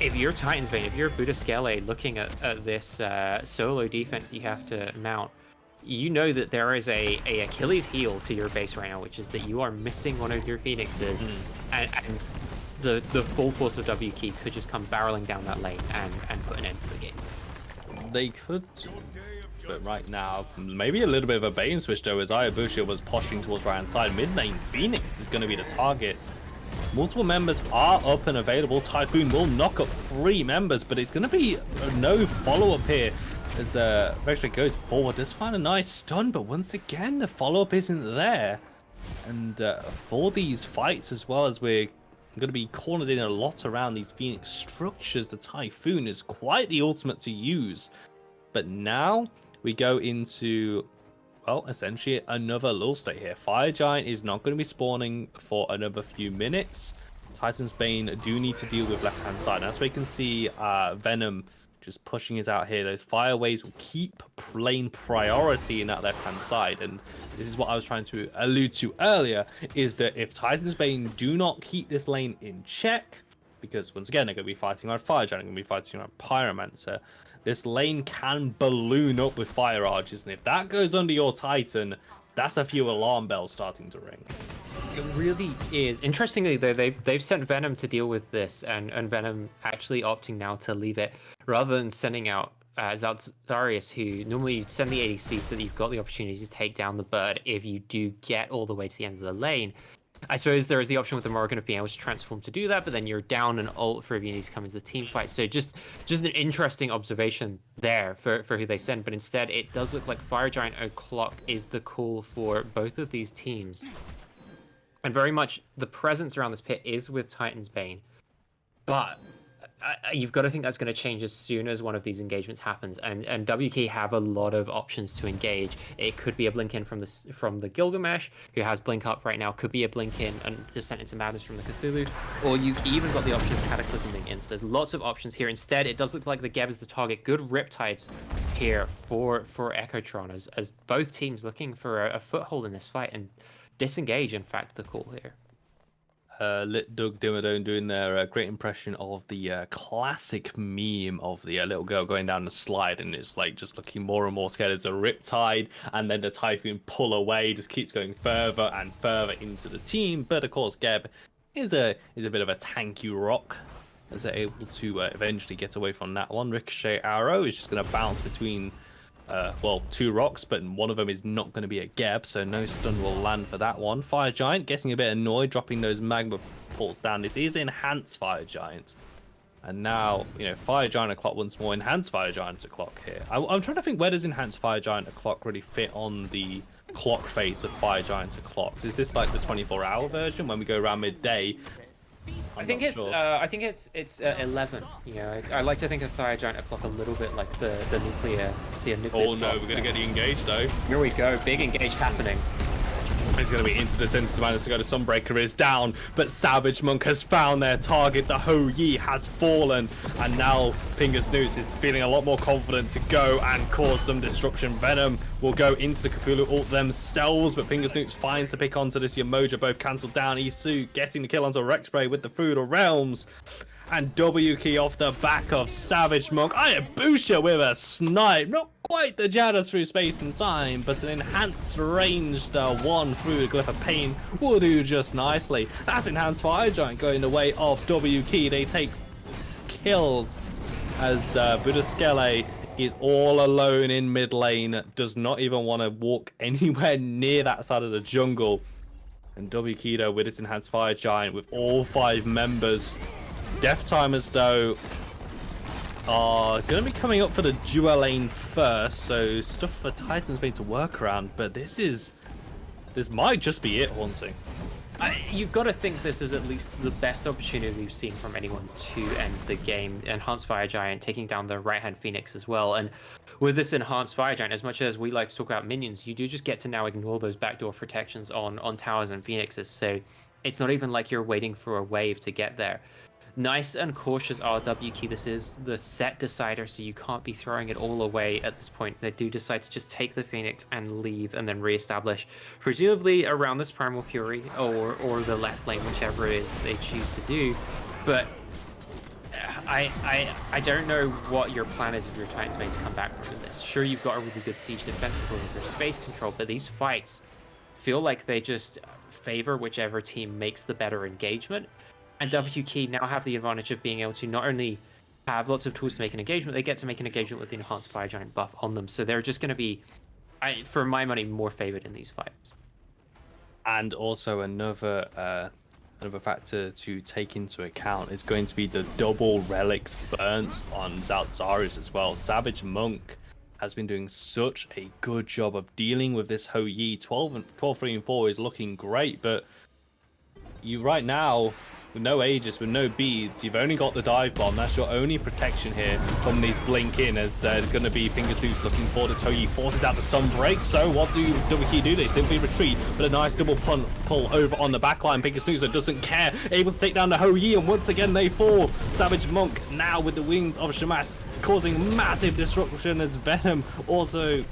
if you're Titan's Bane, if you're Budaskele looking at this solo defense that you have to mount, you know that there is a Achilles heel to your base right now, which is that you are missing one of your Phoenixes, and the full force of W Key could just come barreling down that lane and put an end to the game. They could do, but right now, maybe a little bit of a bait and switch though, as Ayabusha was pushing towards right hand side. Mid lane Phoenix is going to be the target. Multiple members are up and available. Typhoon will knock up 3 members, but it's going to be no follow-up here as Vextrate goes forward. Does find a nice stun, but once again, the follow-up isn't there. And for these fights, as well as we're going to be cornered in a lot around these Phoenix structures, the Typhoon is quite the ultimate to use. But now we go into, well, essentially another lull state here. Fire Giant is not going to be spawning for another few minutes. Titan's Bane do need to deal with left-hand side. As we can see, Venom just pushing it out here. Those fire waves will keep lane priority in that left-hand side. And this is what I was trying to allude to earlier, is that if Titan's Bane do not keep this lane in check, because once again, they're going to be fighting on Fire Giant, they're going to be fighting on Pyromancer, this lane can balloon up with fire arches, and if that goes under your Titan, that's a few alarm bells starting to ring. It really is. Interestingly, though, they've sent Venom to deal with this, and Venom actually opting now to leave it rather than sending out Zaldarius, who normally send the ADC so that you've got the opportunity to take down the bird if you do get all the way to the end of the lane. I suppose there is the option with the Morrigan of being able to transform to do that, but then you're down an ult for if you need to come as the team fight. So just an interesting observation there for who they send. But instead, it does look like Fire Giant O'Clock is the call for both of these teams. And very much the presence around this pit is with Titan's Bane. But you've got to think that's going to change as soon as one of these engagements happens, and WK have a lot of options to engage. It could be a blink in from the Gilgamesh, who has blink up right now. Could be a blink in and Descent into Madness from the Cthulhu, or you've even got the option of Cataclysming in. So there's lots of options here. Instead, it does look like the Geb is the target. Good Riptides here for Echotron, as both teams looking for a foothold in this fight and disengage. In fact, the call here. Lit Doug Dimmadome doing their great impression of the classic meme of the little girl going down the slide, and it's like just looking more and more scared as a Riptide, and then the Typhoon pull away, just keeps going further and further into the team. But of course, Geb is a bit of a tanky rock, as they're able to eventually get away from that one. Ricochet Arrow is just going to bounce between two rocks, but one of them is not going to be a Geb, so no stun will land for that one. Fire Giant getting a bit annoyed, dropping those magma ports down. This is enhanced Fire Giant, and now Fire Giant o'clock once more. Enhanced Fire Giant o'clock here. I'm trying to think, where does enhanced Fire Giant o'clock really fit on the clock face of Fire Giant o'clock? Is this like the 24-hour version when we go around midday? I think it's 11. I like to think of Fire Giant o'clock a little bit like the nuclear. Oh no, we're gonna get the engage though. Here we go, big engage happening. It's going to be into the Sense of Madness to go to Sunbreaker is down, but Savage Monk has found their target. The Ho Yi has fallen, and now Pingus Snoots is feeling a lot more confident to go and cause some disruption. Venom will go into the Cthulhu ult themselves, but Pingus Snoots finds the pick onto this Yamoja, both cancelled down. Isu getting the kill onto Rexspray with the Feudal Realms. And W key off the back of Savage Monk. Ayabusha with a snipe. Not quite the Jadas through space and time, but an enhanced ranged one through the Glyph of Pain will do just nicely. That's enhanced Fire Giant going the way of W key. They take kills as Budaskele is all alone in mid lane. Does not even want to walk anywhere near that side of the jungle. And W Kido with his enhanced Fire Giant with all 5 members. Death Timers, though, are going to be coming up for the dual lane first, so stuff for Titans made to work around, but this might just be it, Haunting. You've got to think this is at least the best opportunity we've seen from anyone to end the game. Enhanced Fire Giant taking down the right-hand Phoenix as well, and with this Enhanced Fire Giant, as much as we like to talk about minions, you do just get to now ignore those backdoor protections on towers and Phoenixes, so it's not even like you're waiting for a wave to get there. Nice and cautious RW key. This is the set decider, so you can't be throwing it all away at this point. They do decide to just take the Phoenix and leave and then reestablish, presumably around this Primal Fury or the left lane, whichever it is they choose to do. But I don't know what your plan is if you're Titans made to come back from this. Sure, you've got a really good siege defense with your space control, but these fights feel like they just favor whichever team makes the better engagement. And W Key now have the advantage of being able to not only have lots of tools to make an engagement, they get to make an engagement with the Enhanced Fire Giant buff on them. So they're just going to be, for my money, more favored in these fights. And also another factor to take into account is going to be the double relics burnt on Zaltzaris as well. Savage Monk has been doing such a good job of dealing with this Ho Yi. 12, 3, and 4 is looking great, but you right now, with no Aegis, with no beads, you've only got the dive bomb. That's your only protection here from these blink in, as there's going to be Fingers Dudes looking for the Toyi, forces out the Sunbreak. So what do WK do? They simply retreat, but a nice double pull over on the backline. Fingers Dudes doesn't care, able to take down the Ho Yi, and once again they fall. Savage Monk now with the wings of Shamash, causing massive disruption as Venom also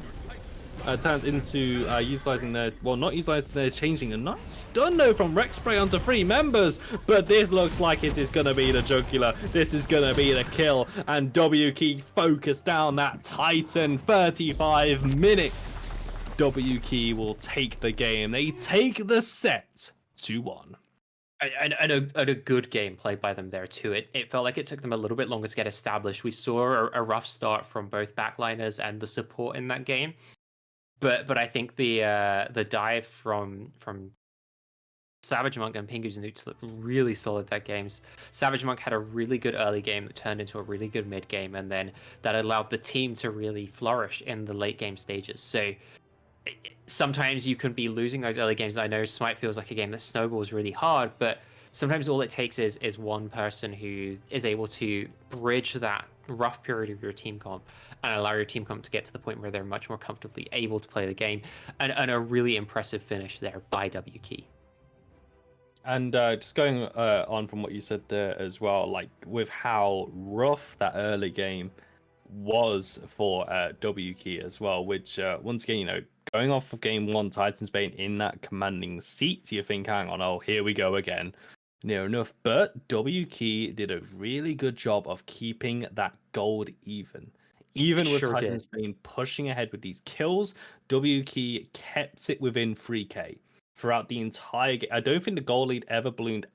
turns into utilizing their, well, not utilizing their, changing a nice stun though from Rexspray onto 3 members, but this looks like it is going to be the jugular. This is going to be the kill, and W Key focus down that Titan. 35 minutes. W Key will take the game. They take the set 2-1. And a good game played by them there too. It felt like it took them a little bit longer to get established. We saw a rough start from both backliners and the support in that game. But I think the dive from Savage Monk and Pingus Snoots looked really solid that game. Savage Monk had a really good early game that turned into a really good mid game, and then that allowed the team to really flourish in the late game stages. So sometimes you can be losing those early games. I know Smite feels like a game that snowballs really hard, but sometimes all it takes is one person who is able to bridge that rough period of your team comp and allow your team comp to get to the point where they're much more comfortably able to play the game, and a really impressive finish there by WKey. And just going on from what you said there as well, like with how rough that early game was for WKey as well, which once again, you know, going off of game one, Titans Bane in that commanding seat, you think, hang on, oh, here we go again. Near enough. But WKey did a really good job of keeping that gold even. Even with Titans Bane pushing ahead with these kills, WKey kept it within 3K throughout the entire game. I don't think the goal lead ever ballooned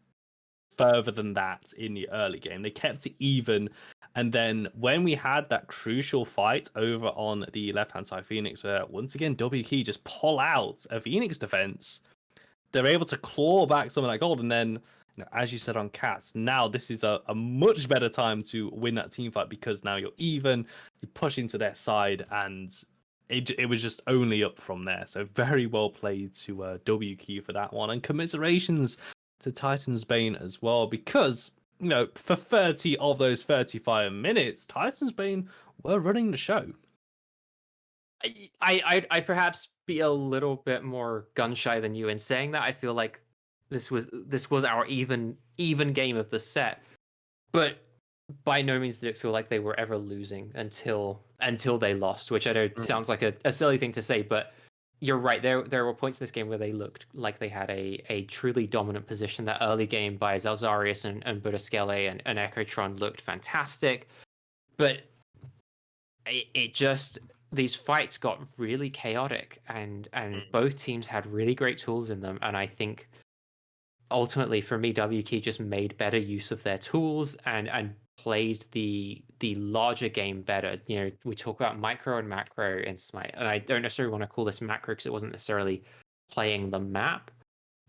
further than that in the early game. They kept it even. And then when we had that crucial fight over on the left-hand side, Phoenix, where once again, WKey just pull out a Phoenix defense, they're able to claw back some of that gold. And then, you know, as you said on Cats, now this is a much better time to win that team fight because now you're even, you push into their side, and it was just only up from there. So very well played to WKey for that one. And commiserations to Titans Bane as well, because, you know, for 30 of those 35 minutes, Titans Bane were running the show. I'd perhaps be a little bit more gun shy than you in saying that. I feel like this was our even game of the set, but by no means did it feel like they were ever losing until they lost, which I know sounds like a silly thing to say, but you're right. There were points in this game where they looked like they had a truly dominant position. That early game by Zalzarius and Budaskele and Echotron looked fantastic, but it just, these fights got really chaotic, and both teams had really great tools in them, and I think ultimately for me, WKey just made better use of their tools and played the larger game better. You know, we talk about micro and macro in Smite, and I don't necessarily want to call this macro because it wasn't necessarily playing the map,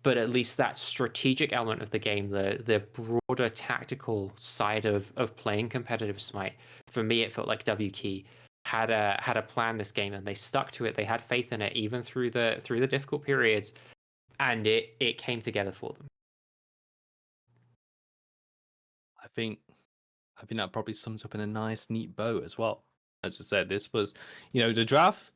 but at least that strategic element of the game, the broader tactical side of playing competitive Smite, for me it felt like WKey had a plan this game, and they stuck to it. They had faith in it even through the difficult periods, and it came together for them. I think that probably sums up in a nice, neat bow as well. As I said, this was, you know, the draft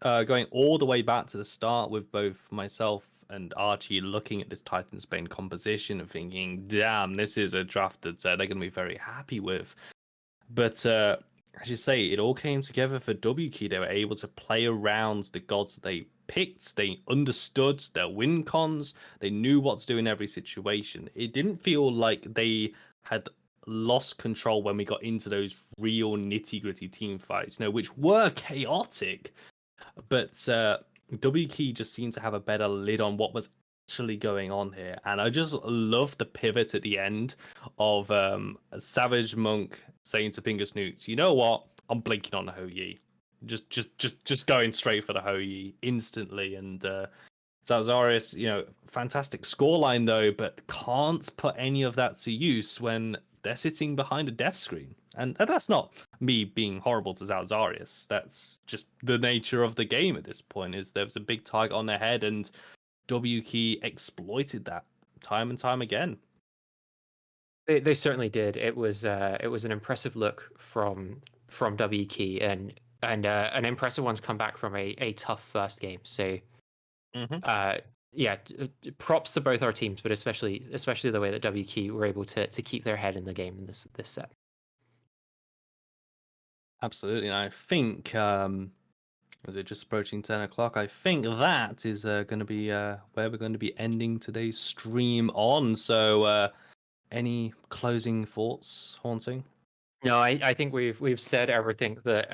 going all the way back to the start with both myself and Archie looking at this Titans Bane composition and thinking, damn, this is a draft that they're going to be very happy with. But as you say, it all came together for WKey. They were able to play around the gods that they picked. They understood their win cons. They knew what to do in every situation. It didn't feel like they had lost control when we got into those real nitty-gritty team fights, you know, which were chaotic. But WKey just seemed to have a better lid on what was actually going on here. And I just love the pivot at the end of Savage Monk saying to Pinga Snoots, you know what? I'm blinking on the Ho Yi. Just going straight for the Ho Yi instantly. And Zalzarius, you know, fantastic scoreline though, but can't put any of that to use when they're sitting behind a death screen. And that's not me being horrible to Zalzarius. That's just the nature of the game at this point, is there was a big target on their head, and WKey exploited that time and time again. They certainly did. It was an impressive look from WKey, and an impressive one to come back from a tough first game. So yeah, props to both our teams, but especially the way that WKey were able to keep their head in the game in this set. Absolutely, and I think as we're just approaching 10 o'clock, I think that is going to be where we're going to be ending today's stream on. So, any closing thoughts, Haunting? No, I think we've said everything that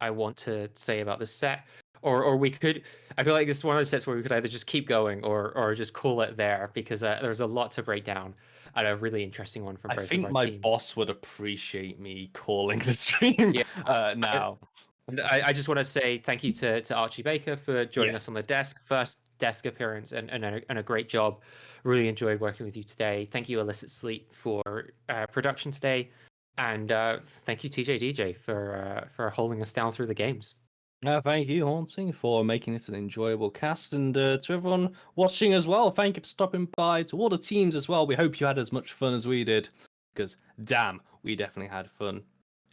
I want to say about this set. Or we could, I feel like this is one of those sets where we could either just keep going or just call it there, because there's a lot to break down and a really interesting one from both of our teams. I think my boss would appreciate me calling the stream now. I just want to say thank you to Archie Baker for joining us on the desk. First desk appearance, and a great job. Really enjoyed working with you today. Thank you, Illicit Sleep, for production today. And thank you, TJ DJ, for holding us down through the games. Thank you, Haunting, for making it an enjoyable cast, and to everyone watching as well, thank you for stopping by. To all the teams as well, we hope you had as much fun as we did, because damn, we definitely had fun.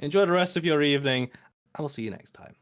Enjoy the rest of your evening, and we'll see you next time.